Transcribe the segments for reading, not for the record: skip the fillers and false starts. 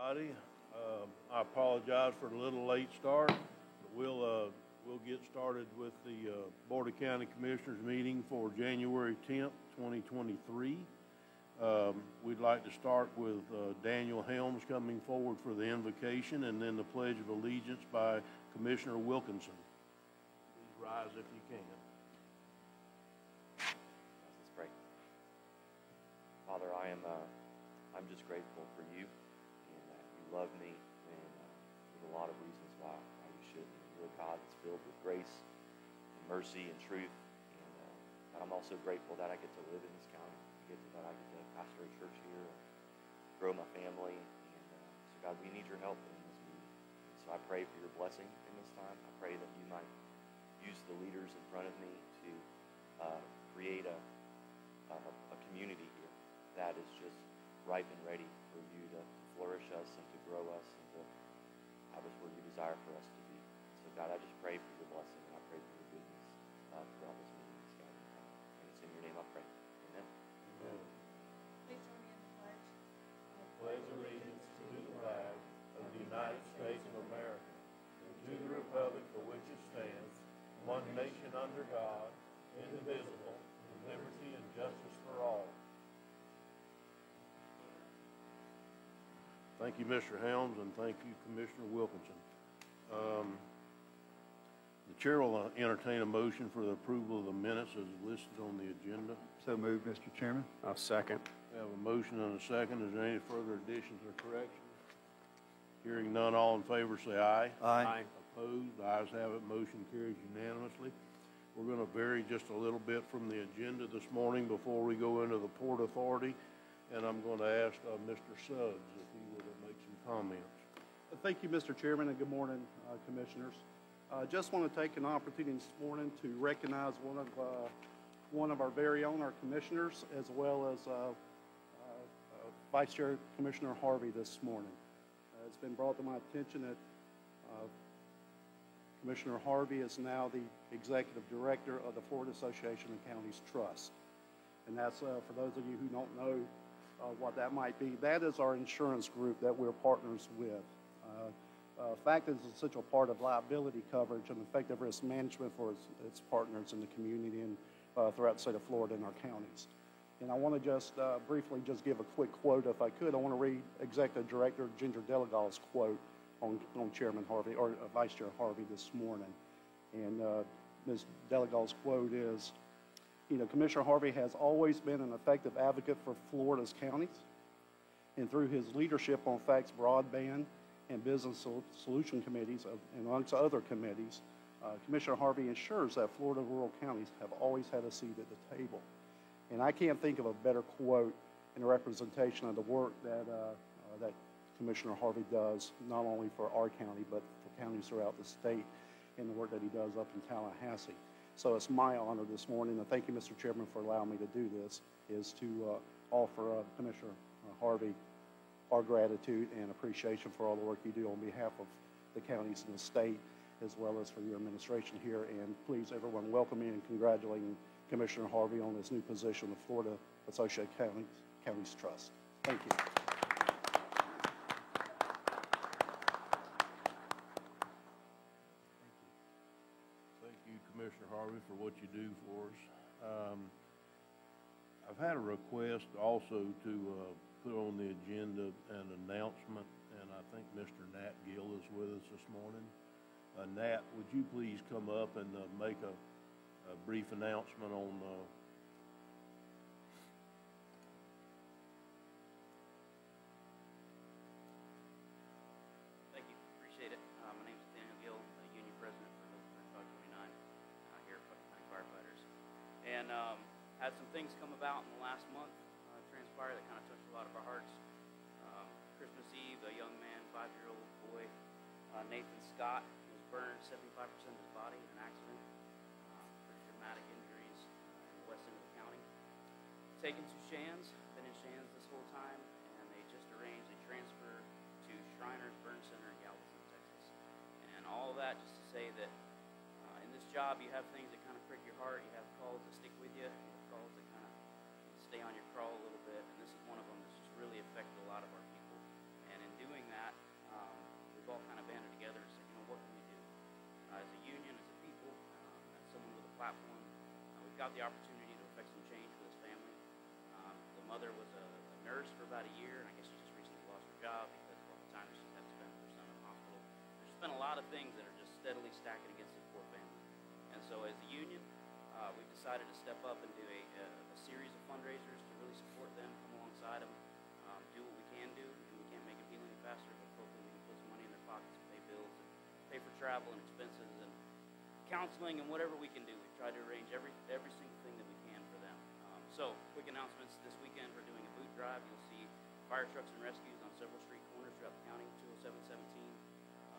Everybody, I apologize for the little late start, but we'll get started with the Board of County Commissioners meeting for January 10th, 2023. We'd like to start with Daniel Helms coming forward for the invocation and then the Pledge of Allegiance by Commissioner Wilkinson. Please rise if you can. Let's pray. Father, I'm just grateful for you and that you love me, and there's a lot of reasons why you should. You're a God that's filled with grace and mercy and truth, and God, I'm also grateful that I get to live in this county. That I get to pastor a church here, grow my family, and so God, we need your help in this meeting. And so I pray for your blessing in this time. I pray that you might use the leaders in front of me to create a community here that is just ripe and ready for you to flourish us and to grow us and to have us where you desire for us to be. So God, I just pray for your blessing, and I pray for your goodness throughout this meeting, God. And it's in your name I pray. Amen. Please join me in the pledge. Pledge allegiance to the flag of the United States of America and to the republic for which it stands, one nation under God, indivisible, with liberty and justice for all. Thank you, Mr. Helms, and thank you, Commissioner Wilkinson. The chair will entertain a motion for the approval of the minutes as listed on the agenda. So moved, Mr. Chairman. I'll second. We have a motion and a second. Is there any further additions or corrections? Hearing none, all in favor say aye. Aye. Opposed? The ayes have it. Motion carries unanimously. We're going to vary just a little bit from the agenda this morning before we go into the Port Authority, and I'm going to ask Mr. Suggs if he would make some comments. Thank you, Mr. Chairman, and good morning, Commissioners. I just want to take an opportunity this morning to recognize one of our very own, our commissioners, as well as Vice Chair Commissioner Harvey this morning. It's been brought to my attention that Commissioner Harvey is now the Executive Director of the Florida Association of Counties Trust. And that's, for those of you who don't know what that might be, that is our insurance group that we're partners with. FACT is an essential part of liability coverage and effective risk management for its partners in the community and throughout the state of Florida and our counties. And I want to just briefly just give a quick quote, if I could. I want to read Executive Director Ginger Delagall's quote on Chairman Harvey, or Vice Chair Harvey this morning. And Ms. Delagall's quote is, Commissioner Harvey has always been an effective advocate for Florida's counties, and through his leadership on FACT's broadband and business solution committees, and amongst other committees, Commissioner Harvey ensures that Florida rural counties have always had a seat at the table. And I can't think of a better quote in a representation of the work that Commissioner Harvey does, not only for our county, but for counties throughout the state, and the work that he does up in Tallahassee. So it's my honor this morning, and thank you, Mr. Chairman, for allowing me to do this, is to offer Commissioner Harvey our gratitude and appreciation for all the work you do on behalf of the counties in the state, as well as for your administration here. And please, everyone, welcome me and congratulating Commissioner Harvey on his new position, the Florida Associated Counties Trust. Thank you. Thank you, Commissioner Harvey, for what you do for us. I've had a request also to put on the agenda an announcement, and I think Mr. Nat Gill is with us this morning. Nat, would you please come up and make a brief announcement on Thank you. Appreciate it. My name is Daniel Gill, Union President for Local 3529 here at Putnam County Firefighters. And had some things come about in the last month, transpire that kind of touched a lot of our hearts. Christmas Eve, a young man, 5-year-old boy, Nathan Scott, was burned 75% of his body in an accident. Pretty dramatic injuries in the west end of the county. Taken to Shands, been in Shands this whole time, and they just arranged a transfer to Shriners Burn Center in Galveston, Texas. And all of that just to say that in this job you have things that kind of prick your heart, you have calls that stick with you, you have calls that kind of stay on your crawl a little bit, and this is one of them that's just really affected a lot of our people. And in doing that, platform. We've got the opportunity to affect some change for this family. The mother was a nurse for about a year, and I guess she just recently lost her job because of all the time she's had to spend with her son in the hospital. There's just been a lot of things that are just steadily stacking against this poor family. And so as a union, we've decided to step up and do a series of fundraisers to really support them, come alongside them, do what we can do, and we can't make them heal any faster, but hopefully we can put some money in their pockets and pay bills and pay for travel and expenses and counseling and whatever we can do. We've tried to arrange every single thing that we can for them. So, quick announcements. This weekend we're doing a boot drive. You'll see fire trucks and rescues on several street corners throughout the county, 207, 17.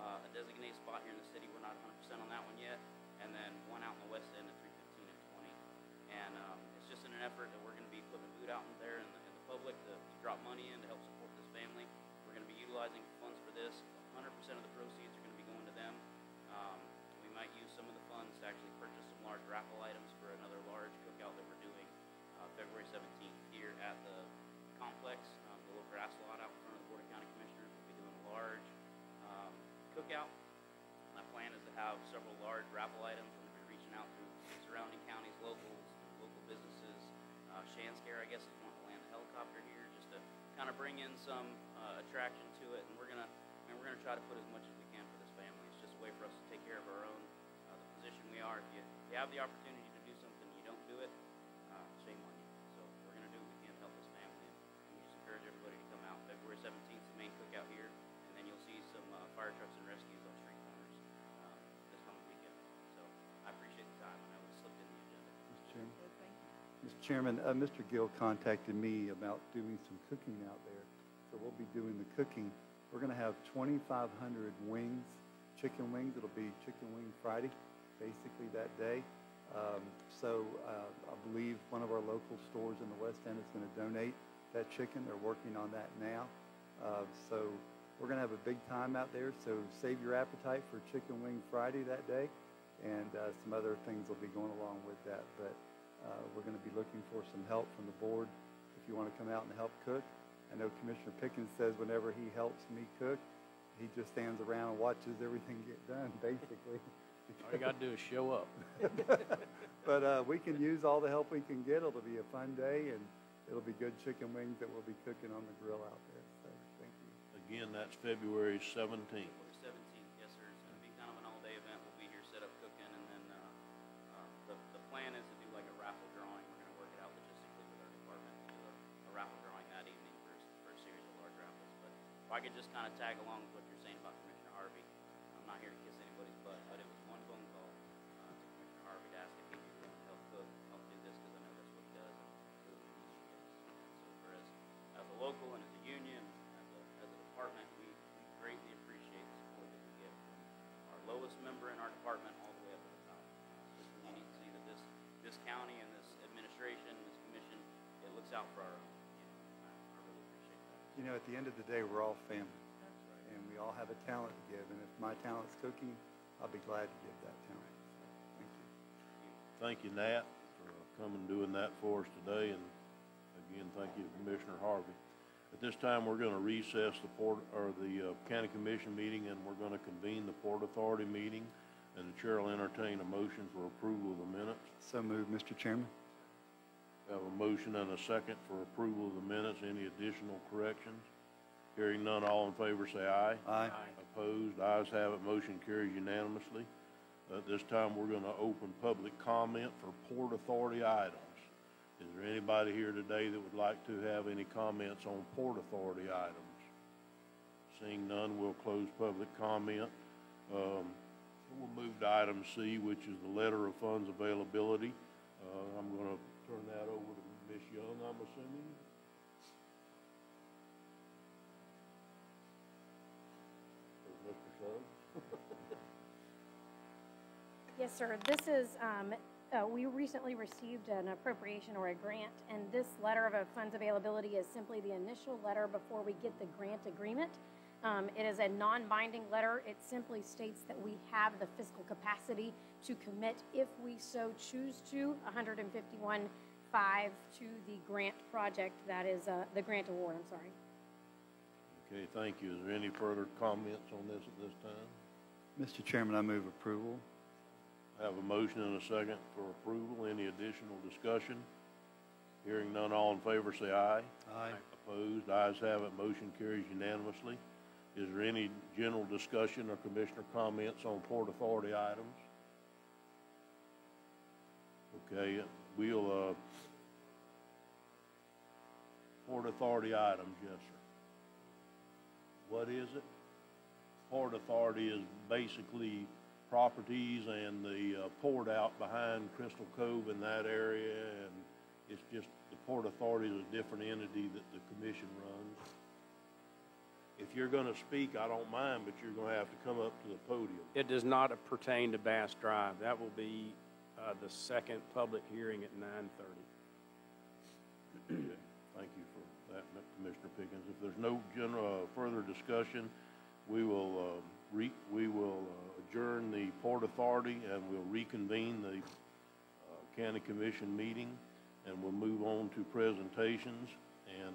A designated spot here in the city. We're not 100% on that one yet. And then one out in the west end at 315 and 20. And it's just in an effort that we're going to be putting a boot out in there in the public to drop money in to help support this family. We're going to be utilizing funds for this. 100% of the proceeds are going to be going to them. We might use some of the funds to actually purchase some large raffle items for another large cookout that we're doing February 17th here at the complex, the little grass lot out in front of the Board of County Commissioners. We'll be doing a large cookout. My plan is to have several large raffle items. We're going to be reaching out to surrounding counties, locals, local businesses. Shandscare, I guess, is wanting to land the helicopter here just to kind of bring in some attraction to it. And we're gonna try to put as much as we can for this family. It's just a way for us to take care of our own, the position we are. If you have the opportunity to do something, you don't do it, shame on you. So we're going to do what we can to help this family. And we just encourage everybody to come out. February 17th is the main cookout here. And then you'll see some fire trucks and rescues on street corners this coming weekend. So I appreciate the time. I know it slipped in the agenda. Mr. Chairman. Okay, thank you. Mr. Chairman, Mr. Gill contacted me about doing some cooking out there. So we'll be doing the cooking. We're going to have 2,500 wings, chicken wings. It'll be Chicken Wing Friday, basically that day. I believe one of our local stores in the West End is going to donate that chicken. They're working on that now. So we're going to have a big time out there. So save your appetite for Chicken Wing Friday that day. And some other things will be going along with that. But we're going to be looking for some help from the board if you want to come out and help cook. I know Commissioner Pickens says whenever he helps me cook, he just stands around and watches everything get done, basically. All you got to do is show up. But we can use all the help we can get. It'll be a fun day, and it'll be good chicken wings that we'll be cooking on the grill out there. So thank you. Again, that's February 17th. February 17th, yes, sir. It's going to be kind of an all-day event. We'll be here set up cooking, and then the plan is to do like a raffle drawing. We're going to work it out logistically with our department to do a raffle drawing that evening for a series of large raffles. But if I could just kind of tag along with what you're saying about Commissioner Harvey, I'm not here to kiss anybody's butt, but it was one phone call to Commissioner Harvey to ask if he'd be willing to help cook, help do this, because I know that's what he does, and really what he needs. And so for us, as a local and as a union, as a department, we greatly appreciate the support that we get from our lowest member in our department all the way up to the top. It's just really neat to see that this county and this administration, this commission, it looks out for our own. I really appreciate that. You know, at the end of the day, we're all family, That's right. and we all have a talent to give. And if my talent's cooking, I'll be glad to give that talent. So, thank you. Thank you, Nat, for coming and doing that for us today. And again, thank you to Commissioner Harvey. At this time, we're going to recess the County Commission meeting, and we're going to convene the Port Authority meeting. And the chair will entertain a motion for approval of the minutes. So moved, Mr. Chairman. We have a motion and a second for approval of the minutes. Any additional corrections? Hearing none, all in favor say aye. Aye. Opposed? Ayes have it. Motion carries unanimously. At this time, we're going to open public comment for Port Authority items. Is there anybody here today that would like to have any comments on Port Authority items? Seeing none, we'll close public comment. We'll move to item C, which is the letter of funds availability. I'm going to turn that over to Ms. Young, I'm assuming. Or Mr. Suggs? Yes, sir. This is, we recently received an appropriation or a grant, and this letter of funds availability is simply the initial letter before we get the grant agreement. It is a non-binding letter. It simply states that we have the fiscal capacity to commit, if we so choose to, $151,500 to the grant project. That is the grant award, I'm sorry. Okay, thank you. Is there any further comments on this at this time? Mr. Chairman, I move approval. Have a motion and a second for approval. Any additional discussion? Hearing none, all in favor say aye. Aye. Opposed, ayes have it, motion carries unanimously. Is there any general discussion or commissioner comments on Port Authority items? Okay, we'll, Port Authority items, yes, sir. What is it? Port Authority is basically properties and the port out behind Crystal Cove in that area, and it's just, the Port Authority is a different entity that the commission runs. If you're gonna speak, I don't mind, but you're gonna have to come up to the podium. It does not pertain to Bass Drive. That will be the second public hearing at 9:30. Okay, thank you for that, Commissioner Pickens. If there's no further discussion, we will adjourn the Port Authority, and we'll reconvene the County Commission meeting, and we'll move on to presentations. And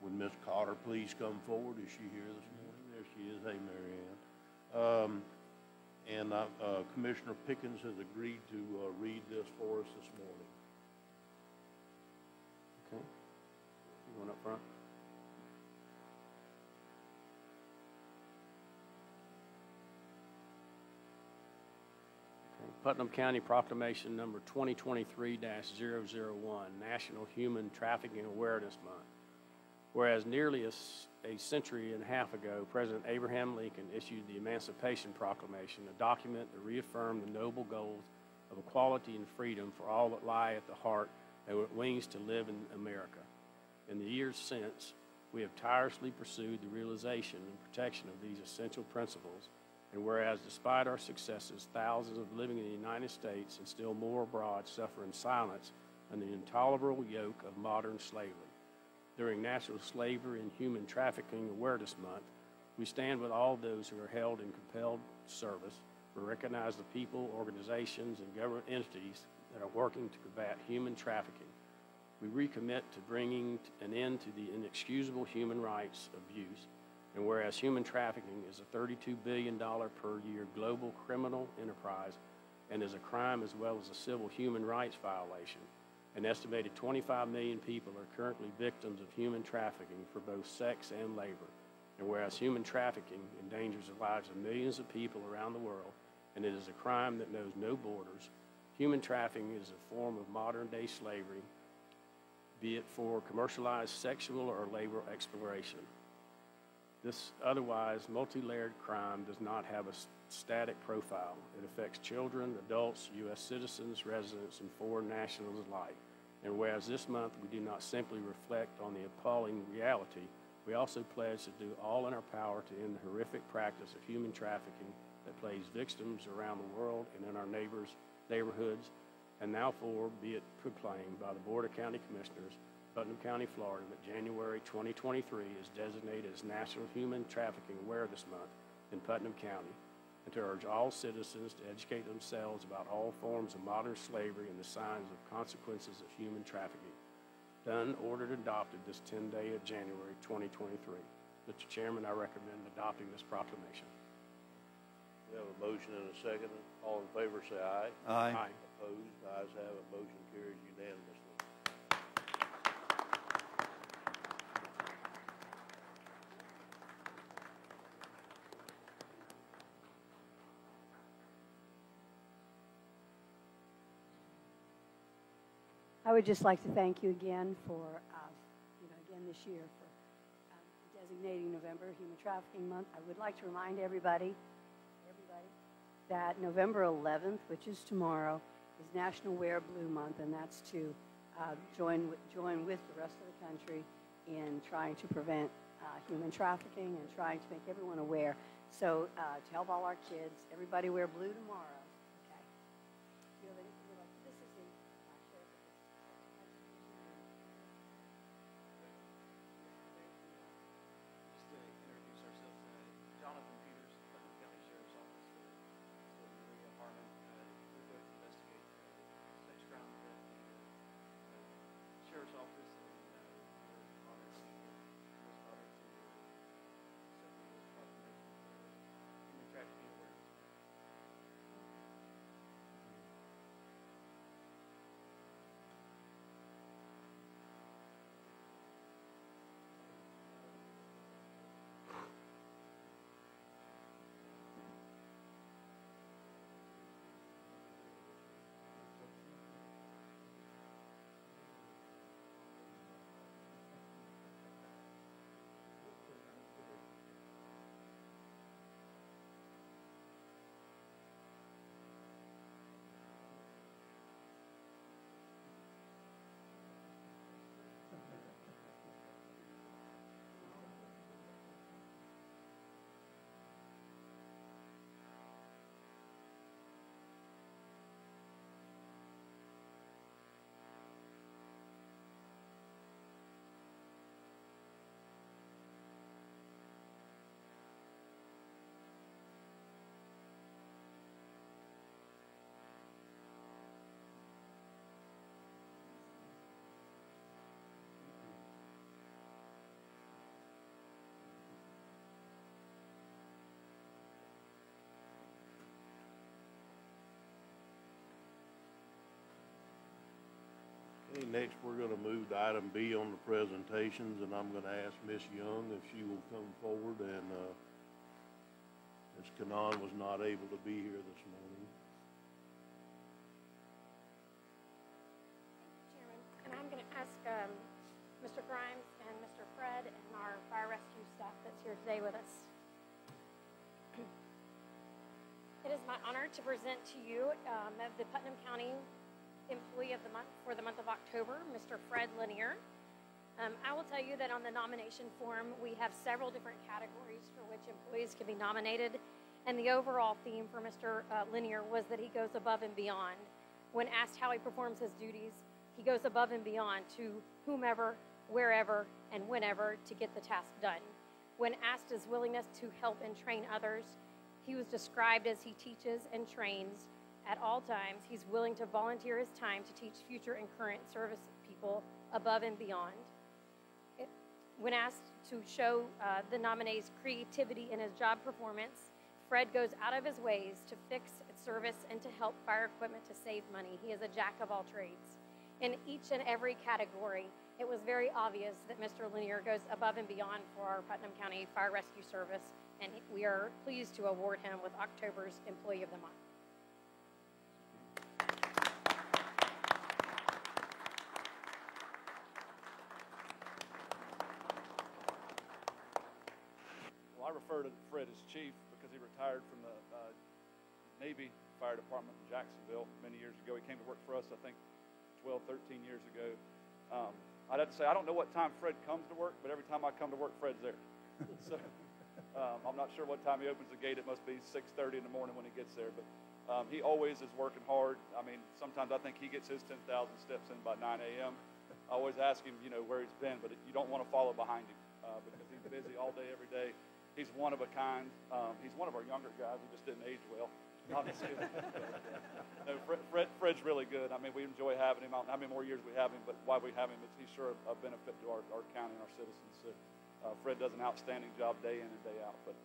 would Ms. Cotter please come forward? Is she here this morning? There she is. Hey, Mary Ann. Commissioner Pickens has agreed to read this for us this morning. Okay. You going up front? Okay. Putnam County Proclamation number 2023-001, National Human Trafficking Awareness Month. Whereas nearly a century and a half ago, President Abraham Lincoln issued the Emancipation Proclamation, a document that reaffirmed the noble goals of equality and freedom for all that lie at the heart and with wings to live in America. In the years since, we have tirelessly pursued the realization and protection of these essential principles, and whereas despite our successes, thousands of living in the United States and still more abroad suffer in silence under the intolerable yoke of modern slavery. During National Slavery and Human Trafficking Awareness Month, we stand with all those who are held in compelled service. We recognize the people, organizations, and government entities that are working to combat human trafficking. We recommit to bringing an end to the inexcusable human rights abuse. And whereas human trafficking is a $32 billion per year global criminal enterprise and is a crime as well as a civil human rights violation, an estimated 25 million people are currently victims of human trafficking for both sex and labor. And whereas human trafficking endangers the lives of millions of people around the world, and it is a crime that knows no borders, human trafficking is a form of modern-day slavery, be it for commercialized sexual or labor exploration. This otherwise multi-layered crime does not have a static profile. It affects children, adults, U.S. citizens, residents, and foreign nationals alike. And whereas this month we do not simply reflect on the appalling reality, we also pledge to do all in our power to end the horrific practice of human trafficking that plagues victims around the world and in our neighborhoods, and now be it proclaimed by the Board of County Commissioners, Putnam County, Florida, that January 2023 is designated as National Human Trafficking Awareness Month in Putnam County, and to urge all citizens to educate themselves about all forms of modern slavery and the signs of consequences of human trafficking. Done, ordered, adopted this 10th day of January 2023. Mr. Chairman, I recommend adopting this proclamation. We have a motion and a second. All in favor say aye. Aye. Opposed, ayes have it, motion carries unanimously. I would just like to thank you again for, again this year for designating November Human Trafficking Month. I would like to remind everybody that November 11th, which is tomorrow, is National Wear Blue Month, and that's to join with the rest of the country in trying to prevent human trafficking and trying to make everyone aware. So to help all our kids, everybody wear blue tomorrow. Okay. Do you have anything you'd like? This is the Just to introduce ourselves, Jonathan Peters, Putnam County Sheriff's Office, Maria Harmon. We both investigate sex crimes at the Sheriff's Office, and we're honored to accept this proclamation for Human Trafficking Awareness. next we're gonna move to item B on the presentations, and I'm gonna ask Miss Young if she will come forward, and, Ms. Kanan was not able to be here this morning. Chairman, and I'm going to ask Mr. Grimes and Mr. Fred and our fire rescue staff that's here today with us. It is my honor to present to you the Putnam County Employee of the Month for the month of October, Mr. Fred Lanier. I will tell you that on the nomination form, we have several different categories for which employees can be nominated, and the overall theme for Mr. Lanier was that he goes above and beyond. When asked how he performs his duties, he goes above and beyond to whomever, wherever, and whenever to get the task done. When asked his willingness to help and train others, he was described as he teaches and trains at all times. He's willing to volunteer his time to teach future and current service people above and beyond. When asked to show the nominee's creativity in his job performance, Fred goes out of his ways to fix, service, and to help fire equipment to save money. He is a jack of all trades. In each and every category, it was very obvious that Mr. Lanier goes above and beyond for our Putnam County Fire Rescue Service, and we are pleased to award him with October's Employee of the Month. I refer to Fred as chief because he retired from the Navy Fire Department in Jacksonville many years ago. He came to work for us, I think, 12, 13 years ago. I'd have to say, I don't know what time Fred comes to work, but every time I come to work, Fred's there. So I'm not sure what time he opens the gate. It must be 6:30 in the morning when he gets there. But he always is working hard. I mean, sometimes I think he gets his 10,000 steps in by 9 a.m. I always ask him, where he's been, but you don't want to follow behind him because he's busy all day, every day. He's one of a kind. He's one of our younger guys. He just didn't age well. Honestly. No, Fred's really good. I mean, we enjoy having him. I don't know how many more years we have him, but why we have him is he's sure a benefit to our county and our citizens. So Fred does an outstanding job day in and day out. But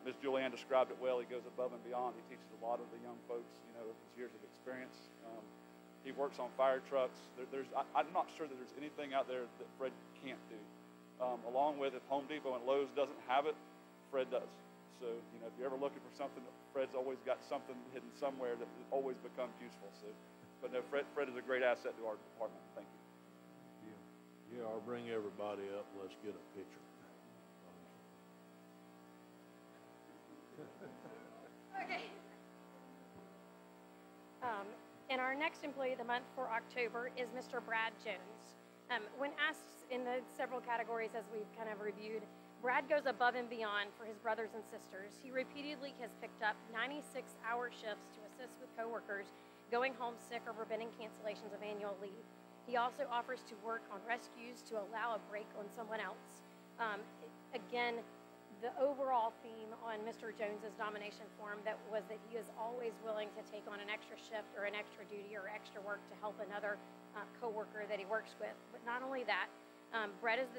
Ms. Julianne described it well. He goes above and beyond. He teaches a lot of the young folks, his years of experience. He works on fire trucks. I'm not sure that there's anything out there that Fred can't do. Along with, if Home Depot and Lowe's doesn't have it, Fred does. So, if you're ever looking for something, Fred's always got something hidden somewhere that always becomes useful. So, but no, Fred is a great asset to our department. Thank you. Yeah, I'll bring everybody up. Let's get a picture. Okay. And our next Employee of the Month for October is Mr. Brad Jones. When asked in the several categories as we've kind of reviewed, Brad goes above and beyond for his brothers and sisters. He repeatedly has picked up 96-hour shifts to assist with coworkers going home sick or preventing cancellations of annual leave. He also offers to work on rescues to allow a break on someone else. Again, the overall theme on Mr. Jones's nomination form was that he is always willing to take on an extra shift or an extra duty or extra work to help another coworker that he works with. But not only that, Brad is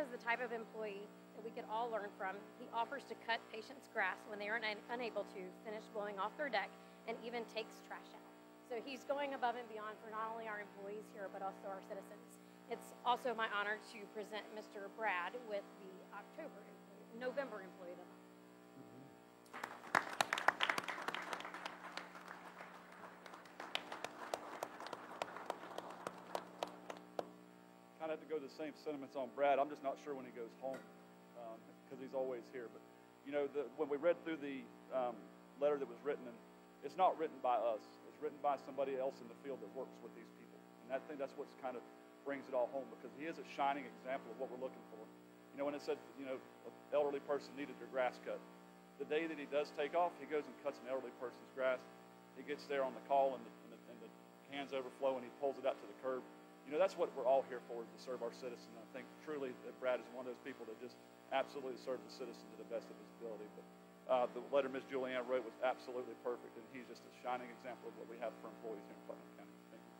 the type of employee that we could all learn from. He offers to cut patients' grass when they are unable to finish blowing off their deck, and even takes trash out. So he's going above and beyond for not only our employees here, but also our citizens. It's also my honor to present Mr. Brad with the November Employee of the Month. Kind of have to go to the same sentiments on Brad. I'm just not sure when he goes home because he's always here. But when we read through the letter that was written, and it's not written by us. It's written by somebody else in the field that works with these people. And I think that's what's kind of brings it all home, because he is a shining example of what we're looking for. When it said, an elderly person needed their grass cut. The day that he does take off, he goes and cuts an elderly person's grass. He gets there on the call, and the cans overflow, and he pulls it out to the curb. That's what we're all here for, is to serve our citizens. And I think truly that Brad is one of those people that just absolutely serves the citizen to the best of his ability. But the letter Ms. Julianne wrote was absolutely perfect, and he's just a shining example of what we have for employees here in Putnam County. Thank you.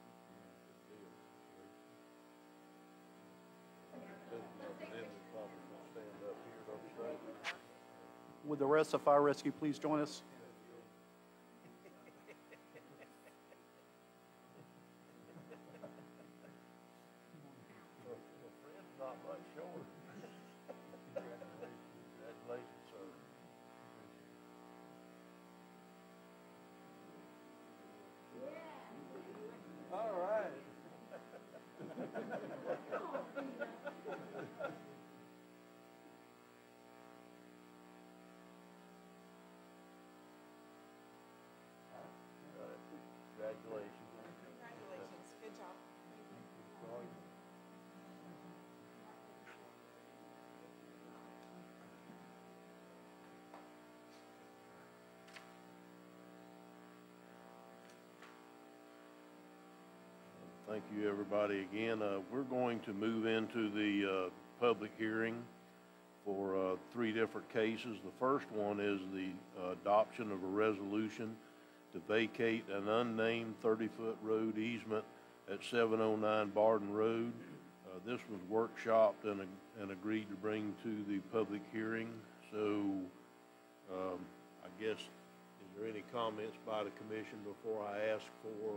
Would the rest of Fire Rescue please join us? Thank you, everybody, again. We're going to move into the public hearing for three different cases. The first one is the adoption of a resolution to vacate an unnamed 30-foot road easement at 709 Barden Road. This was workshopped and agreed to bring to the public hearing. So I guess, is there any comments by the commission before I ask for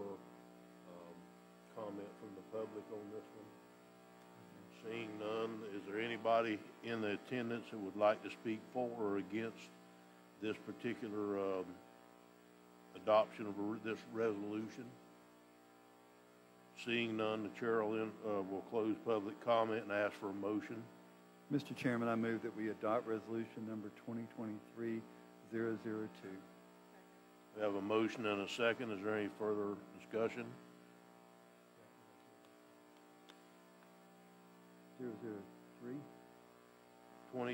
comment from the public on this one? Seeing none, is there anybody in the attendance that would like to speak for or against this particular adoption of this resolution? Seeing none, the chair will close public comment and ask for a motion. Mr. Chairman, I move that we adopt resolution number 2023-002. We have a motion and a second. Is there any further discussion? 003? 2023-003.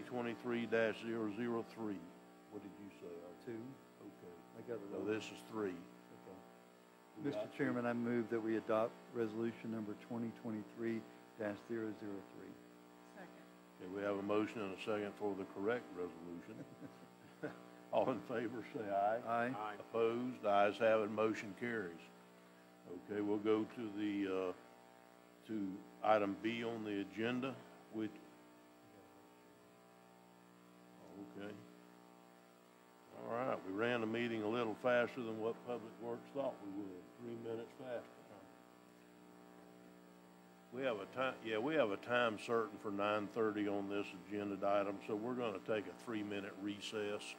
What did you say? 2. Okay. I got it. So this is 3. Mr. Chairman, I move that we adopt resolution number 2023-003. Second. Okay, we have a motion and a second for the correct resolution. All in favor, say aye. Aye. Opposed? Ayes have it, motion carries. Okay, we'll go to the, to item B on the agenda, which, okay. All right, we ran the meeting a little faster than what Public Works thought we would, 3 minutes faster. We have a time, we have a time certain for 9:30 on this agenda item, so we're going to take a 3-minute recess.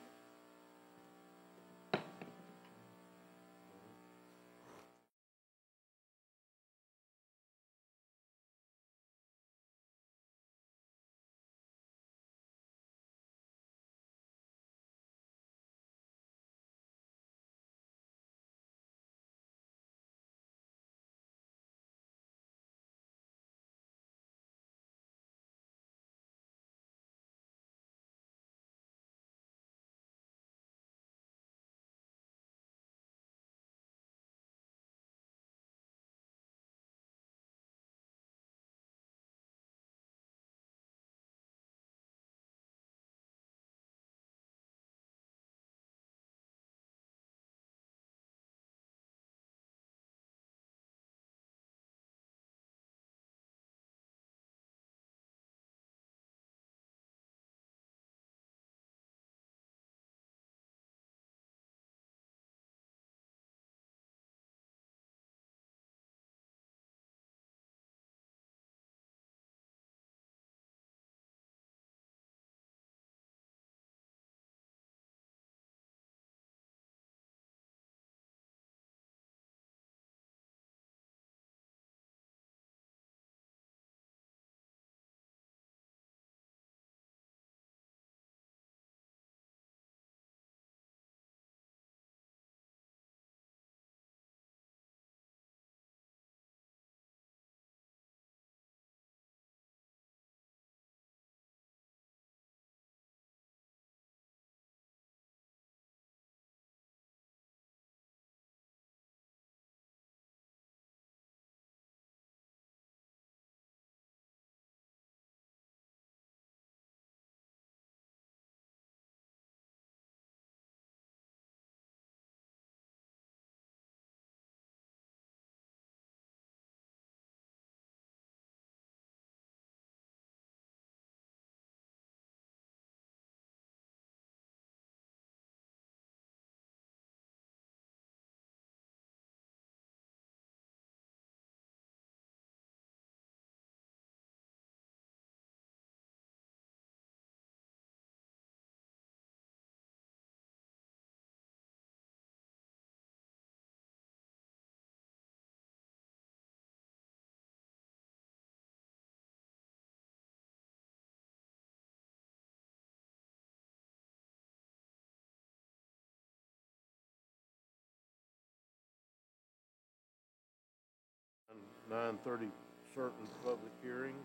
And 9:30 certain public hearing,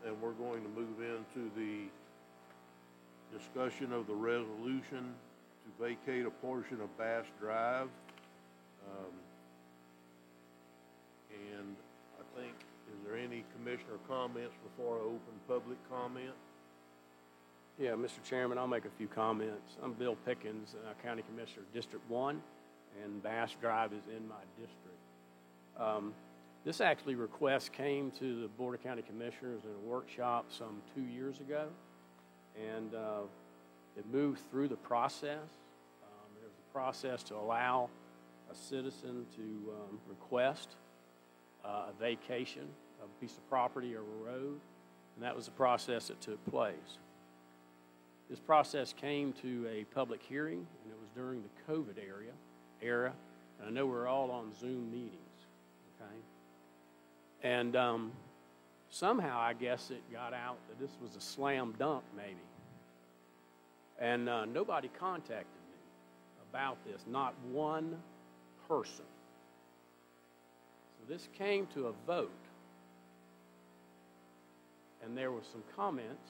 and we're going to move into the discussion of the resolution to vacate a portion of Bass Drive. And I think, is there any commissioner comments before I open public comment? Yeah, Mr. Chairman, I'll make a few comments. I'm Bill Pickens, County Commissioner, District 1, and Bass Drive is in my district. This actually request came to the Board of County Commissioners in a workshop some 2 years ago, and it moved through the process. There's a process to allow a citizen to request a vacation of a piece of property or a road, and that was the process that took place. This process came to a public hearing, and it was during the COVID era, and I know we're all on Zoom meetings, okay? And somehow, I guess it got out that this was a slam dunk, maybe. And nobody contacted me about this, not one person. So this came to a vote, and there were some comments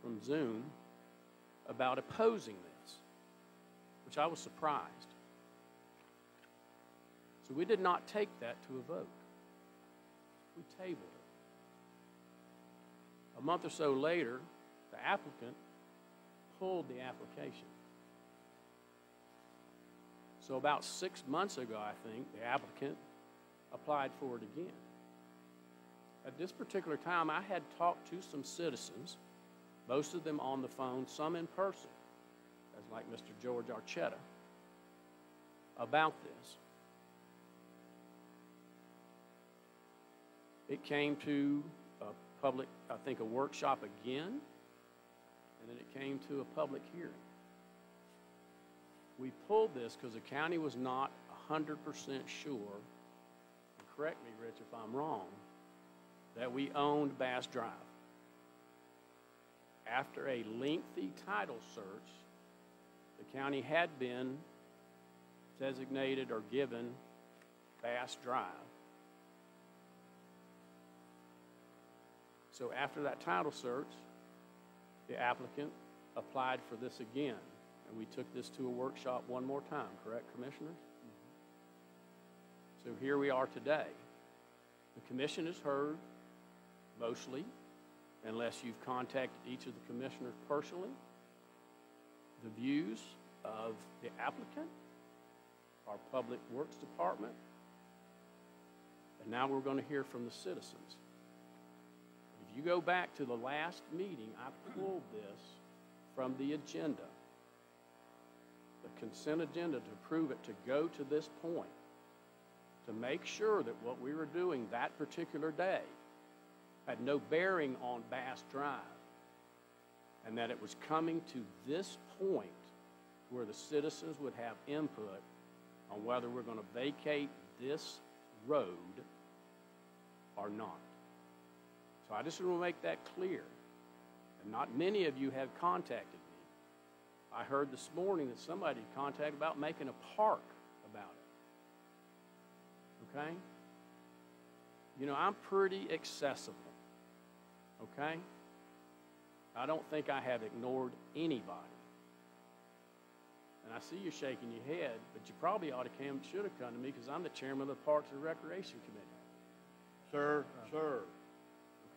from Zoom about opposing this, which I was surprised. So we did not take that to a vote. We tabled it. A month or so later, the applicant pulled the application. So about 6 months ago, I think, the applicant applied for it again. At this particular time, I had talked to some citizens, most of them on the phone, some in person, as like Mr. George Archetta, about this. It came to a public, I think, a workshop again, and then it came to a public hearing. We pulled this because the county was not 100% sure, and correct me, Rich, if I'm wrong, that we owned Bass Drive. After a lengthy title search, the county had been designated or given Bass Drive. So after that title search, the applicant applied for this again, and we took this to a workshop one more time, correct, Commissioners? So here we are today. The commission has heard, mostly, unless you've contacted each of the commissioners personally, the views of the applicant, our Public Works Department, and now we're going to hear from the citizens. If you go back to the last meeting, I pulled this from the agenda, the consent agenda, to prove it, to go to this point, to make sure that what we were doing that particular day had no bearing on Bass Drive, and that it was coming to this point where the citizens would have input on whether we're going to vacate this road or not. So I just want to make that clear. And not many of you have contacted me. I heard this morning that somebody contacted about making a park about it. Okay? You know, I'm pretty accessible. Okay? I don't think I have ignored anybody. And I see you shaking your head, but you probably should have come to me because I'm the chairman of the Parks and Recreation Committee. Sir,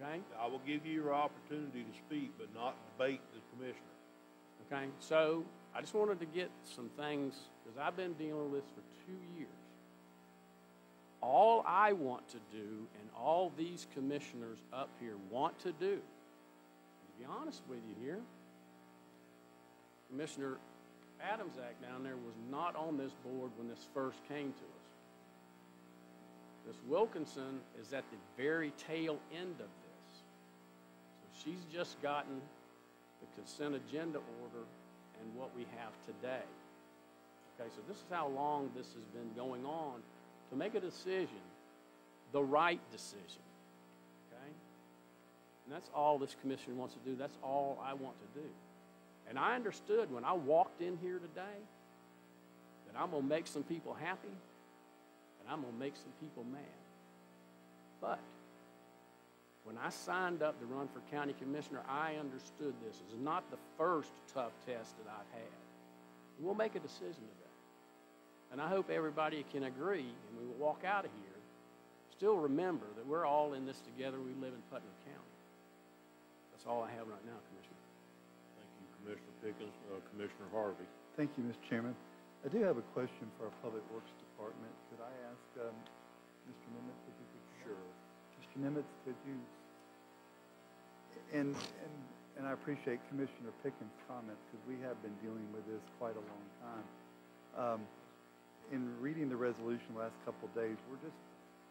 Okay? I will give you your opportunity to speak, but not debate the commissioner. Okay? So I just wanted to get some things, because I've been dealing with this for 2 years. All I want to do, and all these commissioners up here want to do, to be honest with you here, Commissioner Adamczak down there was not on this board when this first came to us. Ms. Wilkinson is at the very tail end of this. So she's just gotten the consent agenda order and what we have today. Okay, so this is how long this has been going on to make a decision, the right decision. Okay? And that's all this commission wants to do. That's all I want to do. And I understood when I walked in here today that I'm going to make some people happy and I'm going to make some people mad. But when I signed up to run for county commissioner, I understood this. This is not the first tough test that I've had. And we'll make a decision today. And I hope everybody can agree, and we will walk out of here still remember that we're all in this together. We live in Putnam County. That's all I have right now, Commissioner. Thank you, Commissioner Pickens. Commissioner Harvey. Thank you, Mr. Chairman. I do have a question for our Public Works Department. Could I ask Mr. Nimitz if you could? Sure. Mr. Nimitz, could you, and I appreciate Commissioner Pickens' comments because we have been dealing with this quite a long time. In reading the resolution the last couple of days,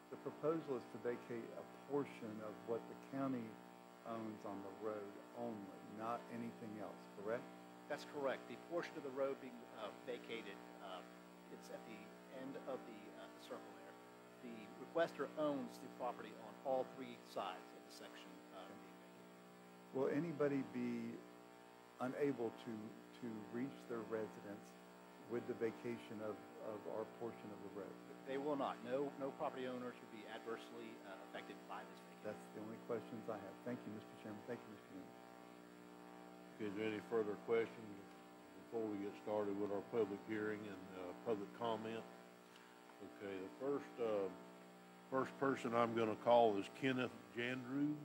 the proposal is to vacate a portion of what the county owns on the road only, not anything else, correct? That's correct. The portion of the road being vacated, it's at the end of the circle there. The requester owns the property on all three sides of the section being vacated. Will anybody be unable to reach their residence with the vacation of our portion of the road? They will not. No property owners will be adversely affected by this vacation. That's the only questions I have. Thank you, Mr. Chairman. Thank you, Mr. Newman. Is there any further questions before we get started with our public hearing and public comment? Okay, the first person I'm going to call is Kenneth Jandrew.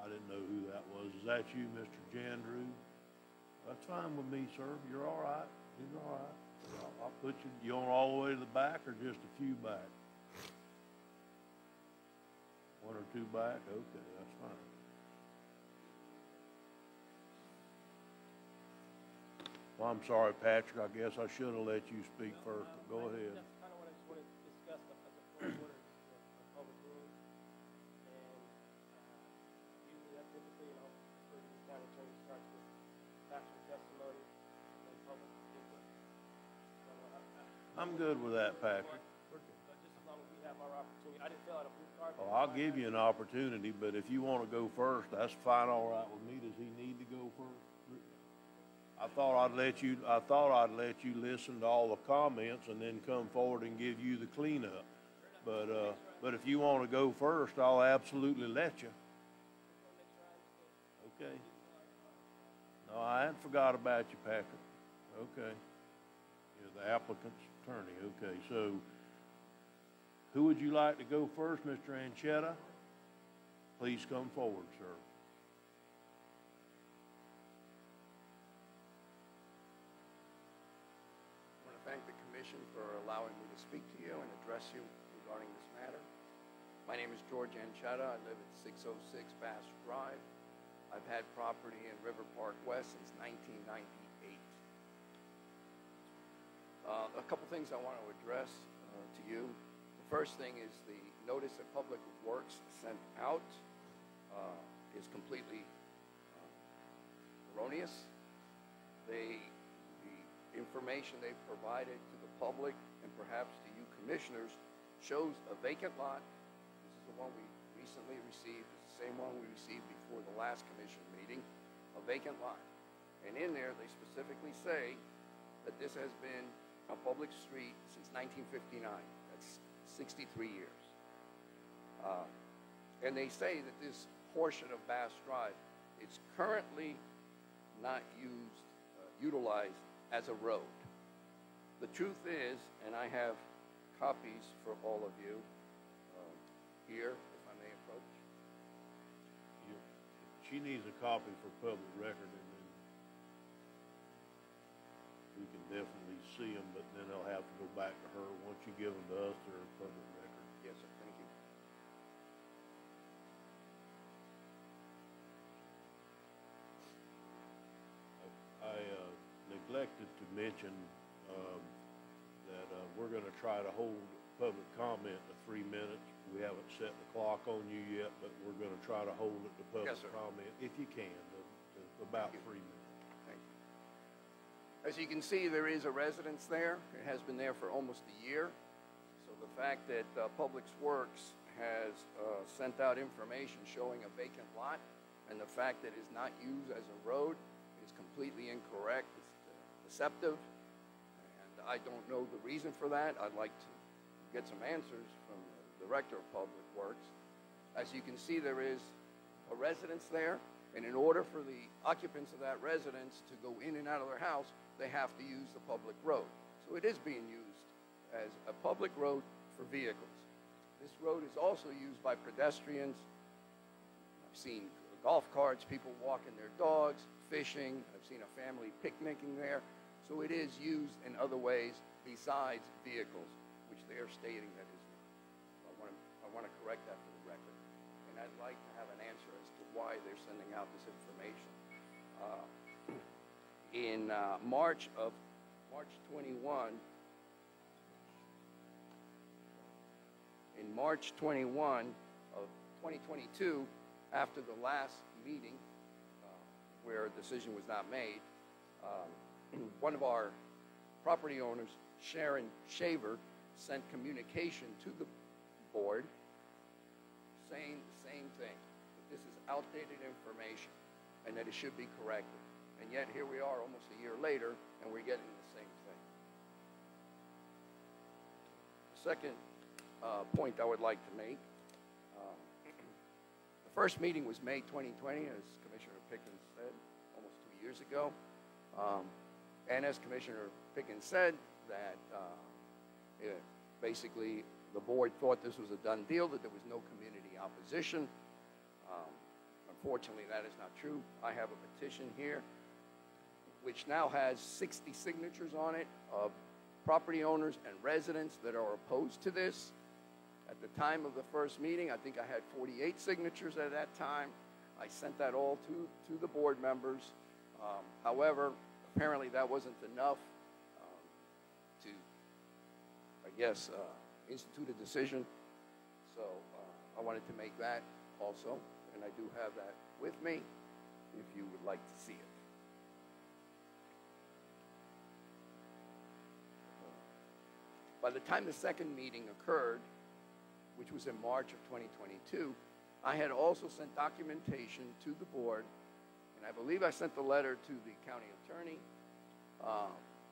I didn't know who that was. Is that you, Mr. Jandrew? That's fine with me, sir. You're all right. You're all right. I'll put you. You on all the way to the back or just a few back? One or two back? Okay, that's fine. Well, I'm sorry, Patrick. I guess I should have let you speak first, but go ahead. That's kind of what I just wanted to discuss at the point of order of public hearing. And usually that typically, for the town attorney starts with factual testimony and then public input. I'm good with that, Patrick. But just as long as we have our opportunity. I didn't fill out a blue card. Oh, I'll give you an opportunity, but if you want to go first, that's fine, all right with me. Does he need to go first? I thought I'd let you listen to all the comments and then come forward and give you the cleanup. But if you want to go first, I'll absolutely let you. Okay. No, I hadn't forgot about you, Patrick. Okay. You're the applicant's attorney. Okay, so who would you like to go first, Mr. Anchetta? Please come forward, sir. Thank the Commission for allowing me to speak to you and address you regarding this matter. My name is George Anchetta. I live at 606 Bass Drive. I've had property in River Park West since 1998. A couple things I want to address to you. The first thing is the notice that Public Works sent out is completely erroneous. The information they've provided to the public and perhaps to you commissioners shows a vacant lot. This is the one we recently received. It's the same one we received before the last commission meeting, a vacant lot. And in there, they specifically say that this has been a public street since 1959. That's 63 years. And they say that this portion of Bass Drive, it's currently not utilized as a road. The truth is, and I have copies for all of you here, if I may approach. She needs a copy for public record, and then we can definitely see them, but then they'll have to go back to her. Once you give them to us, they're a public record. Yes, sir. Thank you. I neglected to mention that we're going to try to hold public comment to 3 minutes. We haven't set the clock on you yet, but we're going to try to hold it to public comment, if you can, to about 3 minutes. Thank you. As you can see, there is a residence there. It has been there for almost a year. So the fact that Public Works has sent out information showing a vacant lot and the fact that it is not used as a road is completely incorrect. It's deceptive, and I don't know the reason for that. I'd like to get some answers from the Director of Public Works. As you can see, there is a residence there, and in order for the occupants of that residence to go in and out of their house, they have to use the public road. So it is being used as a public road for vehicles. This road is also used by pedestrians. I've seen golf carts, people walking their dogs, fishing. I've seen a family picnicking there. So it is used in other ways besides vehicles, which they are stating that is not. I want to correct that for the record. And I'd like to have an answer as to why they're sending out this information. In March 21, in March 21 of 2022, after the last meeting where a decision was not made, one of our property owners, Sharon Shaver, sent communication to the board saying the same thing, that this is outdated information and that it should be corrected. And yet here we are almost a year later and we're getting the same thing. The second point I would like to make, the first meeting was May 2020, as Commissioner Pickens said, almost 2 years ago. And as Commissioner Pickens said, that basically the board thought this was a done deal, that there was no community opposition. Unfortunately, that is not true. I have a petition here which now has 60 signatures on it of property owners and residents that are opposed to this. At the time of the first meeting, I think I had 48 signatures at that time. I sent that all to the board members. However, apparently that wasn't enough to, I guess, institute a decision. So I wanted to make that also, and I do have that with me if you would like to see it. By the time the second meeting occurred, which was in March of 2022, I had also sent documentation to the board, and I believe I sent the letter to the county attorney,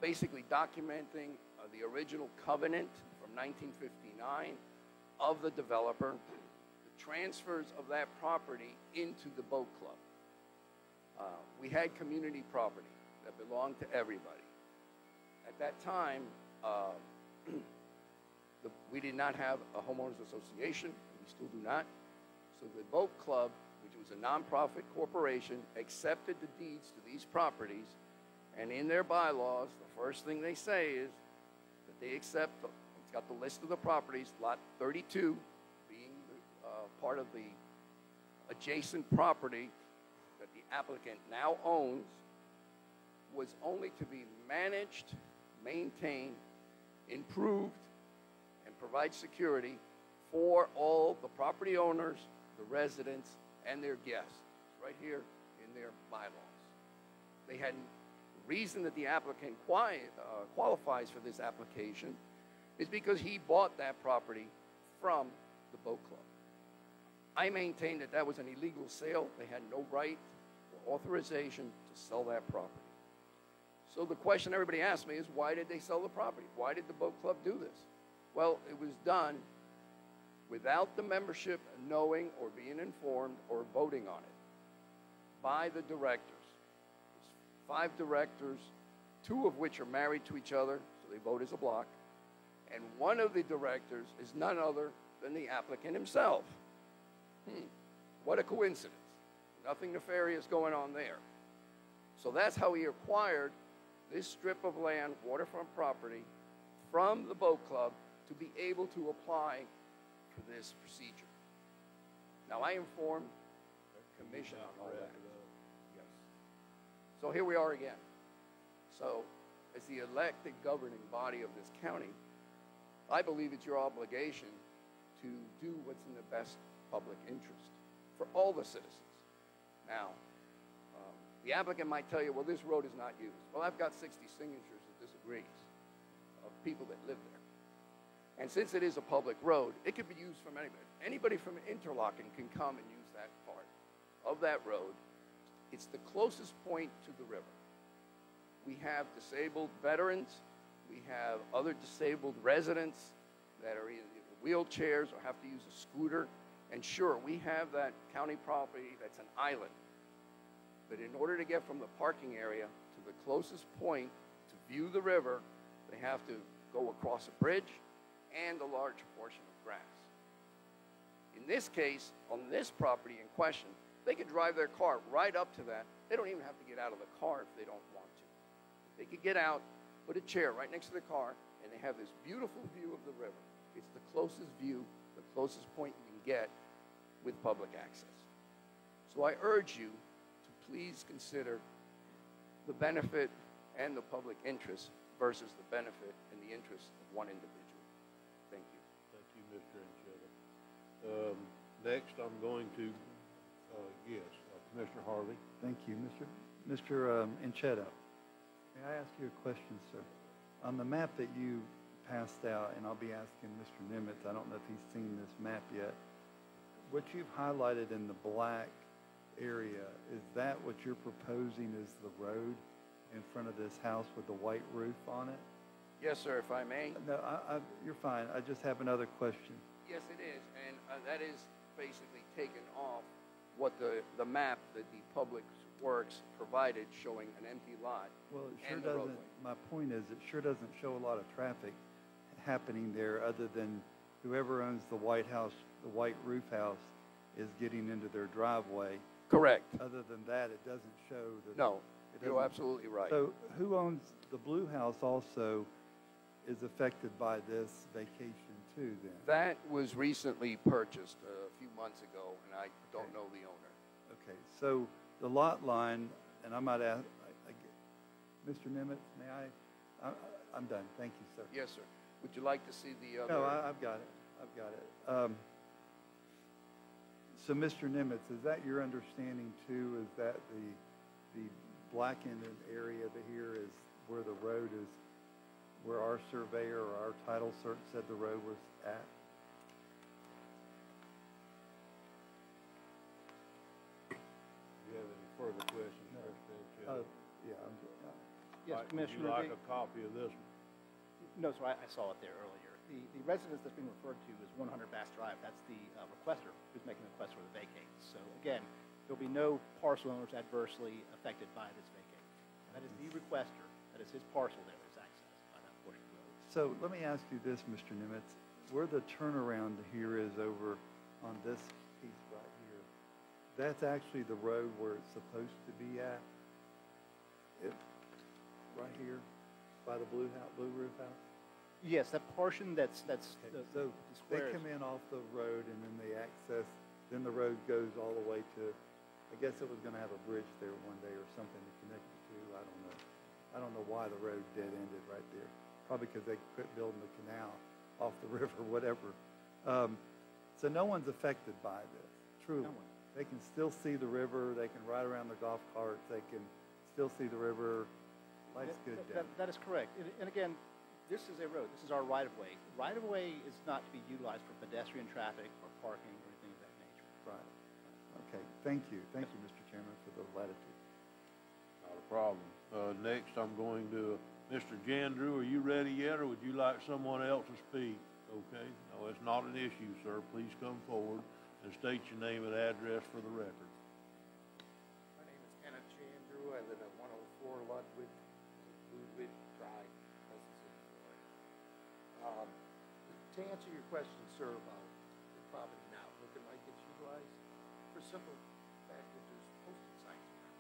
basically documenting the original covenant from 1959 of the developer, the transfers of that property into the boat club. We had community property that belonged to everybody. At that time, we did not have a homeowners association, and we still do not. So the boat club, which was a nonprofit corporation, accepted the deeds to these properties, and in their bylaws, the first thing they say is that they accept, it's got the list of the properties, lot 32 being part of the adjacent property that the applicant now owns, was only to be managed, maintained, improved, and provide security for all the property owners, the residents, and their guests, right here in their bylaws. They had reason that the applicant qualifies for this application is because he bought that property from the boat club. I maintain that that was an illegal sale. They had no right or authorization to sell that property. So the question everybody asks me is, why did they sell the property? Why did the boat club do this? Well, it was done without the membership knowing or being informed or voting on it by the directors. There's 5 directors, 2 of which are married to each other, so they vote as a block, and one of the directors is none other than the applicant himself. What a coincidence. Nothing nefarious going on there. So that's how he acquired this strip of land, waterfront property, from the boat club to be able to apply for this procedure. Now, I informed the commission on all that. Yes. So here we are again. So, as the elected governing body of this county, I believe it's your obligation to do what's in the best public interest for all the citizens. Now, the applicant might tell you, well, this road is not used. Well, I've got 60 signatures that disagrees of people that live there. And since it is a public road, it could be used from anybody. Anybody from Interlochen can come and use that part of that road. It's the closest point to the river. We have disabled veterans. We have other disabled residents that are in wheelchairs or have to use a scooter. And sure, we have that county property that's an island. But in order to get from the parking area to the closest point to view the river, they have to go across a bridge and a large portion of grass. In this case, on this property in question, they could drive their car right up to that. They don't even have to get out of the car if they don't want to. They could get out, put a chair right next to the car, and they have this beautiful view of the river. It's the closest view, the closest point you can get with public access. So I urge you to please consider the benefit and the public interest versus the benefit and the interest of one individual. Thank you. Thank you, Mr. Anchetta. Next, I'm going to, Commissioner Harvey. Thank you, Mr. Anchetta. May I ask you a question, sir? On the map that you passed out, and I'll be asking Mr. Nimitz, I don't know if he's seen this map yet. What you've highlighted in the black area, is that what you're proposing is the road in front of this house with the white roof on it? Yes, sir, if I may. No, you're fine. I just have another question. Yes, it is, and that is basically taken off what the map that the Public Works provided showing an empty lot. Well, it sure and the doesn't, roadway. my point is, it sure doesn't show a lot of traffic happening there other than whoever owns the white house, the white roof house, is getting into their driveway. Correct. Other than that, it doesn't show that. No, it you're doesn't- absolutely right. So who owns, the blue house also is affected by this vacation too then? That was recently purchased a few months ago, and I don't know the owner. Okay, so the lot line, and I might ask, Mr. Nimitz, may I'm done. Thank you, sir. Yes, sir. Would you like to see the other? No, I've got it. I've got it. So, Mr. Nimitz, is that your understanding too? Is that the blackened area here is where the road is, where our surveyor or our title cert said the road was at? Do you have any further questions, No. Mr. Anchetta? Yeah, Yes, Would Commissioner. you like the- a copy of this one? No, sir, I saw it there earlier. The residence that's being referred to is 100 Bass Drive. That's the requester who's making the request for the vacate. So again, there'll be no parcel owners adversely affected by this vacate. That is the requester. That is his parcel there is accessed by that portion of the road. So let me ask you this, Mr. Nimitz. Where the turnaround here is over on this piece right here, that's actually the road where it's supposed to be at? Right here by the blue roof house? Yes, that portion that's Okay, the so they squares. come in off the road and then they access, then the road goes all the way to, I guess it was gonna have a bridge there one day or something to connect it to, I don't know. I don't know why the road dead ended right there. Probably because they quit building the canal off the river, whatever. So no one's affected by this, truly. No one. They can still see the river, they can ride around their golf carts, they can still see the river. Life's good down That is correct. And again, this is a road. This is our right-of-way. Right-of-way is not to be utilized for pedestrian traffic or parking or anything of that nature. Right. Okay, thank you. Thank you, Mr. Chairman, for the latitude. Not a problem. Next, I'm going to, Mr. Jandrew, are you ready yet, or would you like someone else to speak? Okay, no, it's not an issue, sir. Please come forward and state your name and address for the record. My name is Kenneth Chandru. I live at 104 Ludwig Drive, Pleasant City, Florida. To answer your question, sir, about the property now looking like it's utilized, for simple fact that there's posted signs around.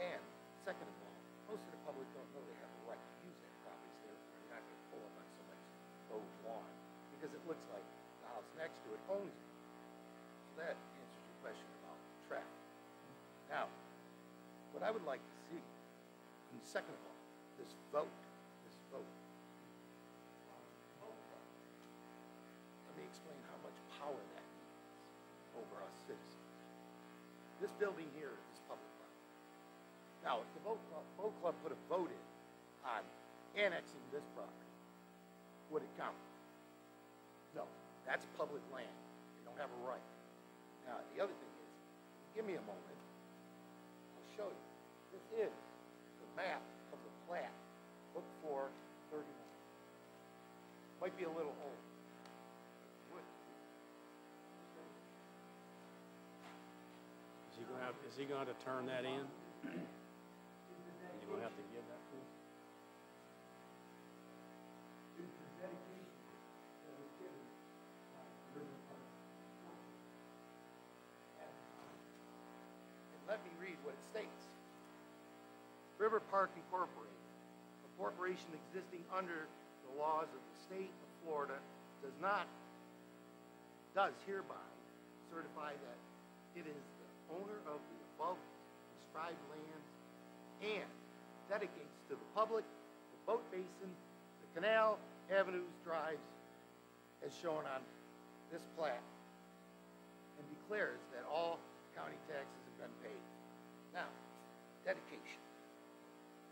And second of all, most of the public don't know they have a right to use that property, so they're not going to pull up on somebody's road lawn because it looks like the house next to it owns it. So that answers your question about traffic. Now, what I would like to see, and second of all, this vote. Let me explain how much power that means over us citizens. This building here is public property. Now, if the boat club put a vote in on annexing this property, would it count? No, that's public land. They don't have a right. Now, the other thing is, give me a moment. I'll show you. This is the map of the plat. Look for 39. Might be a little old. Is he going to turn that in? Is he going to have to give that to us? me read what it states. River Park Incorporated, a corporation existing under the laws of the state of Florida, does hereby certify that it is the owner of the above described lands and dedicates to the public the boat basin, the canal, avenues, drives, as shown on this plat, and declares that all county taxes have been paid. Now, dedication.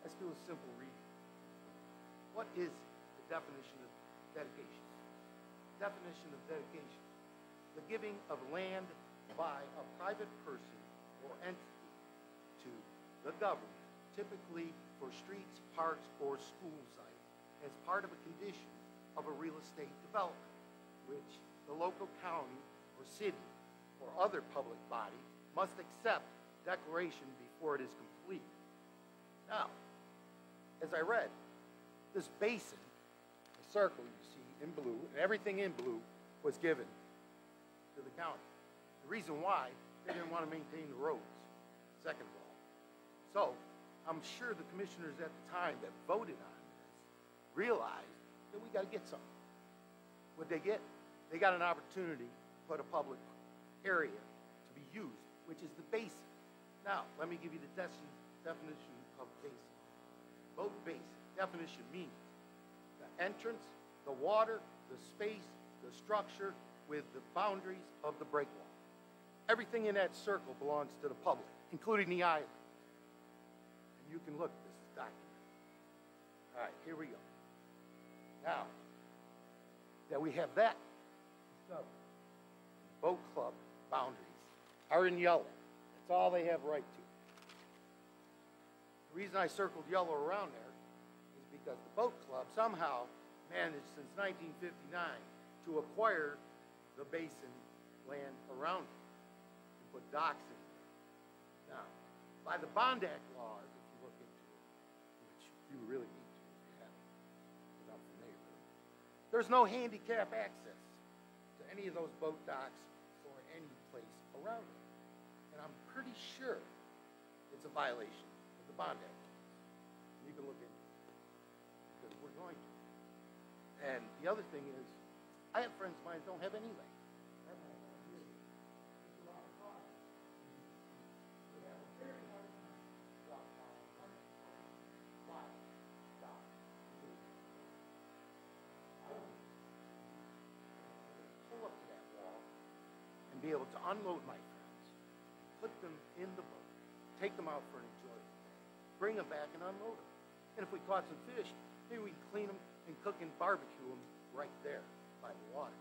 Let's do a simple reading. What is the definition of dedication? Definition of dedication: the giving of land by a private person or entity to the government, typically for streets, parks, or school sites, as part of a condition of a real estate development, which the local county or city or other public body must accept declaration before it is complete. Now, as I read, this basin, the circle you see in blue, and everything in blue was given to the county. The reason why, they didn't want to maintain the roads, second of all. So, I'm sure the commissioners at the time that voted on this realized that we got to get something. What'd they get? They got an opportunity to put a public area to be used, which is the basin. Now, let me give you the definition of basin. Boat basin, definition means the entrance, the water, the space, the structure with the boundaries of the breakwater. Everything in that circle belongs to the public, including the island. And you can look, this is documented. All right, here we go. Now, that we have that, boat club boundaries are in yellow. That's all they have right to. The reason I circled yellow around there is because the boat club somehow managed since 1959 to acquire the basin land around it and put docks in there. Now, by the Bond Act laws, if you look into it, which you really need to if you haven't, without familiar with it, there's no handicap access to any of those boat docks or any place around it. And I'm pretty sure it's a violation of the Bond Act laws. You can look into it, because we're going to. And the other thing is, I have friends of mine that don't have any land. Pull up to that wall and be able to unload my friends, put them in the boat, take them out for an enjoyable day, bring them back and unload them. And if we caught some fish, maybe we can clean them and cook and barbecue them right there by the water.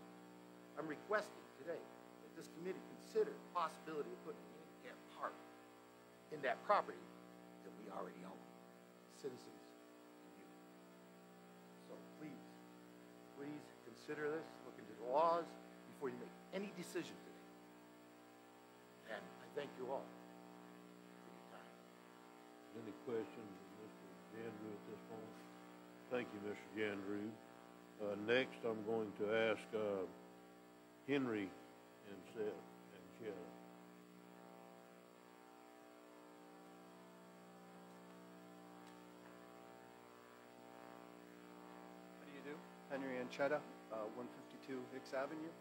I'm requesting today that this committee consider the possibility of putting a handicap park in that property that we already own, citizens and you. So please consider this, look into the laws before you make any decision today. And I thank you all for your time. Any questions of Mr. Jandrew at this point? Thank you, Mr. Jandrew. Next, I'm going to ask Henry and Seth and Chetta. How do you do? Henry Anchetta, 152 Hicks Avenue.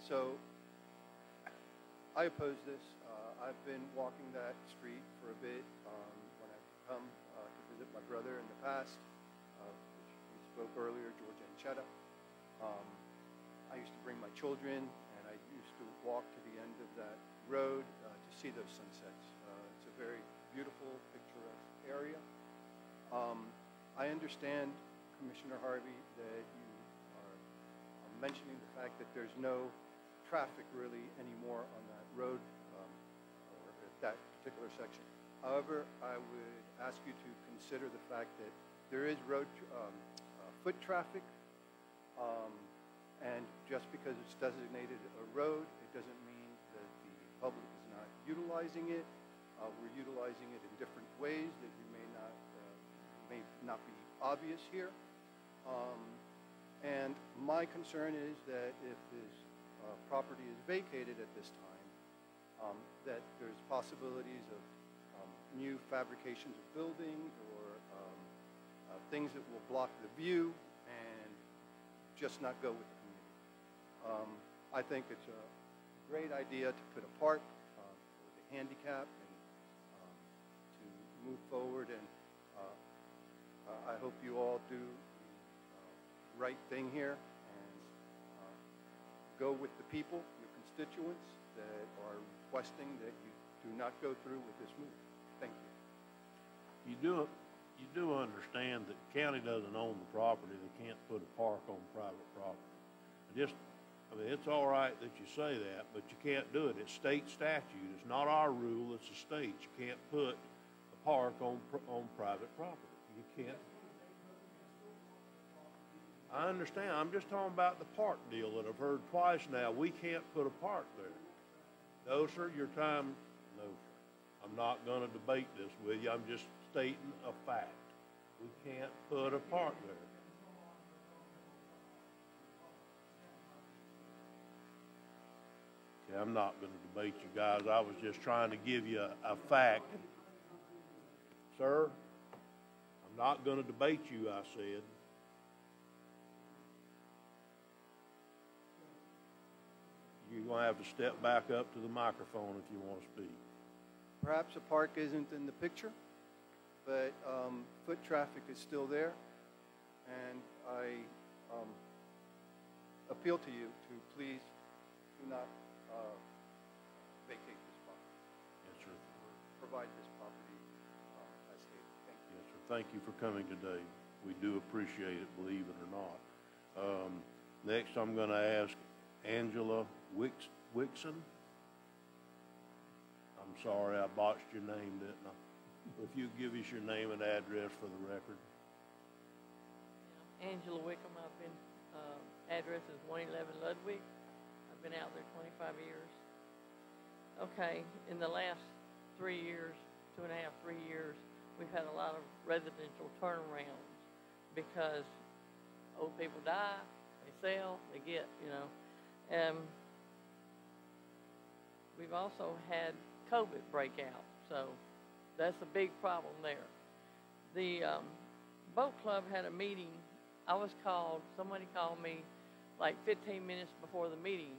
So I oppose this. I've been walking that street for a bit when I've come to visit my brother in the past, which we spoke earlier, George Anchetta. I used to bring my children, and I used to walk to the end of that road to see those sunsets. It's a very beautiful, picturesque area. I understand, Commissioner Harvey, that you are mentioning the fact that there's no traffic really anymore on that road or at that particular section. However, I would ask you to consider the fact that there is foot traffic, and just because it's designated a road, it doesn't mean that the public is not utilizing it. We're utilizing it in different ways that may not be obvious here. And my concern is that if this property is vacated at this time, that there's possibilities of new fabrications of buildings or things that will block the view and just not go with the community. I think it's a great idea to put a park for the handicap and to move forward, and I hope you all do the right thing here and go with the people, your constituents that are requesting that you do not go through with this move. Thank you. You do understand that the county doesn't own the property. They can't put a park on private property. It's all right that you say that, but you can't do it. It's state statute. It's not our rule. It's the state. You can't put a park on private property. You can't. I understand. I'm just talking about the park deal that I've heard twice now. We can't put a park there. No, sir. Your time. No, sir. I'm not going to debate this with you. I'm just stating a fact. We can't put a park there. Okay, I'm not going to debate you guys. I was just trying to give you a fact. Sir, I'm not going to debate you, I said. You're going to have to step back up to the microphone if you want to speak. Perhaps a park isn't in the picture, but foot traffic is still there, and I appeal to you to please do not vacate this property. Yes, sir. Provide this property as stated. Thank you. Yes, sir. Thank you for coming today. We do appreciate it, believe it or not. Next, I'm going to ask Angela Wixon. I'm sorry, I botched your name, didn't I? If you give us your name and address for the record. Angela Wickham. I've been, address is 111 Ludwig. I've been out there 25 years. Okay, in the last 3 years, 2.5, 3 years, we've had a lot of residential turnarounds because old people die, they sell, they get, we've also had COVID break out, so that's a big problem there. The boat club had a meeting. Somebody called me like 15 minutes before the meeting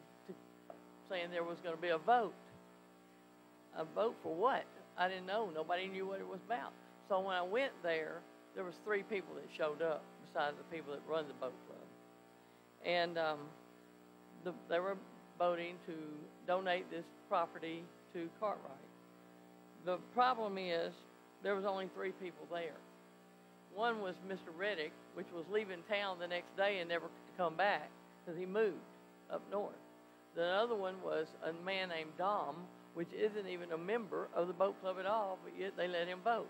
saying there was going to be a vote. A vote for what? I didn't know. Nobody knew what it was about. So when I went there was 3 people that showed up besides the people that run the boat club. And they were voting to donate this property to Cartwright. The problem is there was only 3 people there. One was Mr. Reddick, which was leaving town the next day and never could come back because he moved up north. The other one was a man named Dom, which isn't even a member of the boat club at all, but yet they let him vote.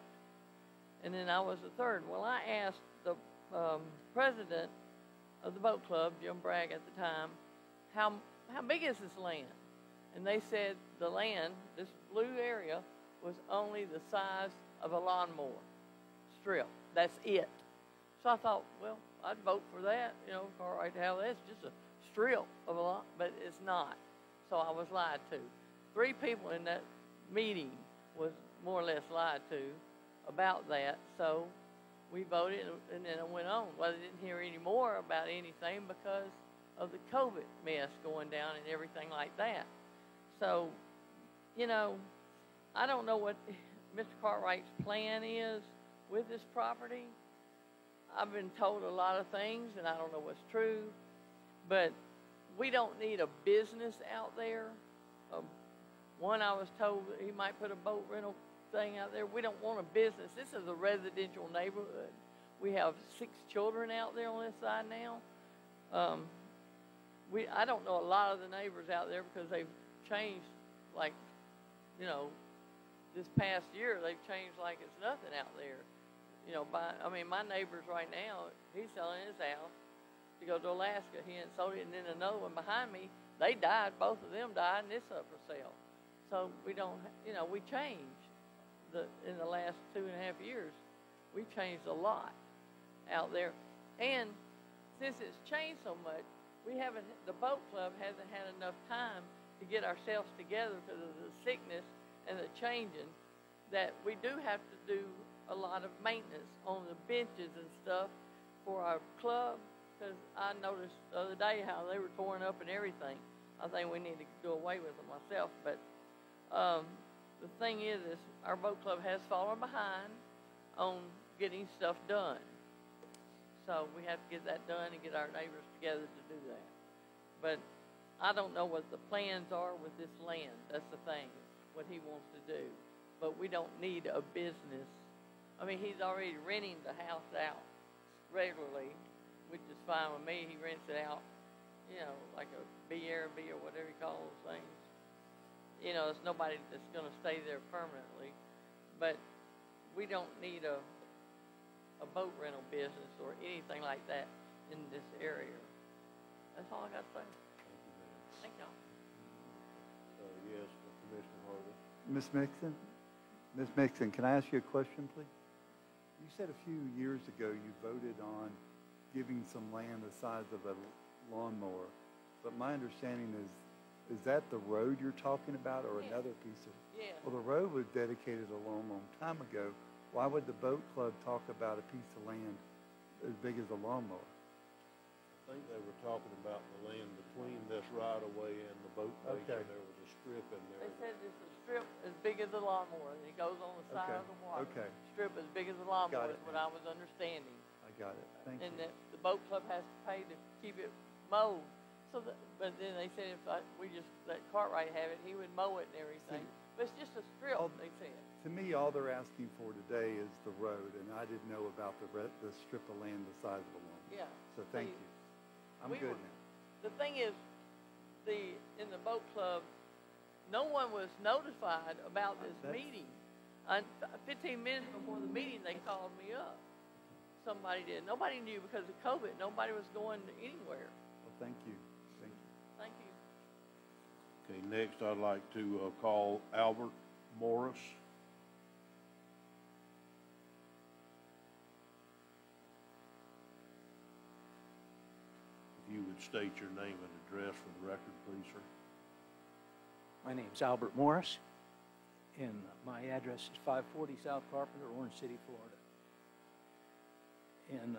And then I was the third. Well, I asked the president of the boat club, Jim Bragg at the time, how big is this land? And they said the land, this blue area, was only the size of a lawnmower strip. That's it. So I thought, well, I'd vote for that. Cartwright to have that. It's just a strip of a lawn, but it's not. So I was lied to. 3 people in that meeting was more or less lied to about that. So we voted, and then I went on. Well, I didn't hear any more about anything because of the COVID mess going down and everything like that. So, I don't know what Mr. Cartwright's plan is with this property. I've been told a lot of things, and I don't know what's true, but we don't need a business out there. One, I was told that he might put a boat rental thing out there. We don't want a business. This is a residential neighborhood. We have 6 children out there on this side now. I don't know a lot of the neighbors out there because they've changed, this past year, they've changed like it's nothing out there. My neighbors right now, he's selling his house to go to Alaska. He hadn't sold it, and then another one behind me, they died. Both of them died, and it's up for sale. So we don't, we changed in the last 2.5 years. We changed a lot out there. And since it's changed so much, the boat club hasn't had enough time to get ourselves together because of the sickness and the changing, that we do have to do a lot of maintenance on the benches and stuff for our club, because I noticed the other day how they were torn up and everything. I think we need to do away with them myself, but the thing is our boat club has fallen behind on getting stuff done. So we have to get that done and get our neighbors together to do that. But I don't know what the plans are with this land. That's the thing, what he wants to do. But we don't need a business. I mean, he's already renting the house out regularly, which is fine with me. He rents it out, you know, like a Airbnb or whatever you call those things. You know, there's nobody that's going to stay there permanently. But we don't need a boat rental business or anything like that in this area. That's all I got to say. Thank y'all. Yes, Commissioner Harvey. Ms. Mixon, can I ask you a question, please? You said a few years ago you voted on giving some land the size of a lawnmower, but my understanding is that the road you're talking about or another piece of? Yeah. Well, the road was dedicated a long, long time ago. Why would the boat club talk about a piece of land as big as a lawnmower? I think they were talking about the land between this right-of-way and the boat place. Okay. There was a strip in there. They said it's a strip as big as a lawnmower, and it goes on the side Okay. of the water. Okay. Strip as big as a lawnmower Got it. is what I was understanding. I got it. Thank And you. that the boat club has to pay to keep it mowed. So, but then they said if we just let Cartwright have it, he would mow it and everything. But it's just a strip, they said. To me, all they're asking for today is the road, and I didn't know about the strip of land the size of a lawnmower. Yeah. So thank See, you. I'm we good were- now. The thing is, in the boat club, no one was notified about this meeting. 15 minutes before the meeting, they called me up. Somebody did. Nobody knew because of COVID. Nobody was going anywhere. Well, thank you. Thank you. Thank you. Okay, next I'd like to call Albert Morris. If you would state your name and address for the record, please, sir. My name's Albert Morris, and my address is 540 South Carpenter, Orange City, Florida. And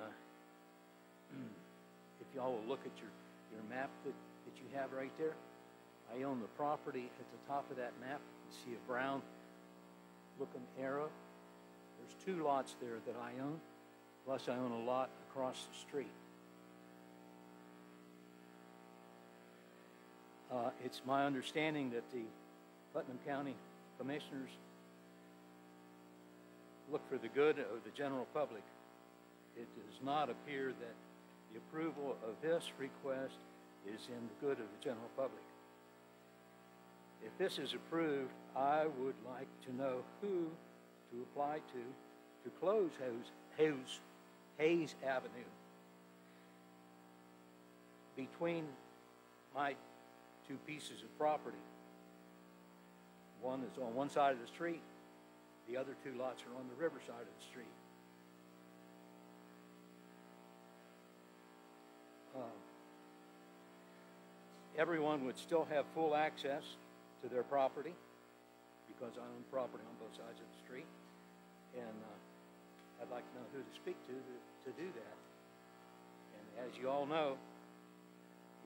if y'all will look at your map that you have right there, I own the property at the top of that map. You see a brown looking arrow. There's 2 lots there that I own, plus I own a lot across the street. It's my understanding that the Putnam County Commissioners look for the good of the general public. It does not appear that the approval of this request is in the good of the general public. If this is approved, I would like to know who to apply to close Hayes Avenue between my 2 pieces of property. One is on one side of the street, the other 2 lots are on the river side of the street. Everyone would still have full access to their property because I own property on both sides of the street. And I'd like to know who to speak to do that. And as you all know,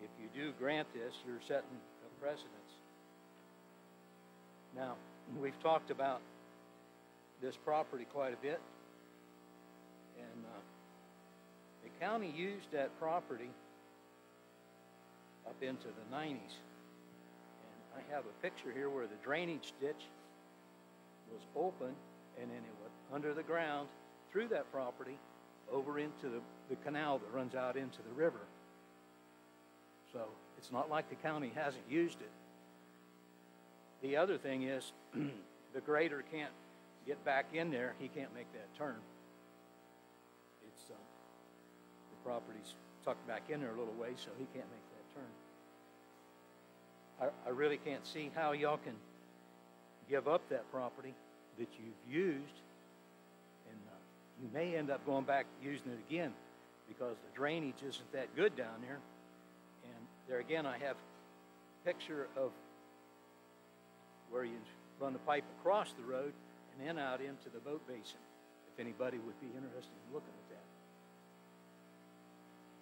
if you do grant this, you're setting a precedence. Now, we've talked about this property quite a bit, and the county used that property up into the 90s. And I have a picture here where the drainage ditch was open, and then it went under the ground through that property over into the canal that runs out into the river. So it's not like the county hasn't used it. The other thing is the grader can't get back in there. He can't make that turn. It's the property's tucked back in there a little way, so he can't make that turn. I really can't see how y'all can give up that property that you've used, and you may end up going back using it again because the drainage isn't that good down there. And there again, I have a picture of where you run the pipe across the road and then out into the boat basin, if anybody would be interested in looking at that.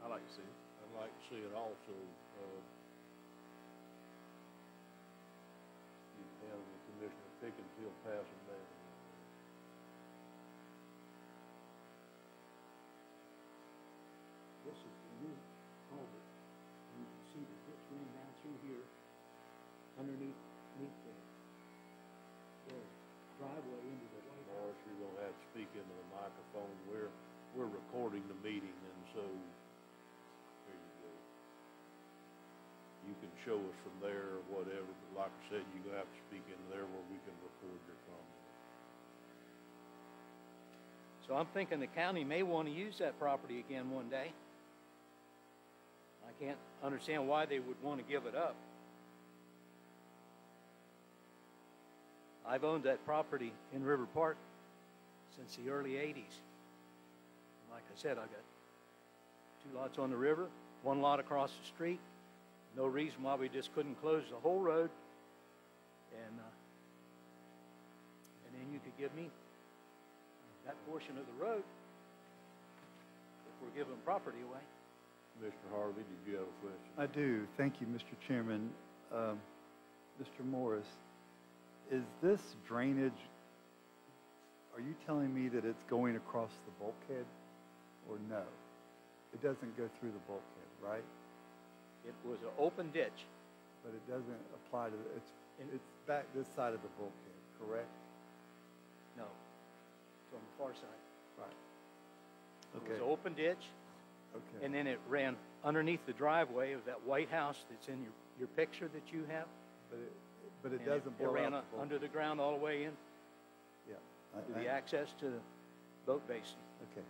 I'd like to see it. I'd like to see it also. You have Commissioner Pickens, he'll pass them down. This is the new culvert. And you can see the ditch running down through here, underneath the driveway into the White House. Morris, you're gonna have to speak into the microphone. We're recording the meeting, and so, there you go. You can show us from there or whatever, but like I said, you're gonna have to speak into there where we can record your comment. So I'm thinking the county may want to use that property again one day. I can't understand why they would want to give it up. I've owned that property in River Park since the early 80s. Like I said, I got 2 lots on the river, 1 lot across the street. No reason why we just couldn't close the whole road. And then you could give me that portion of the road if we're giving property away. Mr. Harvey, did you have a question? I do. Thank you, Mr. Chairman. Mr. Morris, is this drainage, are you telling me that it's going across the bulkhead or no? It doesn't go through the bulkhead, right? It was an open ditch. But it doesn't apply to, it's back this side of the bulkhead, correct? No, it's on the far side. Right. It Okay. was an open ditch. Okay. And then it ran underneath the driveway of that White House that's in your picture that you have. But it And doesn't it blow ran out the under the ground all the way in Yeah. to the access to the boat basin. Okay.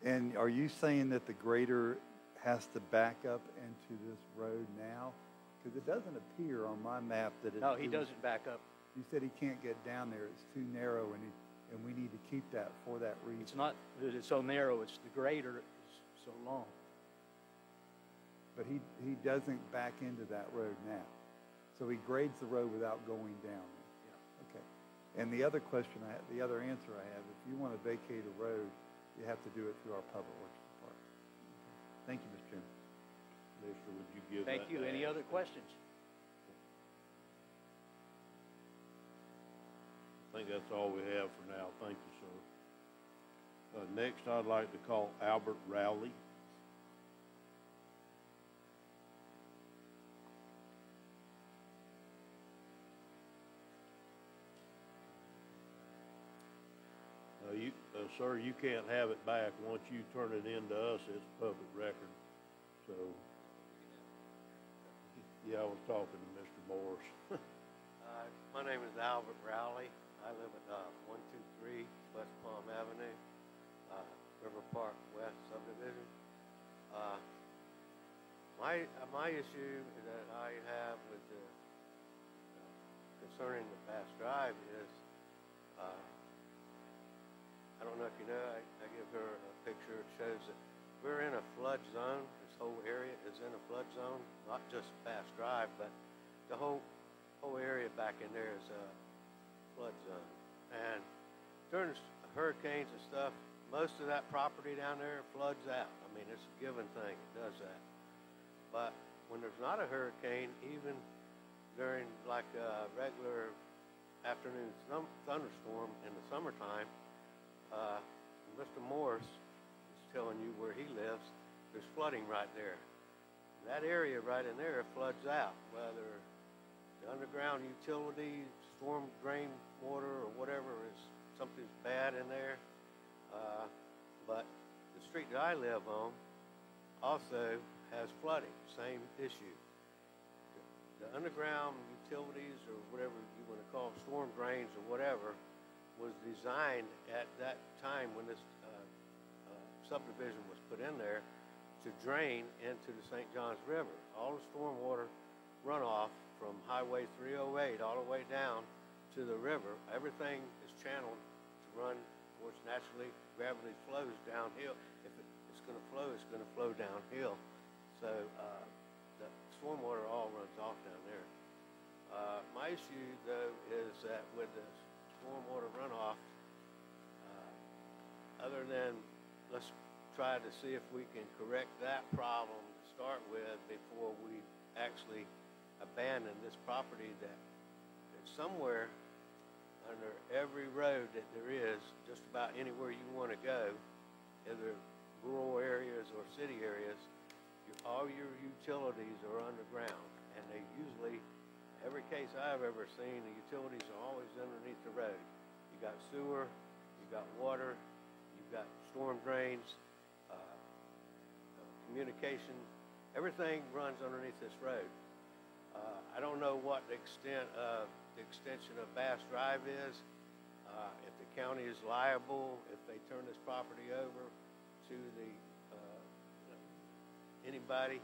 And are you saying that the grader has to back up into this road now? Because it doesn't appear on my map that it. No, he doesn't back up. You said he can't get down there. It's too narrow, and we need to keep that for that reason. It's not that it's so narrow, it's the grader is so long. But he doesn't back into that road now. So he grades the road without going down. Yeah. Okay. And the other question, the other answer I have, if you want to vacate a road, you have to do it through our Public Works Department. Thank you, Mr. Chairman. Commissioner, would you give Thank that you. to Any other Ashley? questions? I think that's all we have for now. Thank you, sir. Next, I'd like to call Albert Rowley. Sir, you can't have it back. Once you turn it in to us, it's public record. So, yeah, I was talking to Mr. Morris. My name is Albert Rowley. I live at 123 West Palm Avenue, River Park West subdivision. My issue that I have with concerning the Bass Drive is I don't know if you know, I give her a picture. It shows that we're in a flood zone. This whole area is in a flood zone, not just Bass Drive, but the whole area back in there is a flood zone. And during hurricanes and stuff, most of that property down there floods out. I mean, it's a given thing. It does that. But when there's not a hurricane, even during like a regular afternoon thunderstorm in the summertime, Mr. Morris is telling you where he lives, there's flooding right there. That area right in there floods out, whether the underground utilities, storm drain water, or whatever is something's bad in there. But the street that I live on also has flooding, same issue. The underground utilities, or whatever you want to call them, storm drains or whatever, was designed at that time when this subdivision was put in there to drain into the St. Johns River. All the stormwater runoff from Highway 308 all the way down to the river, everything is channeled to run, of course, naturally, gravity flows downhill. If it's going to flow, it's going to flow downhill. So the stormwater all runs off down there. My issue, though, is that with the stormwater runoff, other than let's try to see if we can correct that problem to start with before we actually abandon this property that somewhere under every road that there is, just about anywhere you want to go, either rural areas or city areas, all your utilities are underground. And they usually, every case I've ever seen, the utilities are always underneath the road. You got sewer, you got water, you've got storm drains, communication, everything runs underneath this road. I don't know what the extent of the extension of Bass Drive is, if the county is liable, if they turn this property over to the anybody,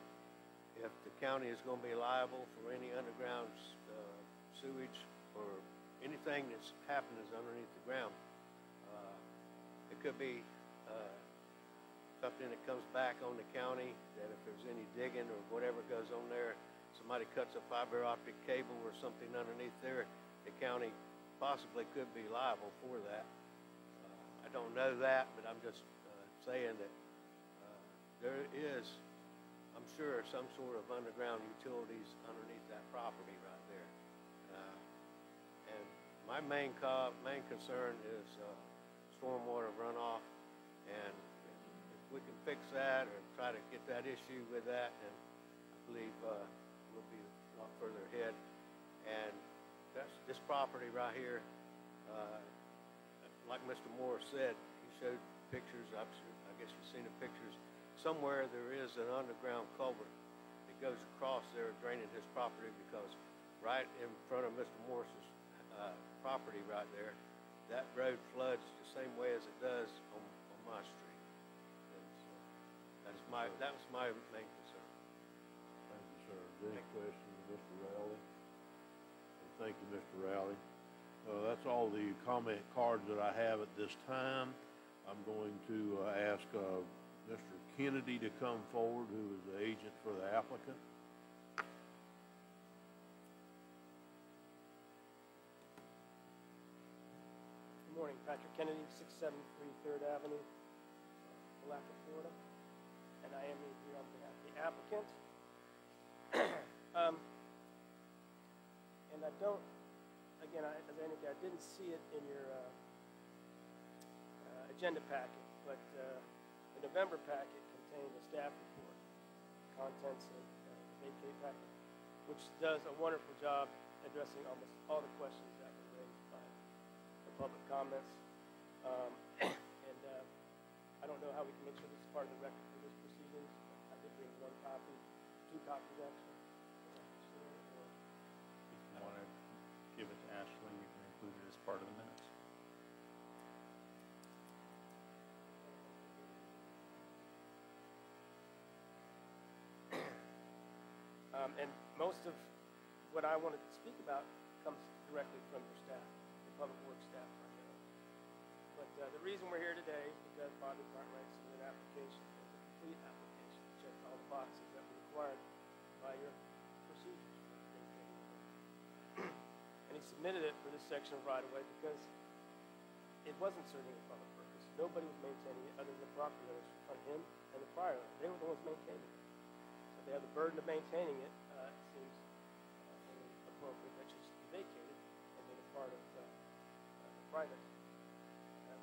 if the county is going to be liable for any underground sewage or anything that's happening is underneath the ground. It could be something that comes back on the county, that if there's any digging or whatever goes on there, somebody cuts a fiber optic cable or something underneath there, the county possibly could be liable for that. I don't know that, but I'm just saying that there is, I'm sure, some sort of underground utilities underneath that property right there. And my main concern is stormwater runoff, and if we can fix that or try to get that issue with that, then I believe we'll be a lot further ahead. And that's this property right here, like Mr. Moore said, he showed pictures, I guess you've seen the pictures. Somewhere there is an underground culvert that goes across there draining his property, because right in front of Mr. Morris's property right there, that road floods the same way as it does on my street. And so that was my main concern. Thank you, sir. Is there any questions, Mr. Rowley? And thank you, Mr. Rowley. That's all the comment cards that I have at this time. I'm going to ask Mr. Kennedy to come forward, who is the agent for the applicant. Good morning, Patrick Kennedy, 673 3rd Avenue, Palatka, Florida, and I am here on behalf of the applicant. And I don't, again, as I indicated, I didn't see it in your agenda packet, but the November packet contained a staff report, contents of the vacate packet, which does a wonderful job addressing almost all the questions that were raised by the public comments. And I don't know how we can make sure this is part of the record for this proceedings. I did bring one copy, 2 copies actually. If you want to give it to Ashley, you can include it as part of the minutes. And most of what I wanted to speak about comes directly from your staff, the public works staff primarily. But the reason we're here today is because Bobby Cartwright submitted an application. It's a complete application. It checks all the boxes that were required by your procedures. And he submitted it for this section of right-of-way because it wasn't serving a public purpose. Nobody was maintaining it other than the property owners on him and the prior owner. They were the ones maintaining it. So they have the burden of maintaining it. It seems only appropriate that should be vacated and made a part of private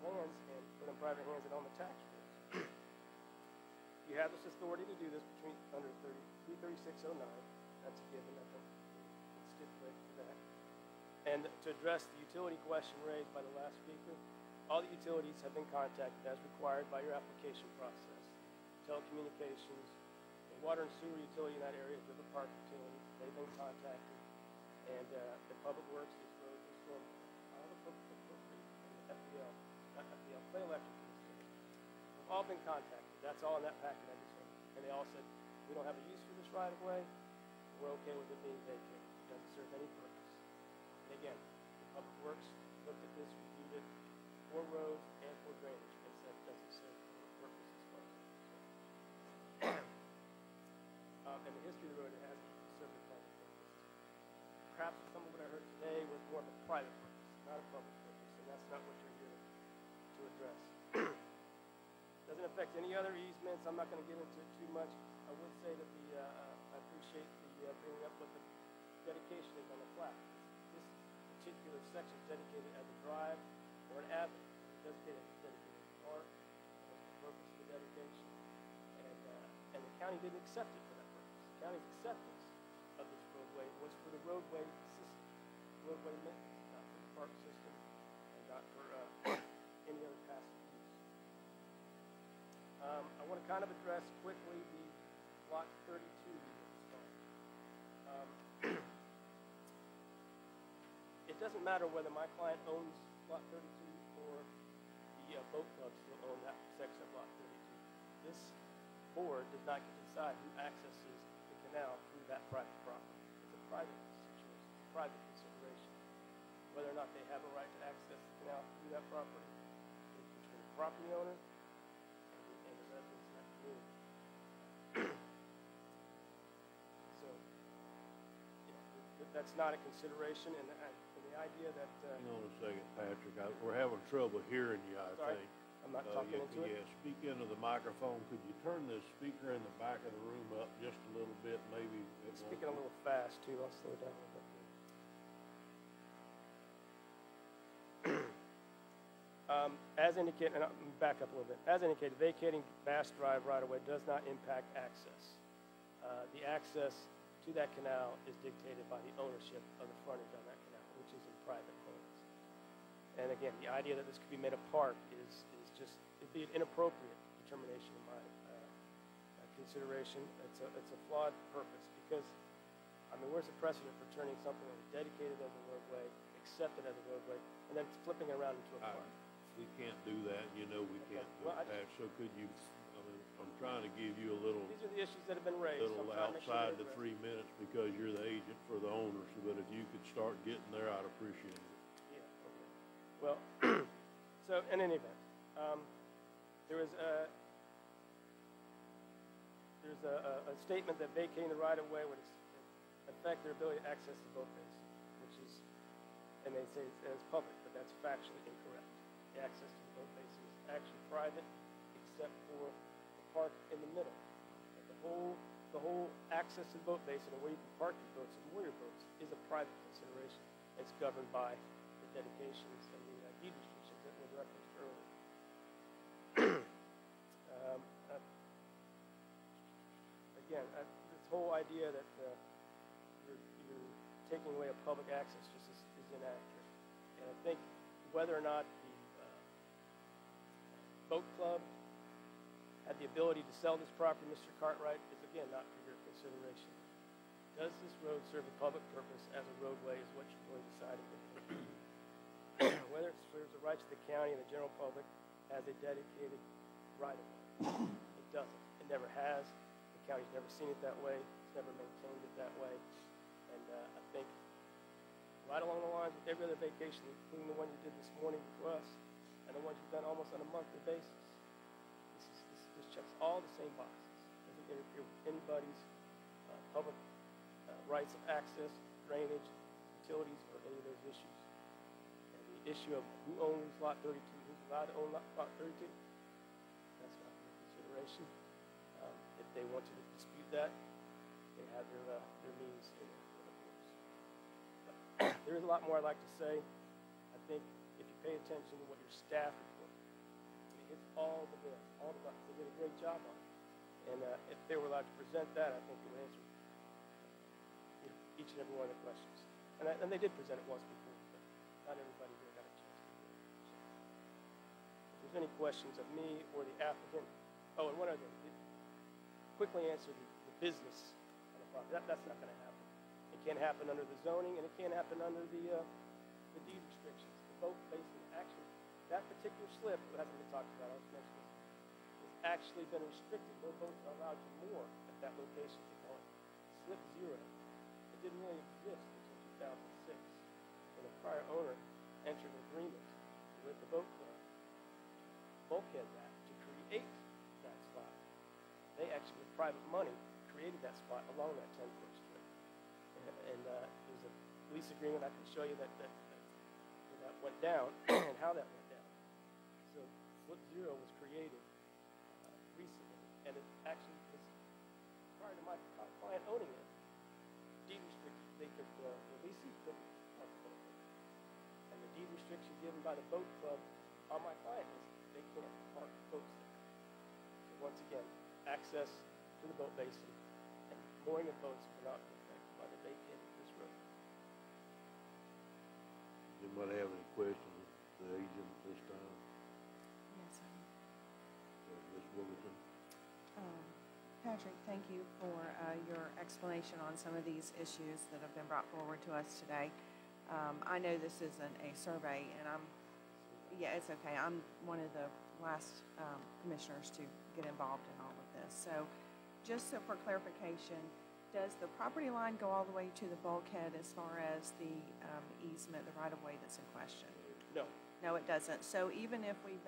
lands and put in private hands and on the tax rolls. You have this authority to do this under 33609. That's a given. I think it's stipulated for that. And to address the utility question raised by the last speaker, all the utilities have been contacted as required by your application process. Telecommunications, the water and sewer utility in that area, River Park Utility, they've been contacted. And the Public Works, these roads and storm, all the appropriate, and the FPL, not FPL, Clay Electric Utility, have all been contacted. That's all in that packet I just sent. And they all said, we don't have a use for this right of way. We're okay with it being vacated. It doesn't serve any purpose. And again, the Public Works looked at this, reviewed it for roads and for drainage, and said it doesn't serve any purpose as far as and the history of the road, it has served a public purpose. perhaps some of what I heard today was more of a private purpose, not a public purpose, and that's not what you're here to address. Doesn't affect any other easements. I'm not going to get into it too much. I would say that I appreciate the bringing up what the dedication is on the plat. This particular section is dedicated as a drive or an avenue. It's dedicated as a park. That's the purpose of the dedication. And the county didn't accept it for that purpose. The county's acceptance of this roadway was for the roadway system, roadway maintenance, not for the park system, and not for any other passive use. I want to kind of address quickly the Lot 32 It doesn't matter whether my client owns Lot 32 or the boat club still own that section of Lot 32. This board does not get to decide who accesses the canal through that private property. It's a private situation, it's a private consideration. Whether or not they have a right to access the canal through that property is between the property owner and the residents in that community. So, that's not a consideration, and the idea that... Hang on a second, Patrick. We're having trouble hearing you, I Sorry, think. I'm not talking into it. Yeah, speak into the microphone. Could you turn the speaker in the back of the room up just a little bit? Maybe it won't... Speaking a little fast, too. I'll slow down a little bit. As indicated, and I'll back up a little bit. As indicated, vacating Bass Drive right-of-way does not impact access. The access to that canal is dictated by the ownership of the frontage on that canal, which is in private hands. And again, the idea that this could be made a park is just, it'd be an inappropriate determination in my consideration. It's a flawed purpose because, I mean, where's the precedent for turning something that was dedicated as a roadway, accepted as a roadway, and then flipping it around into a park? We can't do that. You know we can't do Well, that. So could you, I mean, I'm trying to give you a little... These are the issues that have been raised. Little outside the 3 minutes because you're the agent for the owners. But if you could start getting there, I'd appreciate it. Yeah, okay. Well, so in any event, there's a statement that vacating the right-of-way would affect their ability to access the boat base, which is, and they say it's public, but that's factually incorrect. The access to the boat base is actually private, except for the park in the middle. And the whole access to the boat basin and where you can park your boats and moor your boats is a private consideration. It's governed by the dedications and the deed restrictions that were referenced earlier. Again, this whole idea that you're taking away a public access just is inaccurate. And I think whether or not the boat club had the ability to sell this property, Mr. Cartwright, is again not for your consideration. Does this road serve a public purpose as a roadway is what you're really deciding. Whether it serves a right to the county and the general public as a dedicated right-of-way. It doesn't. It never has. The county's never seen it that way. It's never maintained it that way. And I think right along the lines with every other vacation, including the one you did this morning for us, and the ones you've done almost on a monthly basis, this checks all the same boxes. It doesn't interfere with anybody's public rights of access, drainage, utilities, or any of those issues. And the issue of who owns Lot 32, who's allowed to own Lot 32, that's not for consideration. If they want to dispute that, they have their means in it, of course. But there is a lot more I'd like to say. I think if you pay attention to what your staff report, it hits all the bills, all the buttons. They did a great job on it. And if they were allowed to present that, I think it would answer each and every one of the questions. And they did present it once before, but not everybody here got a chance to do it. If there's any questions of me or the applicant, oh, and one other thing, quickly answer the business on the property. That's not going to happen. It can't happen under the zoning, and it can't happen under the deed restrictions. The boat basin, actually, that particular slip, that hasn't been talked about, I was mentioning this, has actually been restricted. No boats are allowed to moor at that location. They call it slip zero. It didn't really exist until 2006, when the prior owner entered an agreement with the boat club, bulkhead that, to create that spot. They actually, with private money, created that spot along that 10-foot strip. And there's at least agreement, I can show you that went down and how that went down. So Foot Zero was created recently, and it actually was prior to my client owning it, deed restricted. They could, the leasing couldn't park the boat. And the deed restriction given by the boat club on my client is they can't park boats there. So once again, access to the boat basin and mooring of boats will not be affected by the vacating of this road. Does anybody have any questions of the agent at this time? Yes, sir. Ms. Wilkerson? Patrick, thank you for your explanation on some of these issues that have been brought forward to us today. I know this isn't a survey, and yeah, it's okay. I'm one of the last commissioners to get involved in all of this. So just so for clarification, does the property line go all the way to the bulkhead as far as the easement, the right-of-way that's in question? No. No, it doesn't. So even if we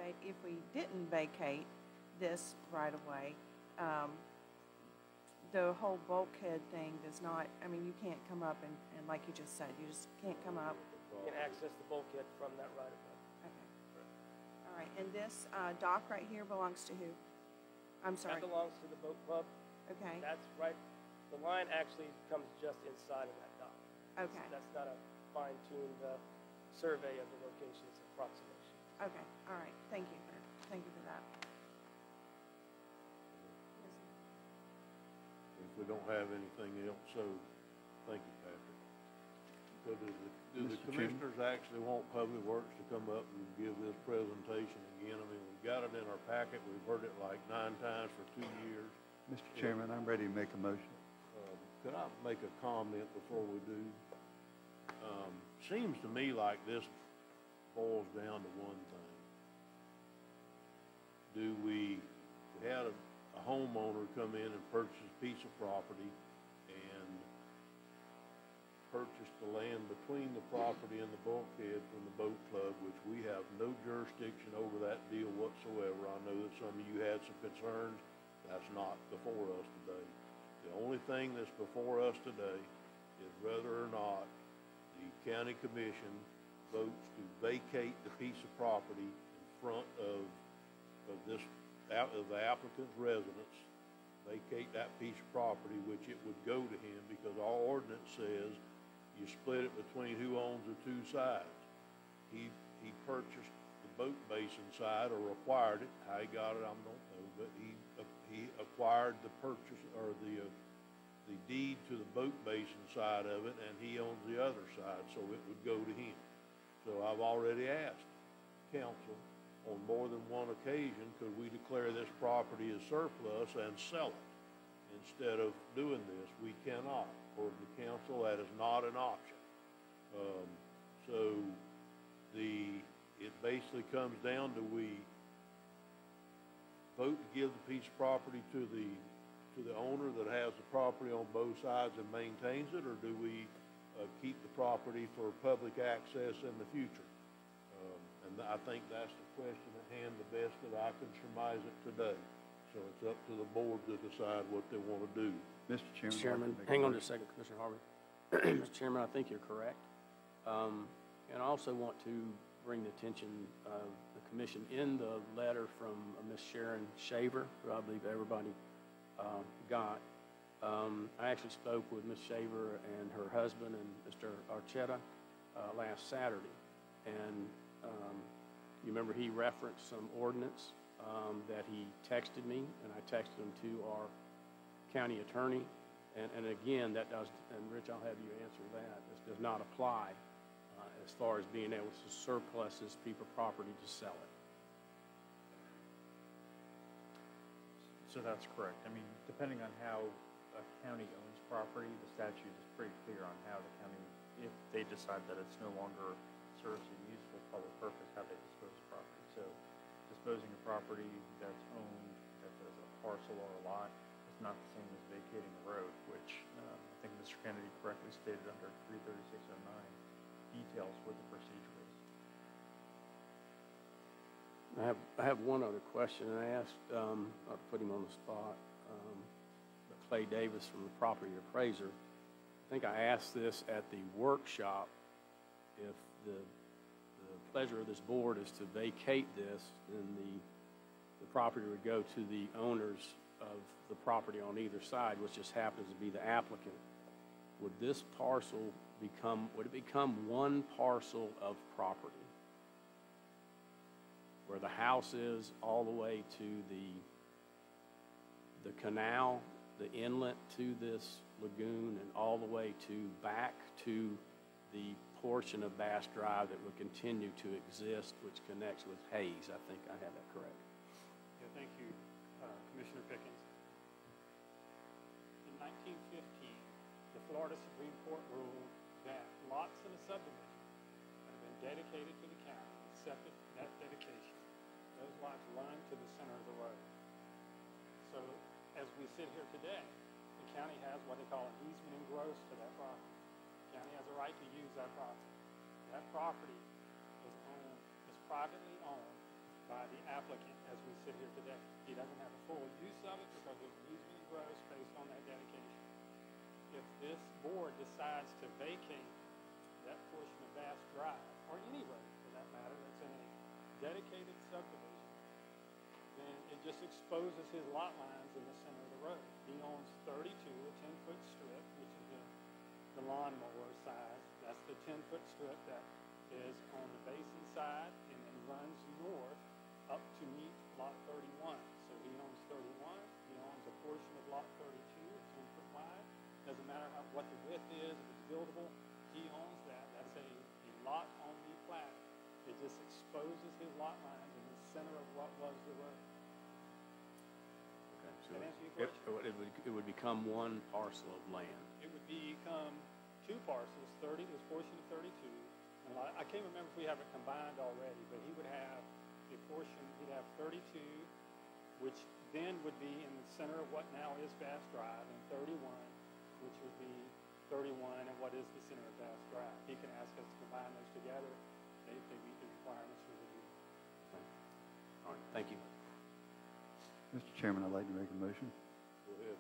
didn't vacate this right-of-way, the whole bulkhead thing does not, I mean, you can't come up and like you just said, you just can't come up. You can access the bulkhead from that right-of-way. Okay. All right, and this dock right here belongs to who? I'm sorry. That belongs to the boat club. Okay. That's right. The line actually comes just inside of that dock. Okay. That's not a fine-tuned survey of the location, it's an approximation. Okay, all right. Thank you for that. If we don't have anything else, so, thank you, Patrick. So do the Mr. Chairman? commissioners actually want Public Works to come up and give this presentation again? I mean, we've got it in our packet, we've heard it like 9 times for 2 years. Mr. Chairman, I'm ready to make a motion. Could I make a comment before we do? Seems to me like this boils down to one thing. We had a homeowner come in and purchase a piece of property and purchase the land between the property and the bulkhead from the boat club, which we have no jurisdiction over that deal whatsoever. I know that some of you had some concerns. That's not before us today. The only thing that's before us today is whether or not the county commission votes to vacate the piece of property in front of the applicant's residence, vacate that piece of property, which it would go to him because our ordinance says you split it between who owns the 2 sides. He purchased the boat basin side or acquired it. How he got it, I don't know, but he acquired the purchase or the deed to the boat basin side of it, and he owns the other side, so it would go to him. So I've already asked council on more than one occasion, could we declare this property as surplus and sell it? Instead of doing this, we cannot. According to council, that is not an option. It basically comes down to we vote to give the piece of property to the owner that has the property on both sides and maintains it, or do we keep the property for public access in the future? And I think that's the question at hand, the best that I can surmise it today. So it's up to the board to decide what they want to do. Mr. Chairman. Mr. Chairman, hang on just a second, Commissioner Harvey. Mr. Chairman, I think you're correct. And I also want to bring the attention of the commission in the letter from Ms. Sharon Shaver, who I believe everybody got. I actually spoke with Ms. Shaver and her husband and Mr. Archetta last Saturday. And you remember he referenced some ordinance that he texted me, and I texted him to our county attorney. And again, that does, and Rich, I'll have you answer that. This does not apply as far as being able to surplus this piece of property to sell it. So that's correct. I mean, depending on how a county owns property, the statute is pretty clear on how the county, if they decide that it's no longer serves a useful public purpose, how they dispose of property. So disposing of property that's owned, that's as a parcel or a lot, is not the same as vacating a road, which I think Mr. Kennedy correctly stated under 33609 details what the procedure is. I have one other question, and I asked, not to put him on the spot, but Clay Davis from the property appraiser. I think I asked this at the workshop if the pleasure of this board is to vacate this, then the property would go to the owners of the property on either side, which just happens to be the applicant. Would this parcel would it become one parcel of property? Where the house is all the way to the canal, the inlet to this lagoon, and all the way back to the portion of Bass Drive that would continue to exist, which connects with Hayes. I think I have that correct. Yeah, thank you, Commissioner Pickens. In 1915, the Florida Supreme Court ruled that lots in a subdivision that have been dedicated to the county accepted that dedication. Those lots run to the center of the road. So as we sit here today, the county has what they call an easement and gross to that property. The county has a right to use that property. That property is privately owned by the applicant as we sit here today. He doesn't have a full use of it because there's an easement and gross based on that dedication. If this board decides to vacate that portion of Bass Drive, or any road for that matter that's in a dedicated subdivision, then it just exposes his lot lines in the center of the road. He owns 32, a 10-foot strip, which is the lawnmower size. That's the 10-foot strip that is on the basin side and then runs north up to meet lot 31. So he owns 31. He owns a portion of lot 32, 10-foot wide. Doesn't matter what the width is, if it's buildable, he owns that. That's a lot on the plat. It just exposes his lot lines in the center of what was the road. Okay, so Does that answer your question? it would become one parcel of land. It would become two parcels, 30, this portion of 32. And I can't remember if we have it combined already, but he would have a portion, he'd have 32, which then would be in the center of what now is Bass Drive, and 31, which would be 31 and what is the center of Bass Drive. He can ask us to combine those together. They meet the requirements for the deed. Okay. All right, thank you. Mr. Chairman, I'd like to make a motion. Go ahead.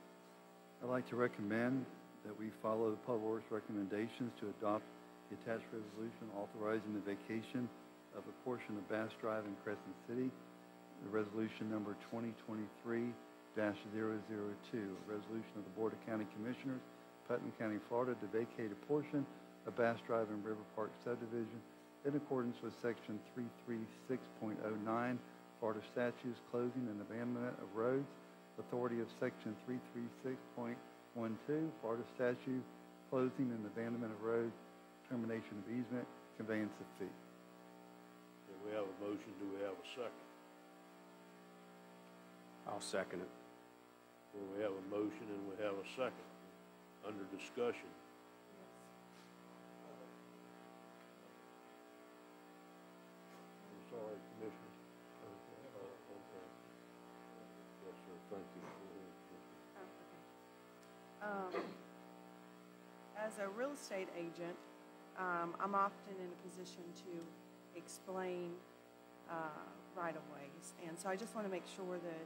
I'd like to recommend that we follow the Public Works recommendations to adopt the attached resolution authorizing the vacation of a portion of Bass Drive in Crescent City, the resolution number 2023-002, a resolution of the Board of County Commissioners, Putnam County, Florida, to vacate a portion of Bass Drive and River Park subdivision in accordance with Section 336.09 Florida statutes, closing and abandonment of roads, authority of Section 336.12 Florida statute, closing and abandonment of roads, termination of easement, conveyance of fee. Okay, we have a motion. Do we have a second? I'll second it. Well, we have a motion and we have a second. Under discussion. I'm sorry, Commissioner. Okay. Yes, sir, thank you. As a real estate agent, I'm often in a position to explain right-of-ways. And so I just want to make sure that,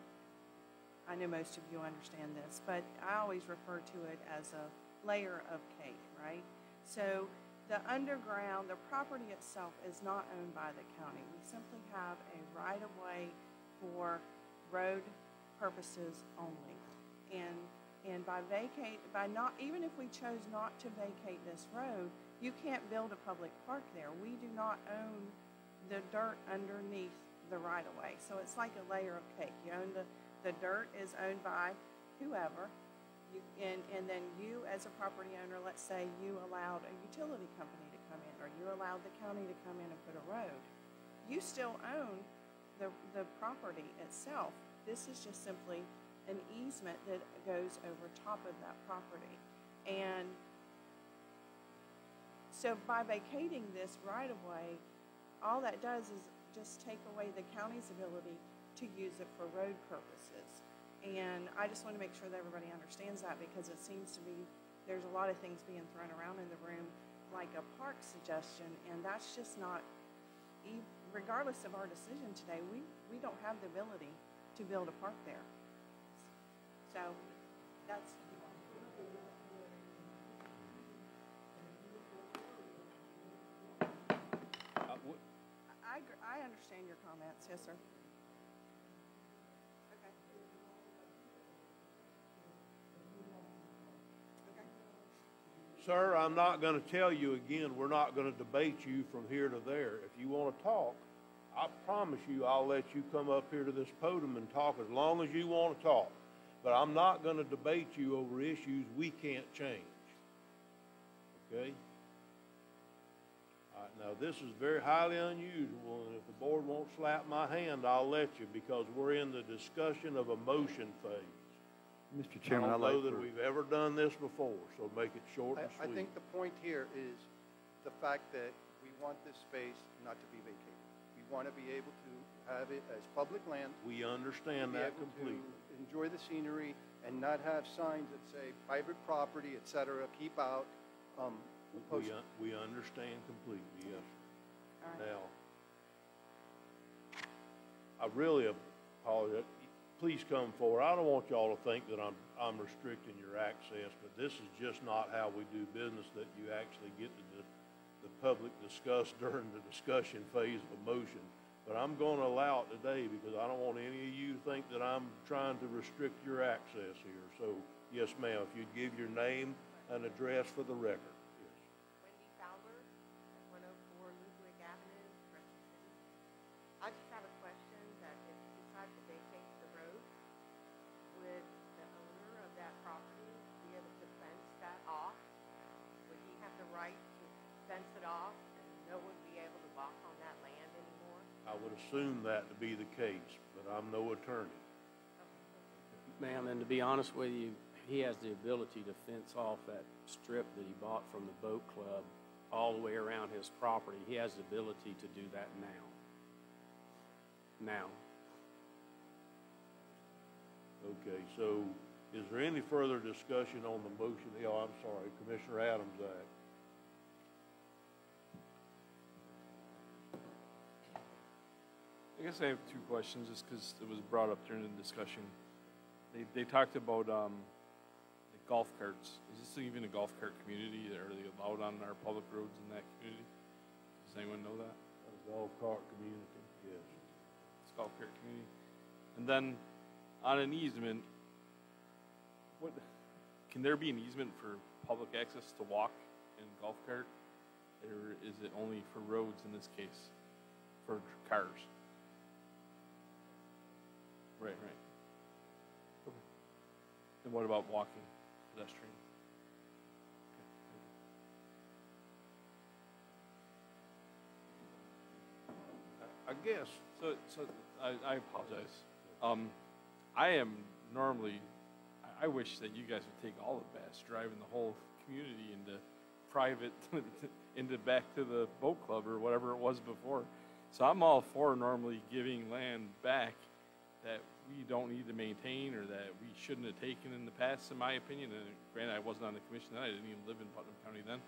I know most of you understand this, but I always refer to it as a layer of cake, right? So the underground, the property itself is not owned by the county. We simply have a right-of-way for road purposes only. And even if we chose not to vacate this road, you can't build a public park there. We do not own the dirt underneath the right-of-way. So it's like a layer of cake. You own the dirt is owned by whoever, and then you as a property owner, let's say you allowed a utility company to come in, or you allowed the county to come in and put a road. You still own the property itself. This is just simply an easement that goes over top of that property. And so by vacating this right-of-way, all that does is just take away the county's ability to use it for road purposes. And I just want to make sure that everybody understands that, because it seems to be there's a lot of things being thrown around in the room like a park suggestion, and that's just not, regardless of our decision today, we don't have the ability to build a park there. So that's understand your comments. Yes, sir. Okay. Sir, I'm not going to tell you again, we're not going to debate you from here to there. If you want to talk, I promise you I'll let you come up here to this podium and talk as long as you want to talk. But I'm not going to debate you over issues we can't change. Okay? All right, now this is very highly unusual, and if the board won't slap my hand, I'll let you, because we're in the discussion of a motion phase. Mr. Chairman, I I'd don't know like that for... we've ever done this before, so make it short and I sweet. think the point here is the fact that we want this space not to be vacated. We want to be able to have it as public land. We understand that completely. To enjoy the scenery and not have signs that say private property, et cetera, keep out. We understand completely, yes. All right. Now, I really apologize. Please come forward. I don't want y'all to think that I'm restricting your access, but this is just not how we do business, that you actually get to the public discuss during the discussion phase of a motion. But I'm going to allow it today because I don't want any of you to think that I'm trying to restrict your access here. So, yes, ma'am, if you'd give your name and address for the record. Yes. Wendy Fowler, at 104 Ludwig Avenue, Preston City. I just have a question that if you decide to vacate the road, would the owner of that property be able to fence that off? Would he have the right to fence it off and no one be able to walk on that land anymore? I would assume that to be the case, but I'm no attorney. Ma'am, and to be honest with you, he has the ability to fence off that strip that he bought from the boat club all the way around his property. He has the ability to do that now. Okay, so is there any further discussion on the motion? Oh, I'm sorry, Commissioner Adams Act. I guess I have two questions, just because it was brought up during the discussion. They talked about the golf carts. Is this even a golf cart community? Are they allowed on our public roads in that community? Does anyone know that? A golf cart community, yes. It's a golf cart community. And then on an easement, what can there be an easement for public access to walk in golf cart? Or is it only for roads in this case, for cars? Right. Okay. And what about walking, pedestrian? I guess. So I apologize. I am normally, I wish that you guys would take all the best, driving the whole community into private, into back to the boat club or whatever it was before. So I'm all for normally giving land back that we don't need to maintain or that we shouldn't have taken in the past, in my opinion. And granted, I wasn't on the commission then. I didn't even live in Putnam County then.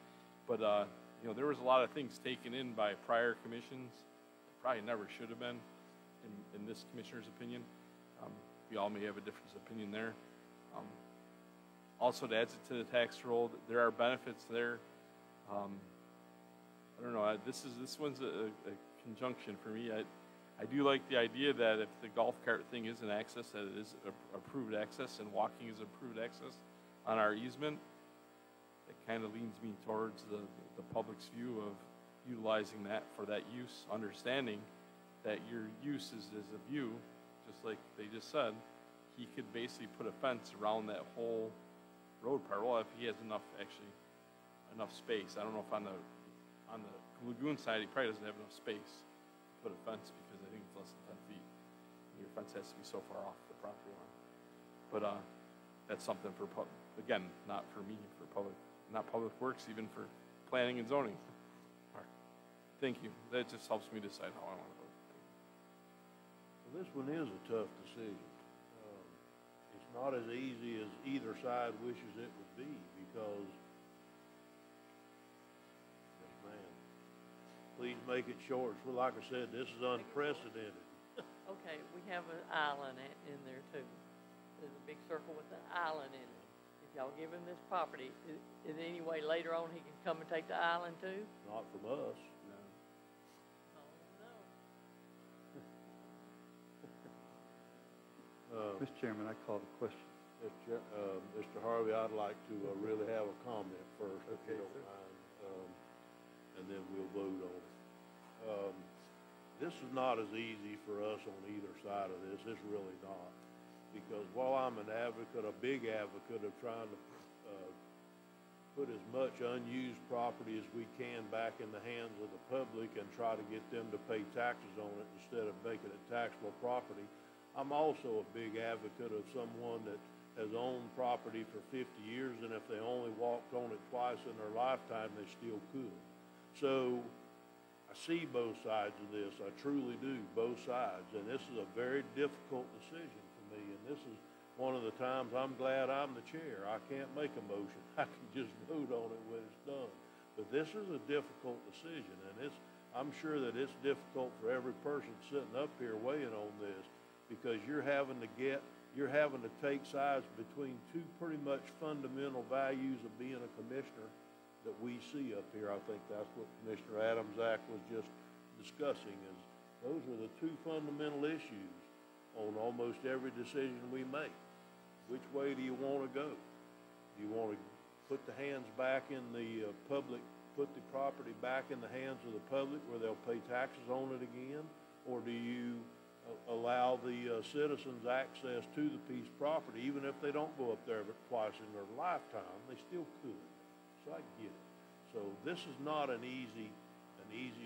But, there was a lot of things taken in by prior commissions that probably never should have been, in this commissioner's opinion. We all may have a different opinion there. Also, to add to the tax roll, there are benefits there. I don't know. This one's a conjunction for me. I do like the idea that if the golf cart thing is an access, that it is approved access, and walking is approved access on our easement. It kind of leans me towards the public's view of utilizing that for that use, understanding that your use is a view, just like they just said. He could basically put a fence around that whole road part. Well, if he has enough space. I don't know if on the lagoon side he probably doesn't have enough space to put a fence, because I think it's less than 10 feet. Your fence has to be so far off the property line. But that's something for again, not for me, for not public works, even for planning and zoning. All right. Thank you. That just helps me decide how I want to vote. Well, this one is a tough decision. It's not as easy as either side wishes it would be, because, yes, ma'am, please make it short. Well, like I said, this is unprecedented. Okay, we have an island in there too. There's a big circle with an island in it. If y'all give him this property, is there any way later on he can come and take the island too? Not from us. Oh, no. Mr. Chairman, I call the question. Mr. Harvey, I'd like to really have a comment first, if you Okay, don't sir. mind, and then we'll vote on it. This is not as easy for us on either side of this. It's really not. Because while I'm an advocate, a big advocate of trying to put as much unused property as we can back in the hands of the public and try to get them to pay taxes on it instead of making it taxable property, I'm also a big advocate of someone that has owned property for 50 years, and if they only walked on it twice in their lifetime, they still could. So I see both sides of this. I truly do, both sides. And this is a very difficult decision for me. And this is one of the times I'm glad I'm the chair. I can't make a motion. I can just vote on it when it's done. But this is a difficult decision. And I'm sure that it's difficult for every person sitting up here weighing on this, because you're having to take sides between two pretty much fundamental values of being a commissioner that we see up here. I think that's what Commissioner Adams-Ack was just discussing, is those are the two fundamental issues on almost every decision we make. Which way do you want to go? Do you want to put the hands back in the public, put the property back in the hands of the public where they'll pay taxes on it again? Or do you allow the citizens access to the piece of property, even if they don't go up there but twice in their lifetime? They still could. So I get it. So this is not an easy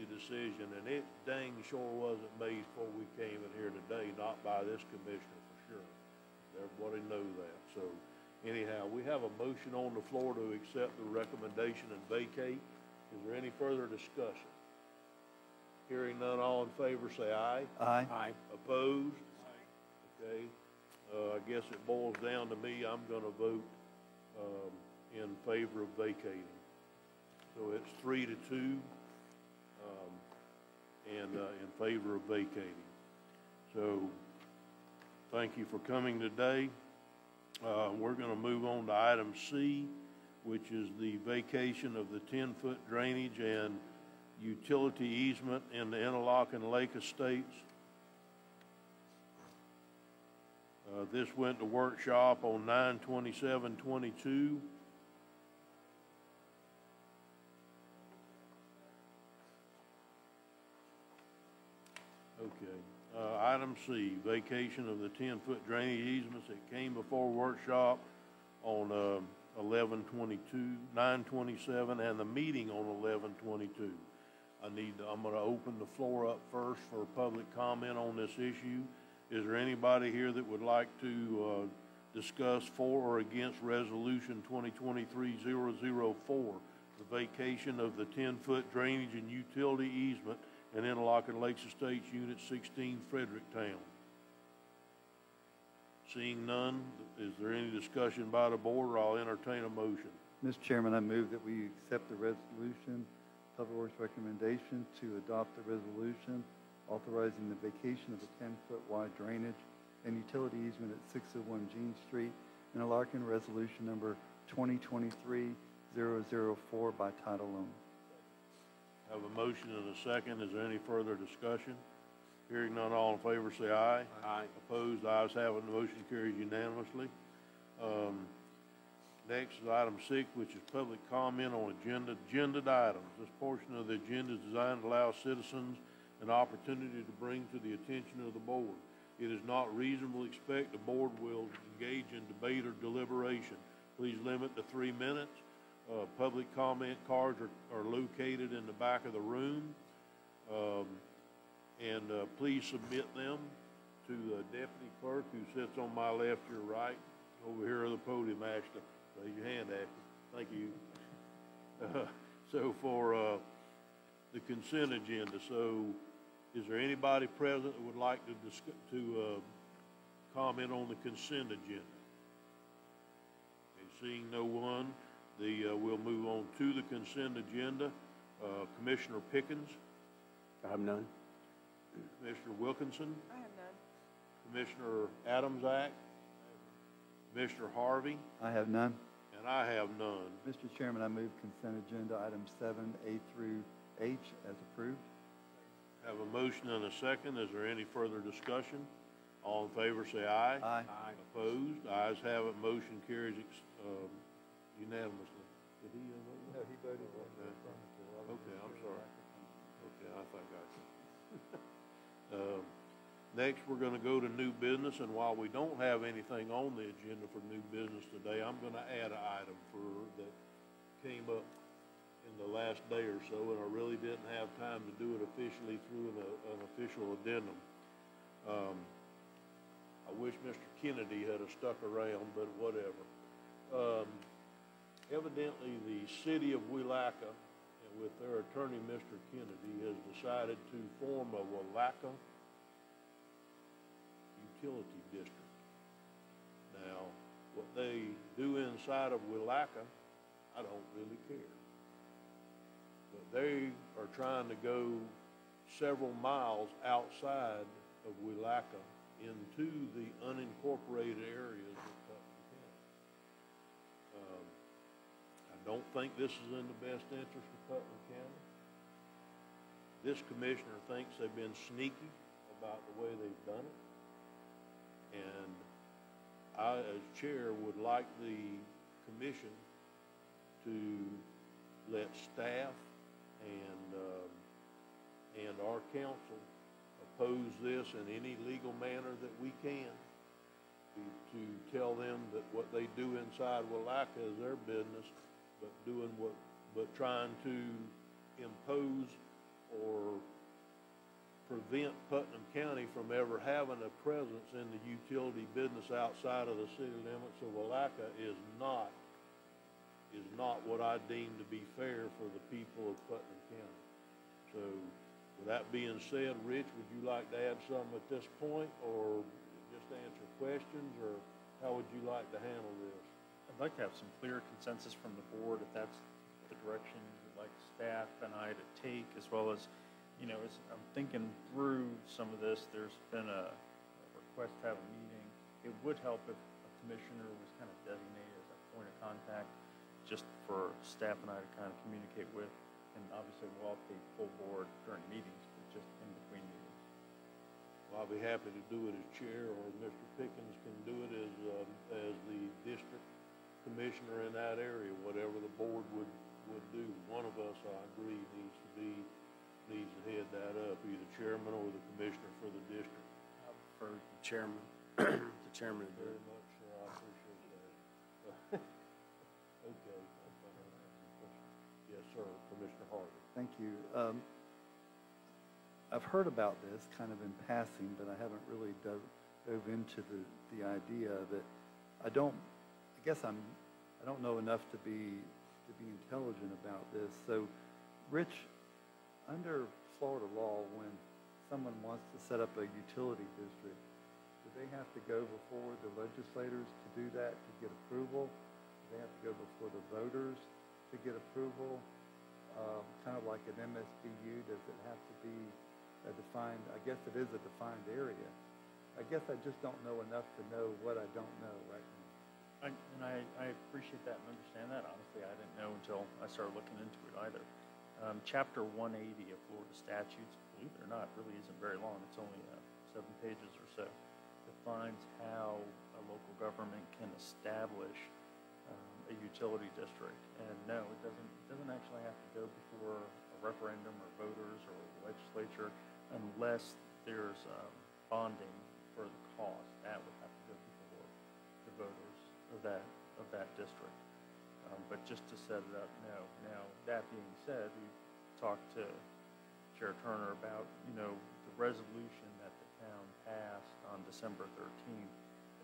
decision, and it dang sure wasn't made before we came in here today, not by this commissioner for sure. Everybody know that. So anyhow, we have a motion on the floor to accept the recommendation and vacate. Is there any further discussion? Hearing none, all in favor say aye. Aye. Aye. Opposed? Okay. I guess it boils down to me. I'm going to vote in favor of vacating. So it's 3-2 and in favor of vacating. So thank you for coming today. We're going to move on to item C, which is the vacation of the 10-foot drainage and utility easement in the Interlochen Lake Estates. This went to workshop on 9/27/22. Okay. Item C, vacation of the 10-foot drainage easements. It came before workshop on 9/27, and the meeting on 11/22. I'm going to open the floor up first for public comment on this issue. Is there anybody here that would like to discuss for or against Resolution 2023-004, the vacation of the 10-foot drainage and utility easement in Interlochen Lakes Estates, Unit 16, Fredericktown? Seeing none, is there any discussion by the board, or I'll entertain a motion? Mr. Chairman, I move that we accept the resolution, Public Works recommendation to adopt the resolution authorizing the vacation of the 10-foot wide drainage and utility easement at 601 Jean Street, Interlochen, resolution number 2023-004 by title only. Have a motion and a second. Is there any further discussion? Hearing none, all in favor say aye. Aye. Opposed, ayes have it. The motion carries unanimously. Next is item 6, which is public comment on agended items. This portion of the agenda is designed to allow citizens an opportunity to bring to the attention of the board. It is not reasonable to expect the board will engage in debate or deliberation. Please limit to 3 minutes. Public comment cards are located in the back of the room. Please submit them to the deputy clerk who sits on my left, your right, over here at the podium, Ashton. Raise your hand, Ashton. Thank you. So for the consent agenda, so is there anybody present that would like to comment on the consent agenda? Okay, seeing no one, we'll move on to the consent agenda. Commissioner Pickens? I have none. Commissioner Wilkinson? I have none. Commissioner Adams-Ack? Commissioner Harvey? I have none. And I have none. Mr. Chairman, I move consent agenda items 7A through H as approved. Have a motion and a second. Is there any further discussion? All in favor, say aye. Aye. Opposed? Ayes have it, motion carries unanimously. Did he vote? No, he voted Okay, I'm sorry. Okay, I think I can. Next, we're gonna go to new business, and while we don't have anything on the agenda for new business today, I'm gonna add an item that came up in the last day or so, and I really didn't have time to do it officially through an official addendum. I wish Mr. Kennedy had stuck around, but whatever. Evidently, the city of Willaca, and with their attorney, Mr. Kennedy, has decided to form a Willaca utility district. Now, what they do inside of Willaca, I don't really care. But they are trying to go several miles outside of Willaca into the unincorporated areas of Putnam County. I don't think this is in the best interest of Putnam County. This commissioner thinks they've been sneaky about the way they've done it. And I, as chair, would like the commission to let staff and our council oppose this in any legal manner that we can, to tell them that what they do inside Willaca is their business, but trying to impose or prevent Putnam County from ever having a presence in the utility business outside of the city limits of Willaca is not what I deem to be fair for the people of Putnam County. So, with that being said, Rich, would you like to add something at this point, or just answer questions, or how would you like to handle this? I'd like to have some clear consensus from the board if that's the direction you'd like staff and I to take, as well as, you know, as I'm thinking through some of this, there's been a request to have a meeting. It would help if a commissioner was kind of designated as a point of contact, just for staff and I to kind of communicate with. And obviously, we'll update full board during meetings, but just in between meetings. Well, I'll be happy to do it as chair, or Mr. Pickens can do it as the district commissioner in that area, whatever the board would do. One of us, I agree, needs to head that up, either chairman or the commissioner for the district. I prefer the chairman, the chairman to do Very it. much, sir, I appreciate that. Okay. Yes, sir, Commissioner Harvey. Thank you. I've heard about this kind of in passing, but I haven't really dove into the idea of it. I don't know enough to be intelligent about this. So, Rich, under Florida law, when someone wants to set up a utility district, do they have to go before the legislators to do that, to get approval? Do they have to go before the voters to get approval? Kind of like an MSBU, does it have to be a defined, I guess it is a defined area. I guess I just don't know enough to know what I don't know right now. I appreciate that and understand that. Honestly, I didn't know until I started looking into it either. Chapter 180 of Florida statutes, believe it or not, really isn't very long. It's only 7 pages or so. Defines how a local government can establish a utility district. And no, it doesn't actually have to go before a referendum or voters or the legislature unless there's bonding for the cost. That would have to go before the voters of that district. But just to set it up, no. Now, that being said, we talked to Chair Turner about, the resolution that the town passed on December 13th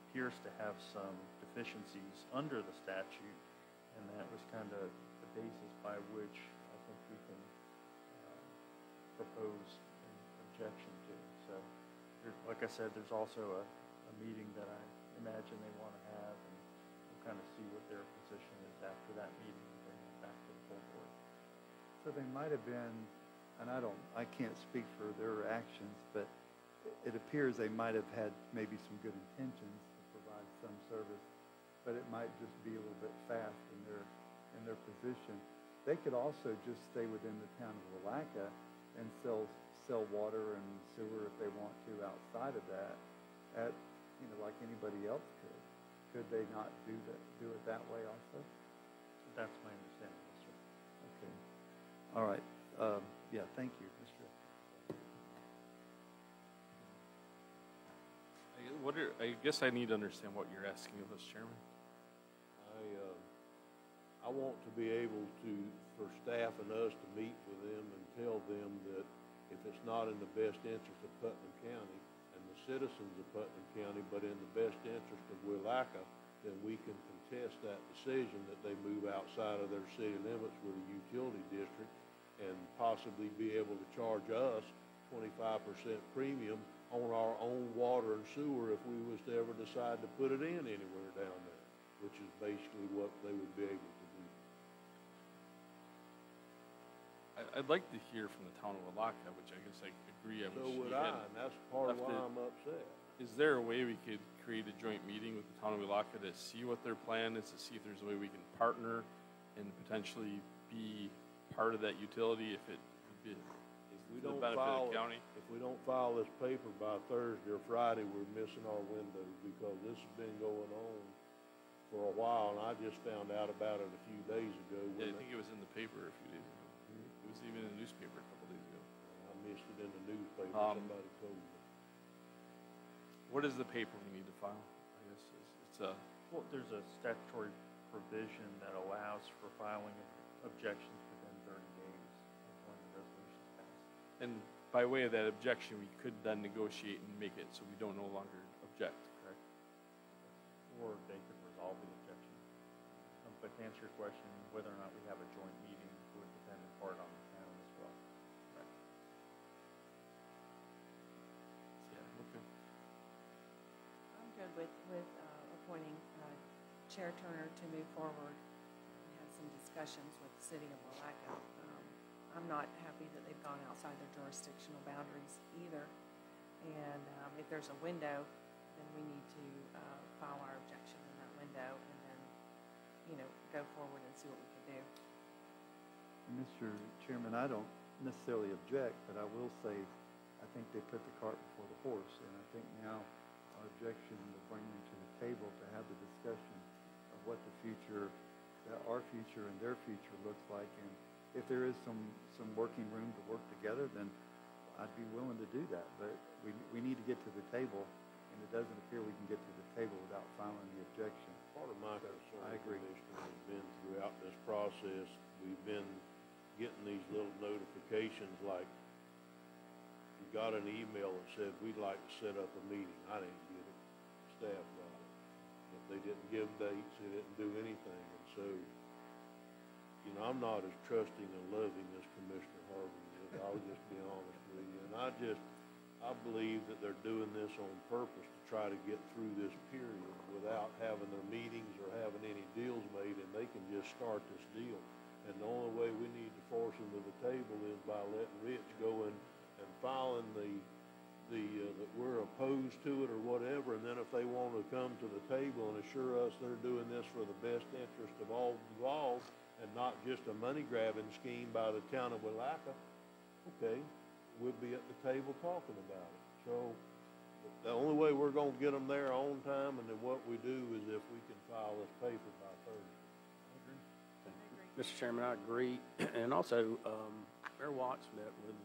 appears to have some deficiencies under the statute, and that was kind of the basis by which I think we can propose an objection to. So, like I said, there's also a meeting that I imagine they want to have, and we'll kind of see what their position is after that meeting and bring it back to the full board. So they might have been, and I can't speak for their actions, but it appears they might have had maybe some good intentions to provide some service, but it might just be a little bit fast in their position. They could also just stay within the town of Willaca and sell water and sewer if they want to outside of that. at, like anybody else could. Could they not do it that way also? That's my understanding, yes, sir. Okay. All right. Yeah, thank you, Mr. I guess I need to understand what you're asking of us, Chairman. I want to be able to, for staff and us to meet with them and tell them that if it's not in the best interest of Putnam County and the citizens of Putnam County, but in the best interest of Willaca, then we can contest that decision that they move outside of their city limits with a utility district and possibly be able to charge us 25% premium on our own water and sewer if we was to ever decide to put it in anywhere down there, which is basically what they would be able to do. I'd like to hear from the town of Willaca, which I guess I agree. So would I, and that's part of why I'm upset. Is there a way we could create a joint meeting with the town of Willaca to see what their plan is, to see if there's a way we can partner and potentially be part of that utility if it would be If we for the don't benefit file, of the county? if we don't file this paper by Thursday or Friday, we're missing our window because this has been going on for a while, and I just found out about it a few days ago. Yeah, I think it was in the paper a few days ago. It was even in the newspaper a couple days ago. I missed it in the newspaper. Somebody told me. What is the paper we need to file? I guess it's a. Well, there's a statutory provision that allows for filing of objections within 30 days of when the resolution is passed. And by way of that objection, we could then negotiate and make it so we don't no longer object, correct? Or they could resolve the objection. But to answer your question, whether or not we have a joint meeting would depend in part on the town as well. Right. Yeah, okay. I'm good with appointing Chair Turner to move forward and have some discussions with the city of Willaca. I'm not happy that they've gone outside their jurisdictional boundaries either. And if there's a window, then we need to file our objection in that window and then, go forward and see what we can do. Mr. Chairman, I don't necessarily object, but I will say I think they put the cart before the horse, and I think now our objection will bring them to the table to have the discussion of what the future, our future and their future looks like. And if there is some working room to work together, then I'd be willing to do that. But we need to get to the table, and it doesn't appear we can get to the table without filing the objection. Part of my concern, I agree. Commissioner, has been throughout this process, we've been getting these little notifications like, you got an email that said, we'd like to set up a meeting. I didn't get it. Staff got it. But they didn't give dates, they didn't do anything. And so, I'm not as trusting and loving as Commissioner Harvey is. I'll just be honest with you. And I believe that they're doing this on purpose to try to get through this period without having their meetings or having any deals made, and they can just start this deal. And the only way we need to force them to the table is by letting Rich go and filing that we're opposed to it or whatever, and then if they want to come to the table and assure us they're doing this for the best interest of all involved and not just a money-grabbing scheme by the town of Willaca, okay, we'll be at the table talking about it. So the only way we're going to get them there on time, and then what we do is if we can file this paper by Thursday. Mr. Chairman, I agree. And also, Mayor Watts met with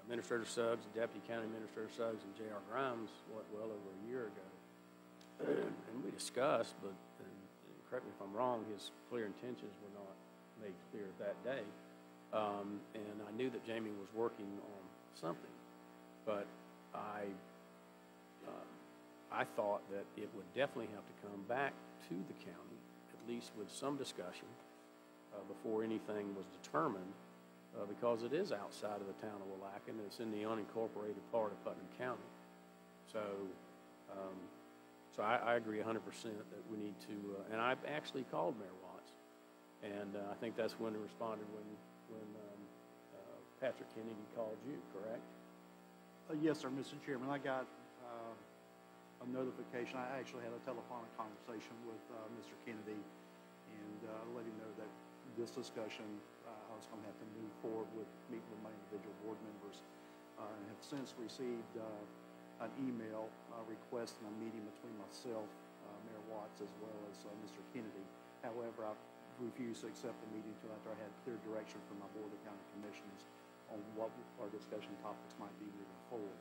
Administrator Suggs, Deputy County Administrator Suggs, and J.R. Grimes, well over a year ago. And we discussed, but and correct me if I'm wrong, his clear intentions were not made clear that day. And I knew that Jamie was working on something, but I thought that it would definitely have to come back to the county, at least with some discussion, before anything was determined, because it is outside of the town of Willaca, and it's in the unincorporated part of Putnam County. So I agree 100% that we need to, and I actually called Mayor Watts, and I think that's when he responded when Patrick Kennedy called you, correct? Yes, sir, Mr. Chairman. I got a notification. I actually had a telephonic conversation with Mr. Kennedy and let him know that this discussion, I was going to have to move forward with meeting with my individual board members, and have since received an email requesting a meeting between myself, Mayor Watts, as well as Mr. Kennedy. However, I refused to accept the meeting until after I had clear direction from my Board of County Commissioners on what our discussion topics might be moving forward.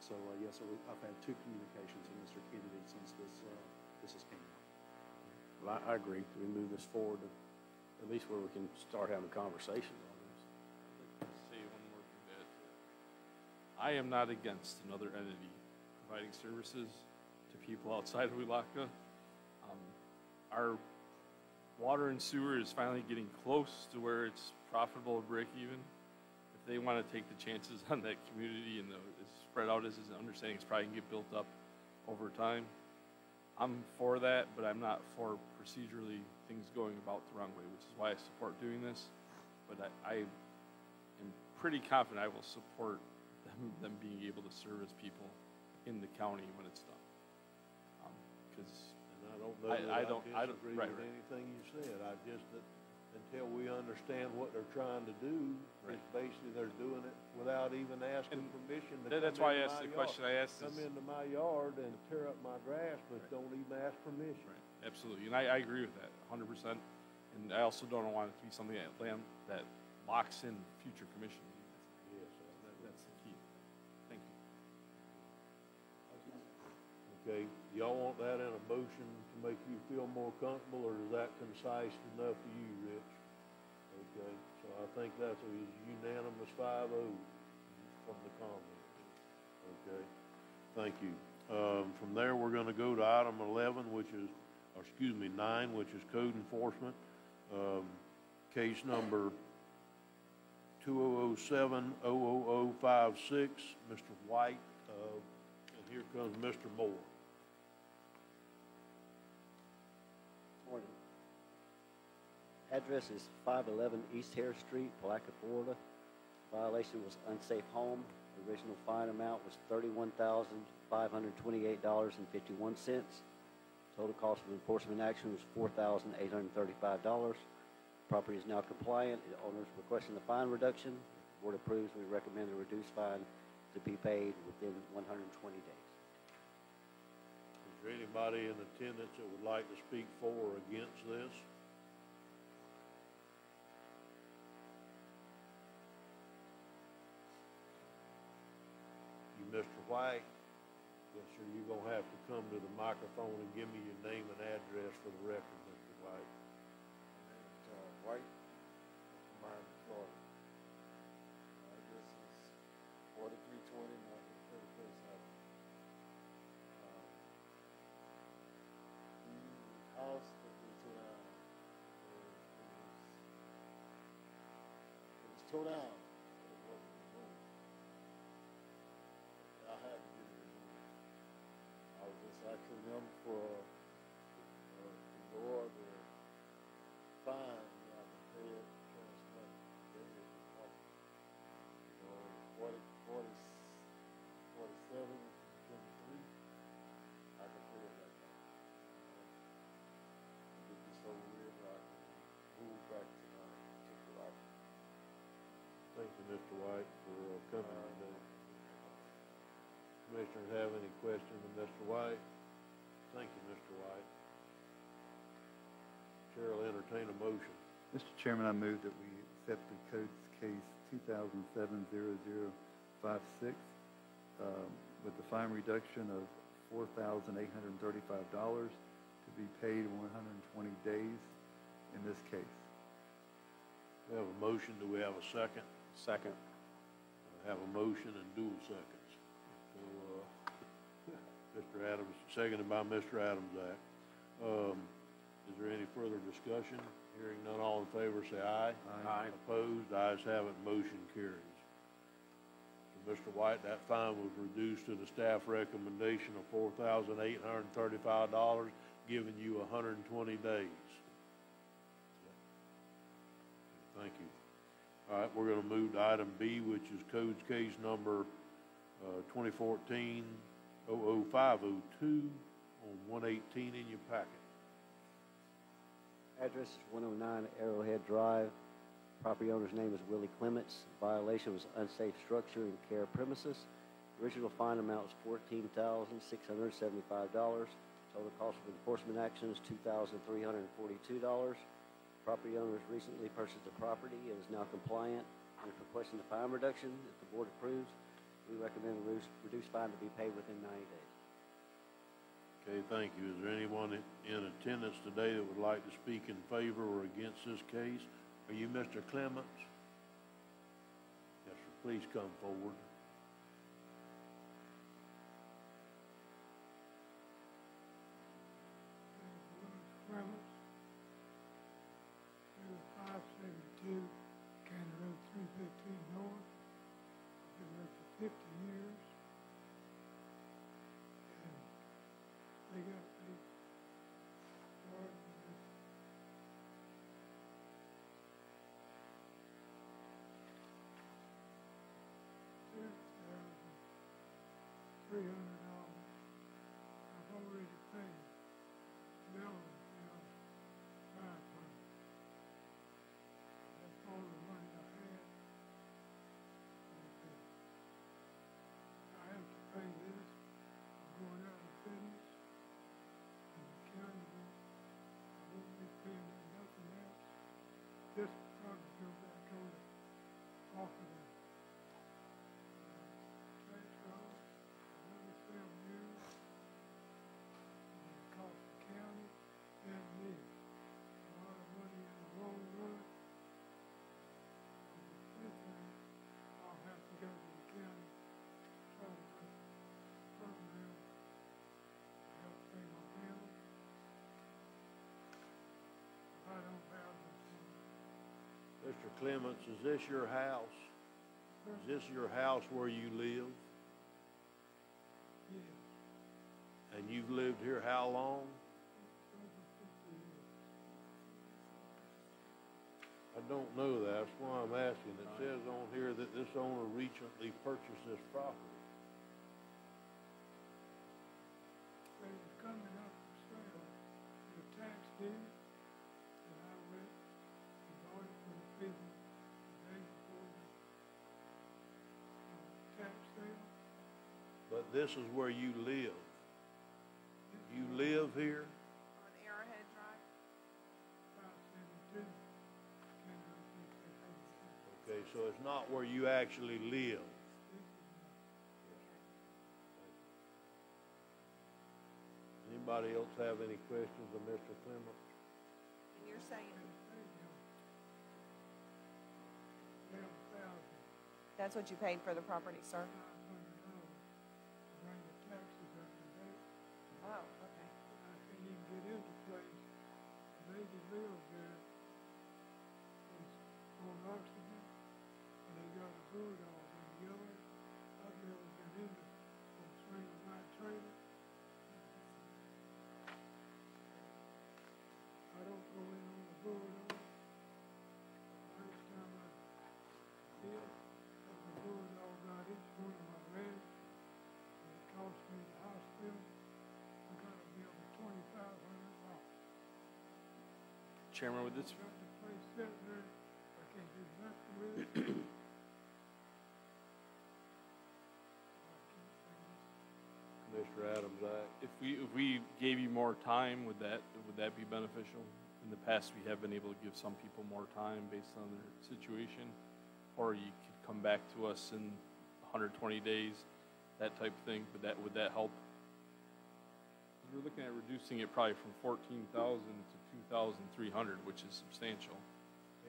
So, yes, sir, I've had 2 communications with Mr. Kennedy since this has came out. Well, I agree. We move this forward to at least where we can start having conversations on this. I'd like to say one more thing to add to that. I am not against another entity providing services to people outside of Wielaka. Our water and sewer is finally getting close to where it's profitable to break even. If they want to take the chances on that community and as spread out as his understanding, it's probably going to get built up over time. I'm for that, but I'm not for procedurally things going about the wrong way, which is why I support doing this. But I am pretty confident I will support them being able to service people in the county when it's done. Because I don't know that I disagree with anything you said. I just, until we understand what they're trying to do, it's basically they're doing it without even asking permission to come that's why I into asked my the yard. question I asked Come is- into my yard and tear up my grass, but don't even ask permission. Right, absolutely, and I agree with that 100%. And I also don't want it to be something that locks in future commission meetings. Yes, That's the key. Thank you. Okay, y'all want that in a motion to make you feel more comfortable, or is that concise enough to you, Rich? Okay, so I think that's a unanimous 5-0 from the comment. Okay, thank you. From there, we're gonna go to item 11, or excuse me, 9, which is code enforcement. Case number 2007-00056, Mr. White, and here comes Mr. Moore. Morning. Address is 511 East Harris Street, Palatka, Florida. Violation was unsafe home. The original fine amount was $31,528.51. Total cost of enforcement action was $4,835. Property is now compliant. The owner is requesting the fine reduction. If the board approves, we recommend a reduced fine to be paid within 120 days. Is there anybody in attendance that would like to speak for or against this? You, Mr. White, yes, sir, you're gonna have to come to the microphone and give me your name and address for the record, Mr. White. White, Miami, Florida. My address is 4320 Market 31st Avenue. The house that we tore down, it was tore down. It wasn't removed. I had to get it removed. I was just asking them for to lower the fine. Thank you, Mr. White, for coming today. Commissioners have any questions of Mr. White? Thank you, Mr. White. Chair will entertain a motion. Mr. Chairman, I move that we accept the codes case 2007-0056 with the fine reduction of $4,835 to be paid in 120 days in this case. We have a motion. Do we have a second? Second. I have a motion and dual seconds. So, Mr. Adams, seconded by Mr. Adamsack. Is there any further discussion? Hearing none, all in favor say aye. Aye. Opposed? Ayes have it, motion carries. So, Mr. White, that fine was reduced to the staff recommendation of $4,835, giving you 120 days. Thank you. All right, we're going to move to item B, which is codes case number 2014-00502 on 118 in your packet. Address is 109 Arrowhead Drive. Property owner's name is Willie Clements. Violation was unsafe structure and care premises. Original fine amount is $14,675. Total cost of enforcement action is $2,342. Property owner has recently purchased the property and is now compliant and is requesting the fine reduction. If the board approves, we recommend a reduced fine to be paid within 90 days. Okay, thank you. Is there anyone in attendance today that would like to speak in favor or against this case? Are you Mr. Clements? Yes, sir. Please come forward. Clements, 572 County Road 315 North. I've been there for 50 years. And they got me started with $2,300. I've already paid $11,500. That's all the money I had. I have to pay this. I'm going out of business. And the county won't be paying nothing else. This will probably go back on it off of the tax roll. Another $7 years. And it costs the county and me a lot of money in the long run. I'll have to go to the county, try to put a program to help pay my bills. I don't have this. Mr. Clements, is this your house? Is this your house where you live? Yes. And you've lived here how long? Over 50 years. I don't know that. That's why I'm asking. It says on here that this owner recently purchased this property. They was coming up for sale, the tax due, and I went and bought it from the people the day before the tax sale. But this is where you live. You live here? On Arrowhead Drive? 572. Okay, so it's not where you actually live. Anybody else have any questions of Mr. Clements? And you're saying that's what you paid for the property, sir? Bring the taxes up to date. Oh, okay. I can't even get into place. The lady lives there. It's on oxygen, and they got a bulldog in the yard. I've never been in it on swing of my trailer. I don't go in on the bulldog. Last time I did, the bulldog got each one of my legs, and it cost me the hospital. I got a bill of $2,500. Chairman, would this, Got the place sitting there, I can't do nothing with it. Mr. Adams Act. if we gave you more time, would that be beneficial? In the past, we have been able to give some people more time based on their situation, or you could come back to us in 120 days, that type of thing. Would that help? We're looking at reducing it probably from 14,000 to 2,300, which is substantial.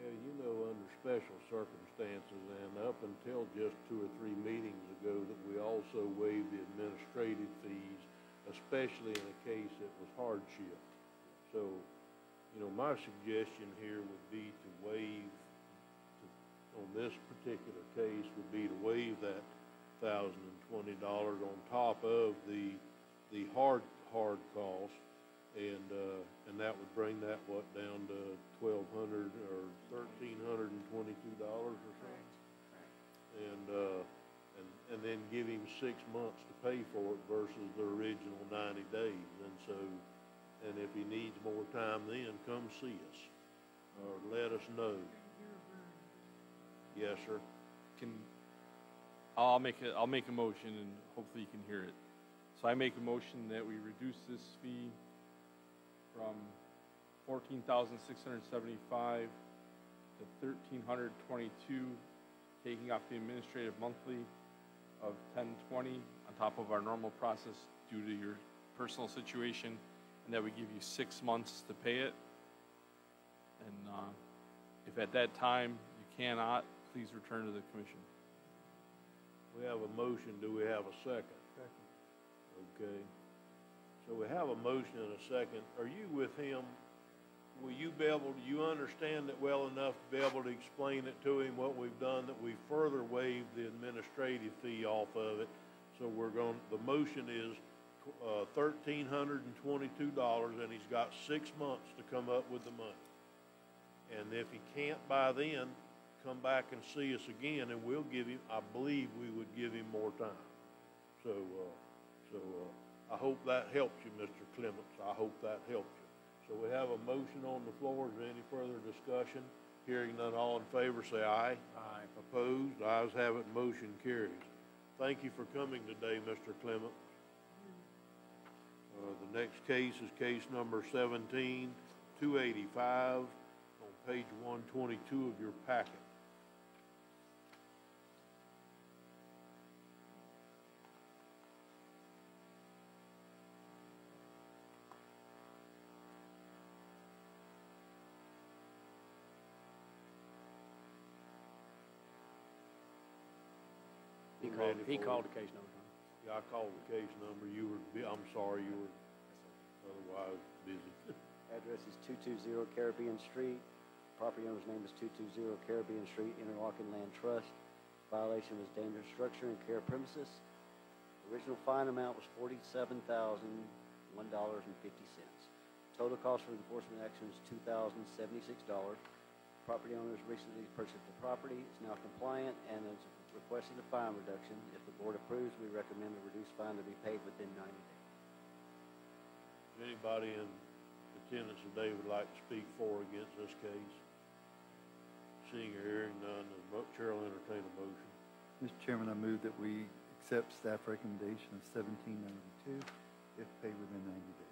Yeah, you know, under special circumstances, and up until just 2 or 3 meetings ago, that we also waived the administrative fees, especially in a case that was hardship. So, you know, my suggestion here would be to waive, on this particular case, would be to waive that $1,020 on top of the hard cost, and that would bring that down to $1,200 or $1,322 or something. And then give him 6 months to pay for it versus the original 90 days. And if he needs more time, then come see us or let us know. Yes, sir. I'll make a motion and hopefully you can hear it. So I make a motion that we reduce this fee from $14,675 to $1,322, taking off the administrative monthly of $1020 on top of our normal process due to your personal situation, and that we give you 6 months to pay it. And if at that time you cannot, please return to the commission. We have a motion, do we have a second? Second. Okay. So we have a motion and a second. Are you with him? Will you be able, do you understand it well enough to be able to explain it to him, what we've done, that we further waived the administrative fee off of it? So the motion is $1,322, and he's got 6 months to come up with the money. And if he can't by then, come back and see us again, and we'll give him, I believe we would give him more time. So I hope that helps you, Mr. Clements. I hope that helps you. So we have a motion on the floor. Is there any further discussion? Hearing none, all in favor say aye. Aye. Opposed? Ayes have it, motion carries. Thank you for coming today, Mr. Clements. The next case is case number 17-285 on page 122 of your packet. He called the case number. Yeah, I called the case number. I'm sorry, you were otherwise busy. Address is 220 Caribbean Street. Property owner's name is 220 Caribbean Street, Interlochen Land Trust. Violation was dangerous structure and care premises. Original fine amount was $47,001.50. Total cost for enforcement action is $2,076. Property owner has recently purchased the property, is now compliant, and is requesting a fine reduction. If the board approves, we recommend a reduced fine to be paid within 90 days. If anybody in attendance today would like to speak for or against this case? Seeing or hearing none, the chair will entertain a motion. Mr. Chairman, I move that we accept staff recommendation of $1,792 if paid within 90 days.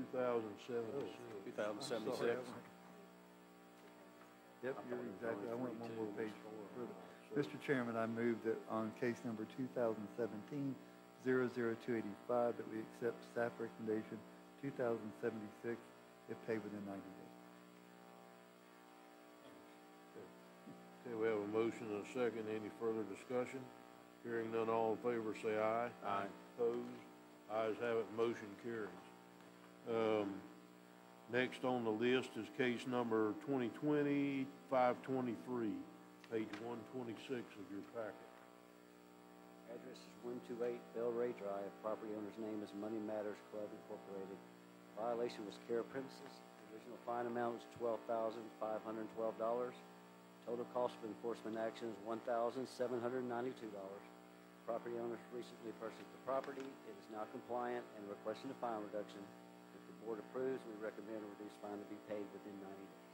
1792, 2076. Yep, you're exactly, I went one more page further. Mr. Chairman, I move that on case number 2017-00285 that we accept staff recommendation 2076 if paid within 90 days. Okay, we have a motion and a second. Any further discussion? Hearing none, all in favor say aye. Aye. Opposed? Ayes have it, motion carries. Next on the list is case number 2020-523, page 126 of your packet. Address is 128 Bell Ray Drive. Property owner's name is Money Matters Club Incorporated. Violation was care premises. The original fine amount was $12,512. Total cost for enforcement action is $1,792. Property owner recently purchased the property. It is now compliant and requesting a fine reduction. If the board approves, we recommend a reduced fine to be paid within 90 days.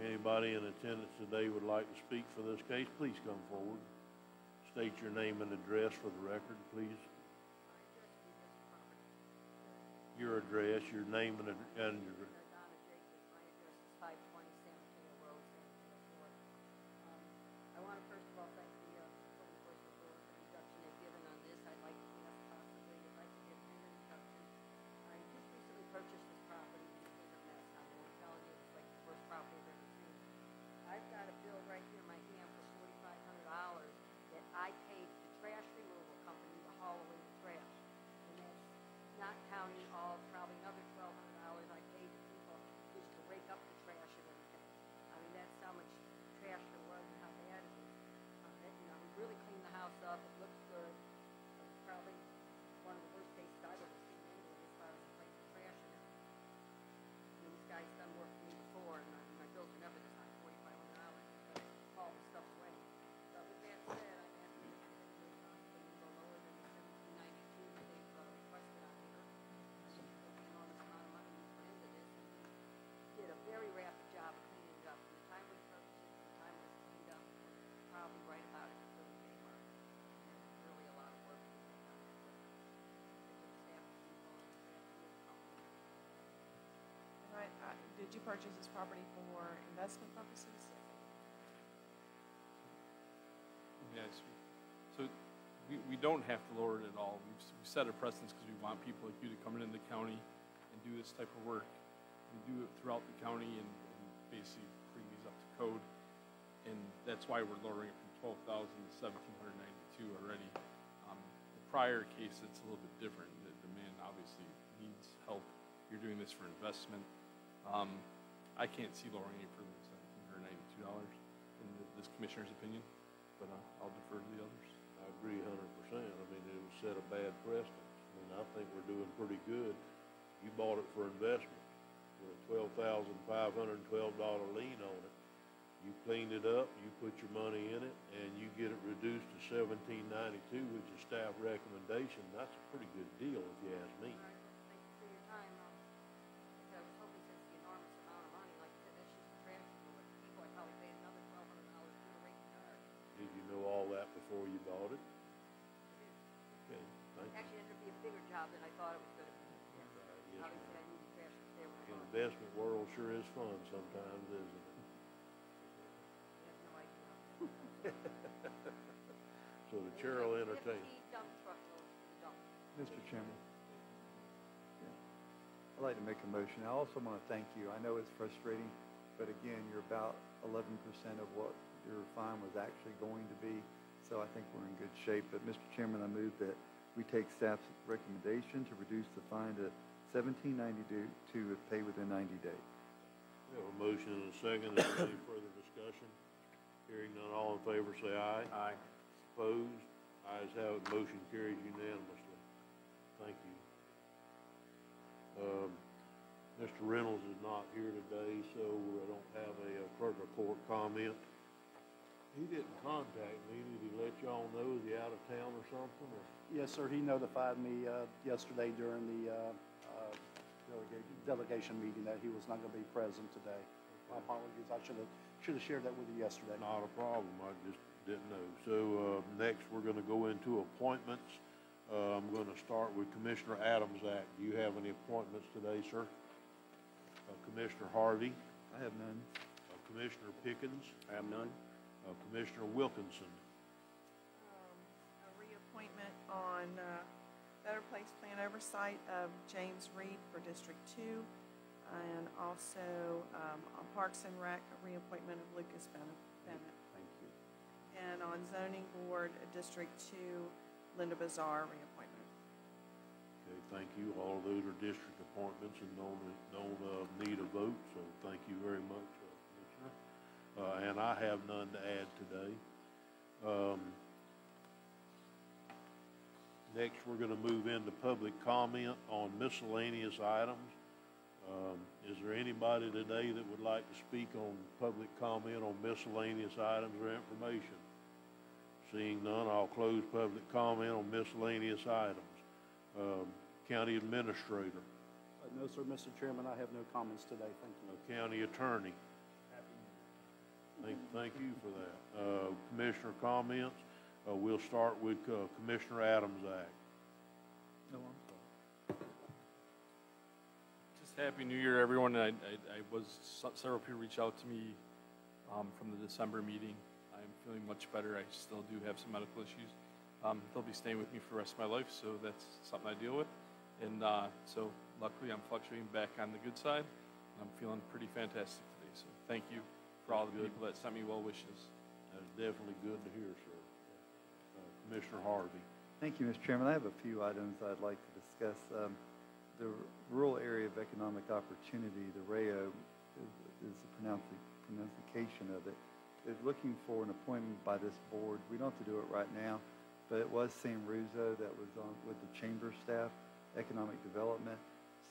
Anybody in attendance today would like to speak for this case, please come forward. State your name and address for the record, please. Your address, your name and your Donna Jacobs, my address is 520 San Mateo Road, San Mateo, Florida. I want to first of all thank the Code Enforcement Board for the reduction they've given on this. I'd like to ask possibly if I could get a payment reduction. I just recently purchased this property and it was a mess. I'm telling you, it's like the worst property I've ever seen. I've got a bill right here in my hand for $4,500 that I paid the trash removal company to haul away the trash. And that's not counting all, probably another $1,200 I paid the purchase this property for investment purposes? Yes. So we don't have to lower it at all. We've set a precedence because we want people like you to come into the county and do this type of work and do it throughout the county and basically bring these up to code. And that's why we're lowering it from 12,000 to 1,792 already. The prior case, it's a little bit different. The man obviously needs help. You're doing this for investment. I can't see lowering it further than $1,792 in this commissioner's opinion, but I'll defer to the others. I agree 100%. I mean, it would set a bad precedent. I mean, I think we're doing pretty good. You bought it for investment with a $12,512 lien on it. You cleaned it up, you put your money in it, and you get it reduced to $1,792, which is staff recommendation. That's a pretty good deal, if you ask me. All right, well, thank you for your time. I was hoping since the enormous amount of money, like I said, that's just the trash for people. I probably paid another $1,200 for the rate card. Did you know all that before you bought it? Okay, thank you. Actually, it ended up being a bigger job than I thought it was going to be. Yes. Yes, Obviously, I knew the trash was there when I bought it. Investment world sure is fun sometimes, isn't it? You have no idea. So the chair will entertain. If the dump truck goes to the dump. Mr. Chairman. I'd like to make a motion. I also want to thank you. I know it's frustrating, but again, you're about 11% of what your fine was actually going to be, so I think we're in good shape. But Mr. Chairman, I move that we take staff's recommendation to reduce the fine to $17.92 to pay within 90 days. We have a motion and a second. Is there any further discussion? Hearing none, all in favor say aye. Aye. Opposed? Ayes have it, motion carries unanimously. Thank you. Mr. Reynolds is not here today, so I don't have a clerk report comment. He didn't contact me. Did he let y'all know? Is he out of town or something? Or? Yes, sir, he notified me yesterday during the delegation meeting that he was not going to be present today. My apologies, I should have shared that with you yesterday. Not a problem, I just didn't know. So next, we're going to go into appointments. I'm going to start with Commissioner Adams Act. Do you have any appointments today, sir? Commissioner Harvey? I have none. Commissioner Pickens? I have none. Commissioner Wilkinson? A reappointment on Better Place Plan Oversight of James Reed for District 2, and also on Parks and Rec, a reappointment of Lucas Bennett. Thank you. And on Zoning Board, District 2, Linda Bazar, reappointment. Okay, thank you. All of those are district appointments and don't need a vote, so thank you very much, Commissioner. And I have none to add today. Next, we're going to move into public comment on miscellaneous items. Is there anybody today that would like to speak on public comment on miscellaneous items or information? Seeing none, I'll close public comment on miscellaneous items. County Administrator. No, sir, Mr. Chairman, I have no comments today. Thank you. County Attorney. Thank you for that. Commissioner comments. We'll start with Commissioner Adams Act. No, I'm sorry. Just Happy New Year, everyone. Several people reached out to me from the December meeting. I'm feeling much better. I still do have some medical issues. They'll be staying with me for the rest of my life, so that's something I deal with. And so luckily I'm fluctuating back on the good side. I'm feeling pretty fantastic today. So thank you for all the people that sent me well wishes. That's definitely good to hear, sir. Commissioner Harvey. Thank you, Mr. Chairman. I have a few items I'd like to discuss. The Rural Area of Economic Opportunity, the RAO, is the pronunciation of it, is looking for an appointment by this board. We don't have to do it right now, but it was Sam Russo that was on with the chamber staff, economic development.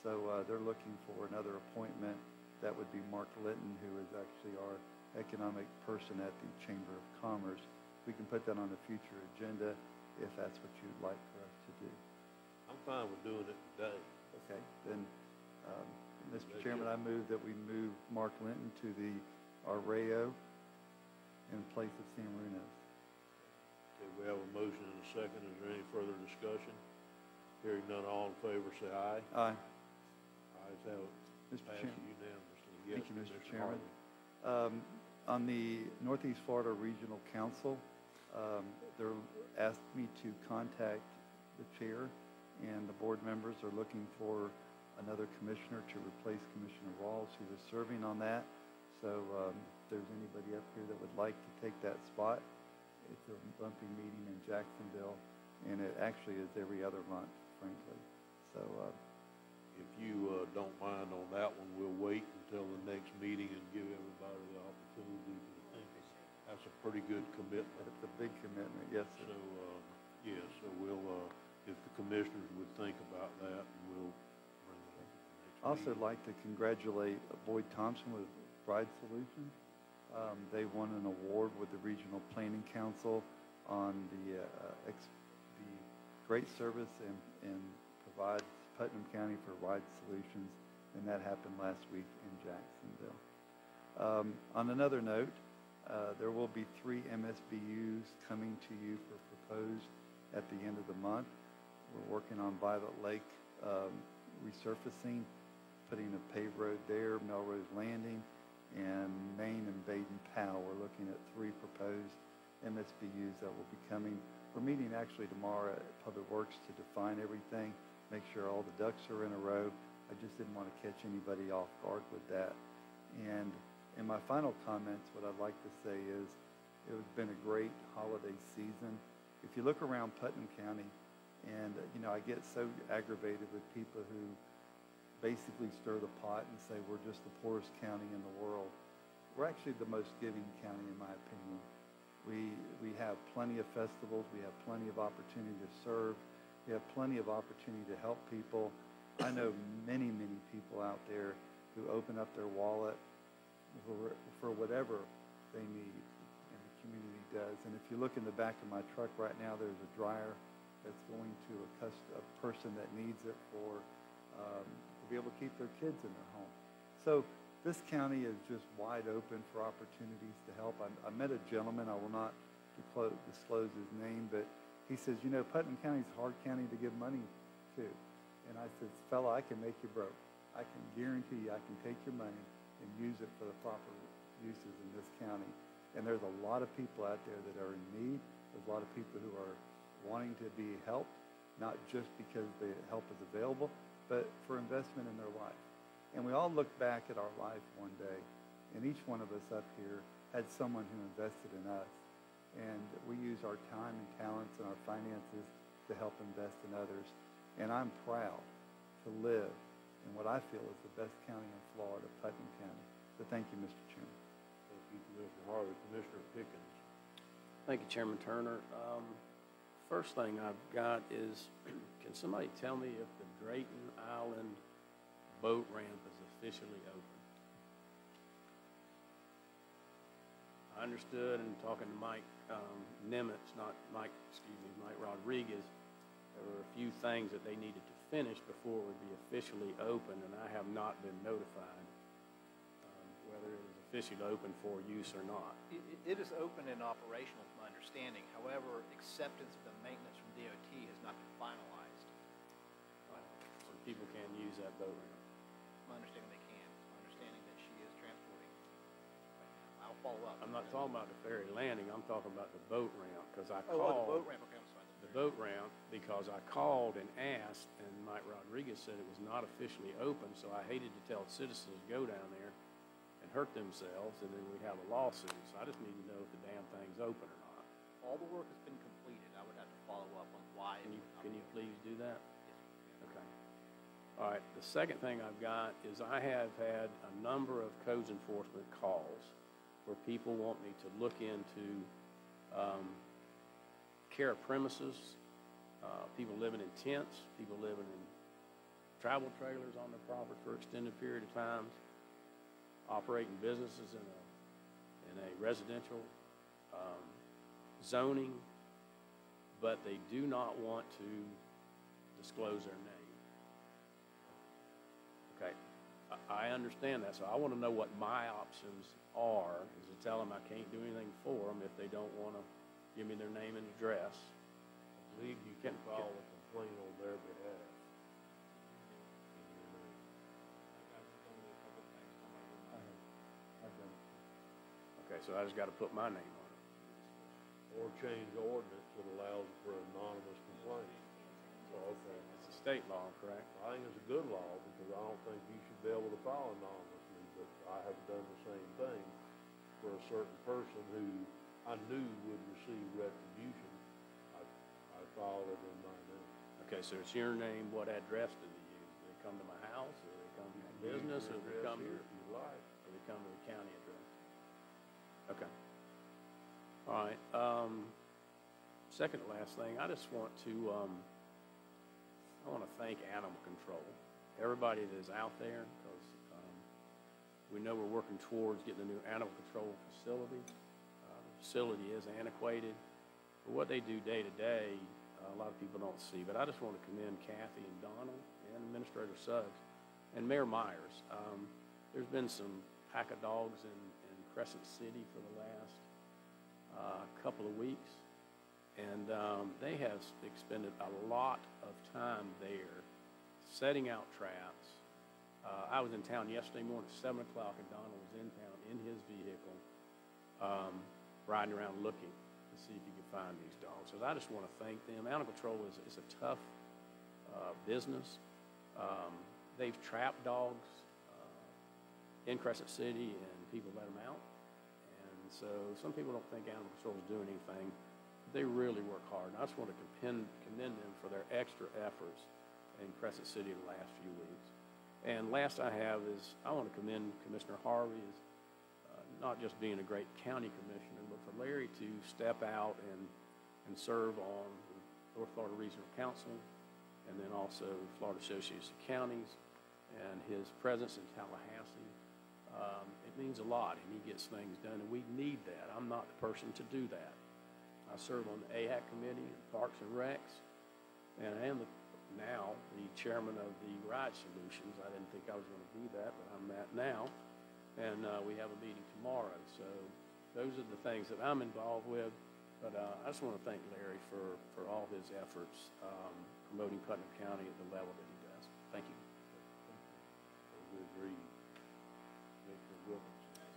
So they're looking for another appointment. That would be Mark Litton, who is actually our economic person at the Chamber of Commerce. We can put that on a future agenda if that's what you'd like for us to do. I'm fine with doing it today. Okay, then, Mr. Chairman, I move that we move Mark Linton to the RAO in place of Sam Runos. Okay, we have a motion and a second. Is there any further discussion? Hearing none, all in favor say aye. Aye. Ayes have it. Mr. Passed Chairman. unanimously. Yes, you, Mr. Chairman. On the Northeast Florida Regional Council, they're asked me to contact the chair, and the board members are looking for another commissioner to replace Commissioner Rawls, who was serving on that. So if there's anybody up here that would like to take that spot, it's a monthly meeting in Jacksonville, and it actually is every other month, frankly. So If you don't mind on that one, we'll wait until the next meeting and give everybody the opportunity to think. That's a pretty good commitment. it's a big commitment, yes, So, sir. yeah, so we'll, if the commissioners would think about that, we'll bring it up at the next Also meeting. like to congratulate Boyd Thompson with Bride Solutions. They won an award with the Regional Planning Council on the great service and provides Putnam County for Ride Solutions, and that happened last week in Jacksonville. On another note, there will be 3 MSBUs coming to you for proposed at the end of the month. We're working on Violet Lake resurfacing, putting a paved road there, Melrose Landing, and Main and Baden Powell. We're looking at 3 proposed MSBUs that will be coming. We're meeting actually tomorrow at Public Works to define everything, make sure all the ducks are in a row. I just didn't want to catch anybody off guard with that. And in my final comments, what I'd like to say is it has been a great holiday season. If you look around Putnam County, and I get so aggravated with people who basically stir the pot and say we're just the poorest county in the world. We're actually the most giving county, in my opinion. We have plenty of festivals. We have plenty of opportunity to serve. We have plenty of opportunity to help people. I know many, many people out there who open up their wallet for whatever they need, and the community does. And if you look in the back of my truck right now, there's a dryer that's going to a person that needs it to be able to keep their kids in their home. So this county is just wide open for opportunities to help. I met a gentleman, I will not disclose his name, but he says, Putnam County is a hard county to give money to. And I said, fella, I can make you broke. I can guarantee you I can take your money and use it for the proper uses in this county. And there's a lot of people out there that are in need. There's a lot of people who are wanting to be helped, not just because the help is available, but for investment in their life. And we all look back at our life one day, and each one of us up here had someone who invested in us. And we use our time and talents and our finances to help invest in others. And I'm proud to live in what I feel is the best county in Florida, Putnam County. So thank you, Mr. Chairman. Thank you, Commissioner Harvey. Commissioner Pickens. Thank you, Chairman Turner. First thing I've got is, can somebody tell me if the Drayton Island boat ramp is officially open? I understood in talking to Mike Nimitz, Mike Rodriguez, there were a few things that they needed to finish before it would be officially open, and I have not been notified whether it is officially open for use or not. It is open and operational, from my understanding. However, acceptance of the maintenance from DOT has not been finalized. So people can use that boat ramp. My understanding they can. It's my understanding that she is transporting right now. I'll follow up. I'm not talking about the ferry landing. I'm talking about the boat ramp, because I Oh, called. the boat ramp. Okay, I'm sorry. The boat ramp, because I called and asked, and Mike Rodriguez said it was not officially open, so I hated to tell citizens to go down there and hurt themselves, and then we'd have a lawsuit. So I just need to know if the damn thing's open or not. All the work has been completed. I would have to follow up on why. Can you please do that? Okay. All right, the second thing I've got is I have had a number of codes enforcement calls where people want me to look into care premises, people living in tents, people living in travel trailers on their property for extended period of times, operating businesses in a residential zoning, but they do not want to disclose their name. Okay, I understand that, so I want to know what my options are, is to tell them I can't do anything for them if they don't want to give me their name and address. I believe you can file a complaint on their behalf. so I just got to put my name on it. Or change the ordinance that allows for anonymous complaint. Okay. It's a state law, correct? I think it's a good law because I don't think you should be able to file anonymously, but I have done the same thing for a certain person who I knew would receive retribution. I filed it in my name. Okay, so it's your name. What address do they use? Do they come to my house, or they come to my business, or they come here if you like. or they come to the county address? Okay. All right. Second to last thing, I just want to I want to thank Animal Control, everybody that is out there, because we know we're working towards getting a new animal control facility. The facility is antiquated, but what they do day to day, a lot of people don't see. But I just want to commend Kathy and Donald and Administrator Suggs and Mayor Myers. There's been some pack of dogs in Crescent City for the last couple of weeks, and they have expended a lot of time there setting out traps. I was in town yesterday morning at 7 o'clock, and Donald was in town in his vehicle, riding around looking to see if he could find these dogs. So I just want to thank them. Animal Control is a tough business. They've trapped dogs in Crescent City, and people let them out. And so some people don't think Animal Control is doing anything. They really work hard, and I just want to commend them for their extra efforts in Crescent City the last few weeks. And last I have is I want to commend Commissioner Harvey as not just being a great county commissioner, but for Larry to step out and serve on the North Florida Regional Council, and then also Florida Association of Counties, and his presence in Tallahassee. It means a lot, and he gets things done, and we need that. I'm not the person to do that. I serve on the AHAC committee and Parks and Recs, and I am now the chairman of the Ride Solutions. I didn't think I was going to be that, but I'm that now, and we have a meeting tomorrow. So those are the things that I'm involved with, but I just want to thank Larry for all his efforts promoting Putnam County at the level that he does. Thank you. We agree. Commissioner Wilkinson.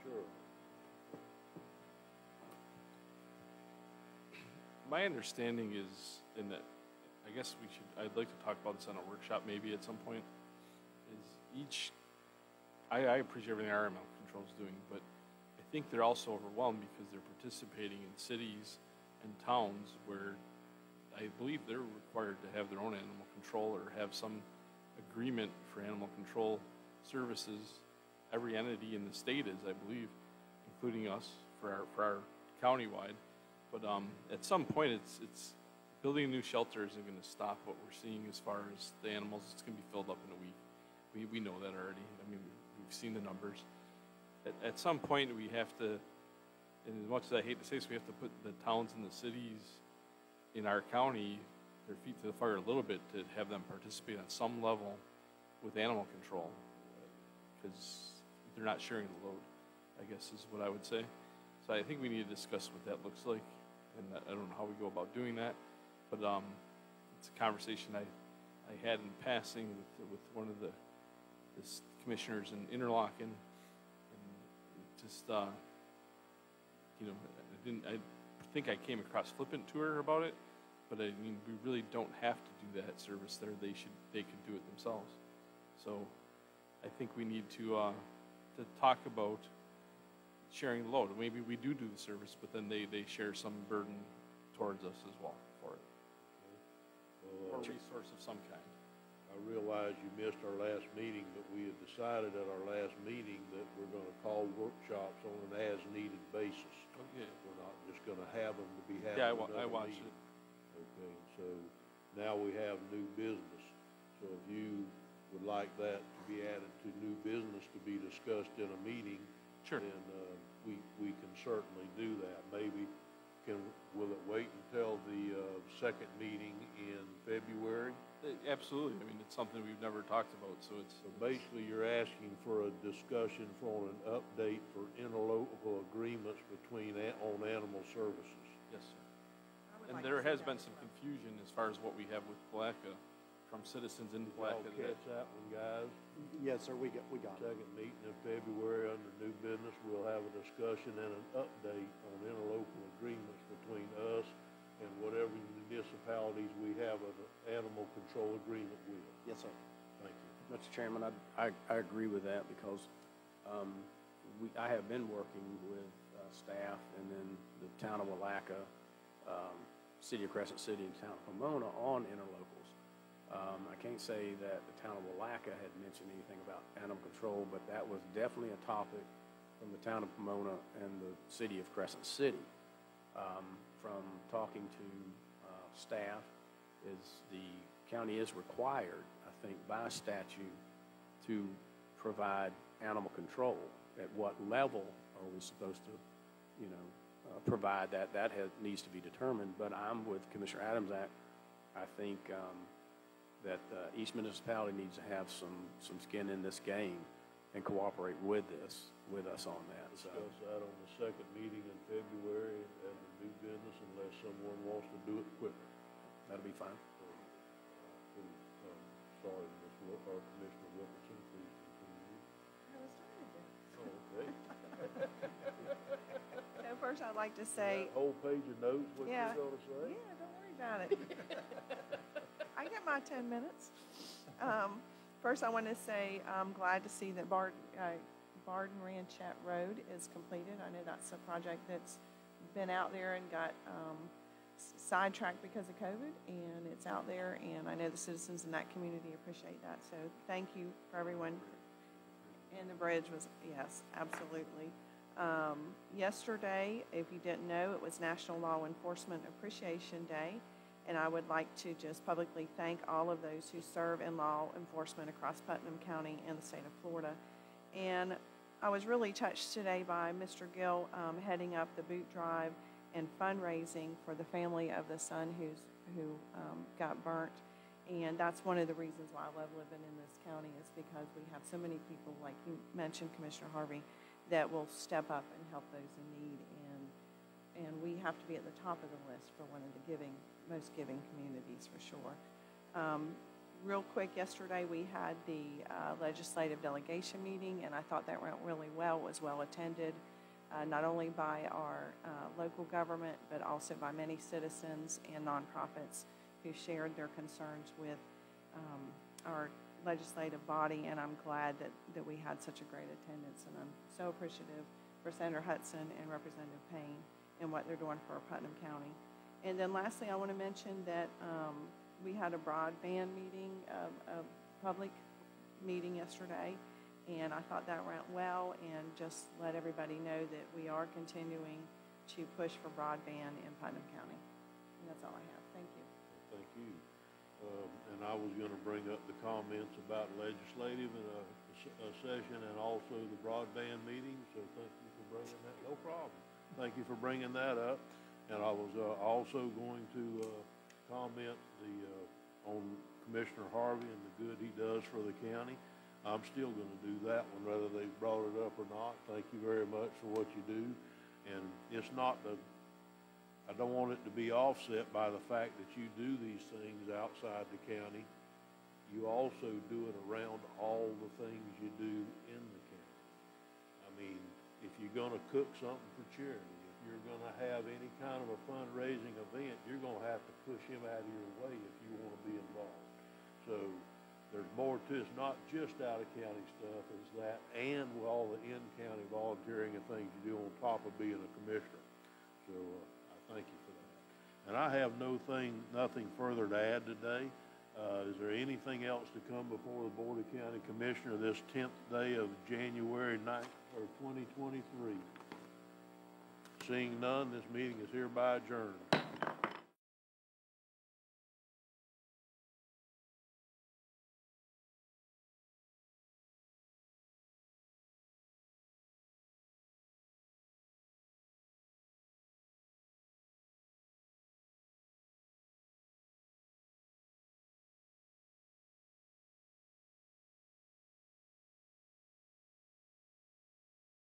Sure. My understanding is, in that, I guess I'd like to talk about this on a workshop maybe at some point, is I appreciate everything our animal control is doing, but I think they're also overwhelmed because they're participating in cities and towns where I believe they're required to have their own animal control or have some agreement for animal control services. Every entity in the state is, I believe, including us for our countywide. But at some point, it's building a new shelter isn't going to stop what we're seeing as far as the animals. It's going to be filled up in a week. We know that already. I mean, we've seen the numbers. At some point, we have to, and as much as I hate to say this, we have to put the towns and the cities in our county their feet to the fire a little bit to have them participate on some level with animal control, because they're not sharing the load, I guess is what I would say. So I think we need to discuss what that looks like, and I don't know how we go about doing that, but it's a conversation I had in passing with one of the commissioners in Interlochen, and just I think I came across flippant to her about it, but I mean, we really don't have to do that service there. They could do it themselves. So I think we need to talk about sharing the load. Maybe we do the service, but then they share some burden towards us as well for it. Or a resource of some kind. I realize you missed our last meeting, but we had decided at our last meeting that we're going to call workshops on an as-needed basis. Okay. We're not just going to have them to be having. Yeah, I watched it. Okay, so now we have new business. So if you would like that to be added to new business to be discussed in a meeting, sure, then we can certainly do that. Maybe will it wait until the second meeting in February? Absolutely. I mean, it's something we've never talked about, so it's... So basically, you're asking for a discussion for an update for interlocal agreements on animal services. Yes, sir. And there has been some confusion as far as what we have with Palatka from citizens in Palatka. Did y'all catch that one, guys? Yes, sir, we got it. Second meeting in February under new business, we'll have a discussion and an update on interlocal agreements between us and whatever municipalities we have an animal control agreement with. Yes, sir. Thank you. Mr. Chairman, I agree with that because I have been working with staff and then the town of Willaca, city of Crescent City and town of Pomona on interlocals. I can't say that the town of Willaca had mentioned anything about animal control, but that was definitely a topic from the town of Pomona and the city of Crescent City. From talking to staff, is the county is required, I think, by statute to provide animal control. At what level are we supposed to, provide that? That needs to be determined. But I'm with Commissioner Adams. I think that each municipality needs to have some skin in this game and cooperate with us on that. So. Discuss that on the second meeting in February as a new business unless someone wants to do it quicker. That'll be fine. Sorry, Commissioner Wilkerson, please continue. I was trying to. Oh, okay. So first I'd like to say. That whole page of notes, what Yeah. you're gonna say? Yeah, don't worry about it. I got my 10 minutes. First, I want to say I'm glad to see that Barden Ranchet Road is completed. I know that's a project that's been out there and got sidetracked because of COVID, and it's out there, and I know the citizens in that community appreciate that. So thank you for everyone. And the bridge was, yes, absolutely. Yesterday, if you didn't know, it was National Law Enforcement Appreciation Day. And I would like to just publicly thank all of those who serve in law enforcement across Putnam County and the state of Florida. And I was really touched today by Mr. Gill heading up the boot drive and fundraising for the family of the son who got burnt. And that's one of the reasons why I love living in this county, is because we have so many people, like you mentioned, Commissioner Harvey, that will step up and help those in need. And we have to be at the top of the list for one of the most giving communities, for sure. Real quick, yesterday we had the legislative delegation meeting, and I thought that went really well. It was well attended, not only by our local government, but also by many citizens and nonprofits who shared their concerns with our legislative body, and I'm glad that we had such a great attendance, and I'm so appreciative for Senator Hudson and Representative Payne and what they're doing for Putnam County. And then lastly, I want to mention that we had a broadband meeting, a public meeting yesterday, and I thought that went well, and just let everybody know that we are continuing to push for broadband in Putnam County. And that's all I have. Thank you. Thank you. And I was going to bring up the comments about legislative and a session and also the broadband meeting, so thank you for bringing that. No problem. Thank you for bringing that up. And I was also going to comment on Commissioner Harvey and the good he does for the county. I'm still going to do that one, whether they brought it up or not. Thank you very much for what you do. And it's not I don't want it to be offset by the fact that you do these things outside the county. You also do it around all the things you do in the county. I mean, if you're going to cook something for charity, if you're going to have any kind of a fundraising event, you're going to have to push him out of your way if you want to be involved. So there's more to it. It's not just out of county stuff, it's that and with all the in-county volunteering and things you do on top of being a commissioner. So I thank you for that. And I have nothing further to add today. Is there anything else to come before the Board of County Commissioner this 10th day of January 2023? Seeing none, this meeting is hereby adjourned.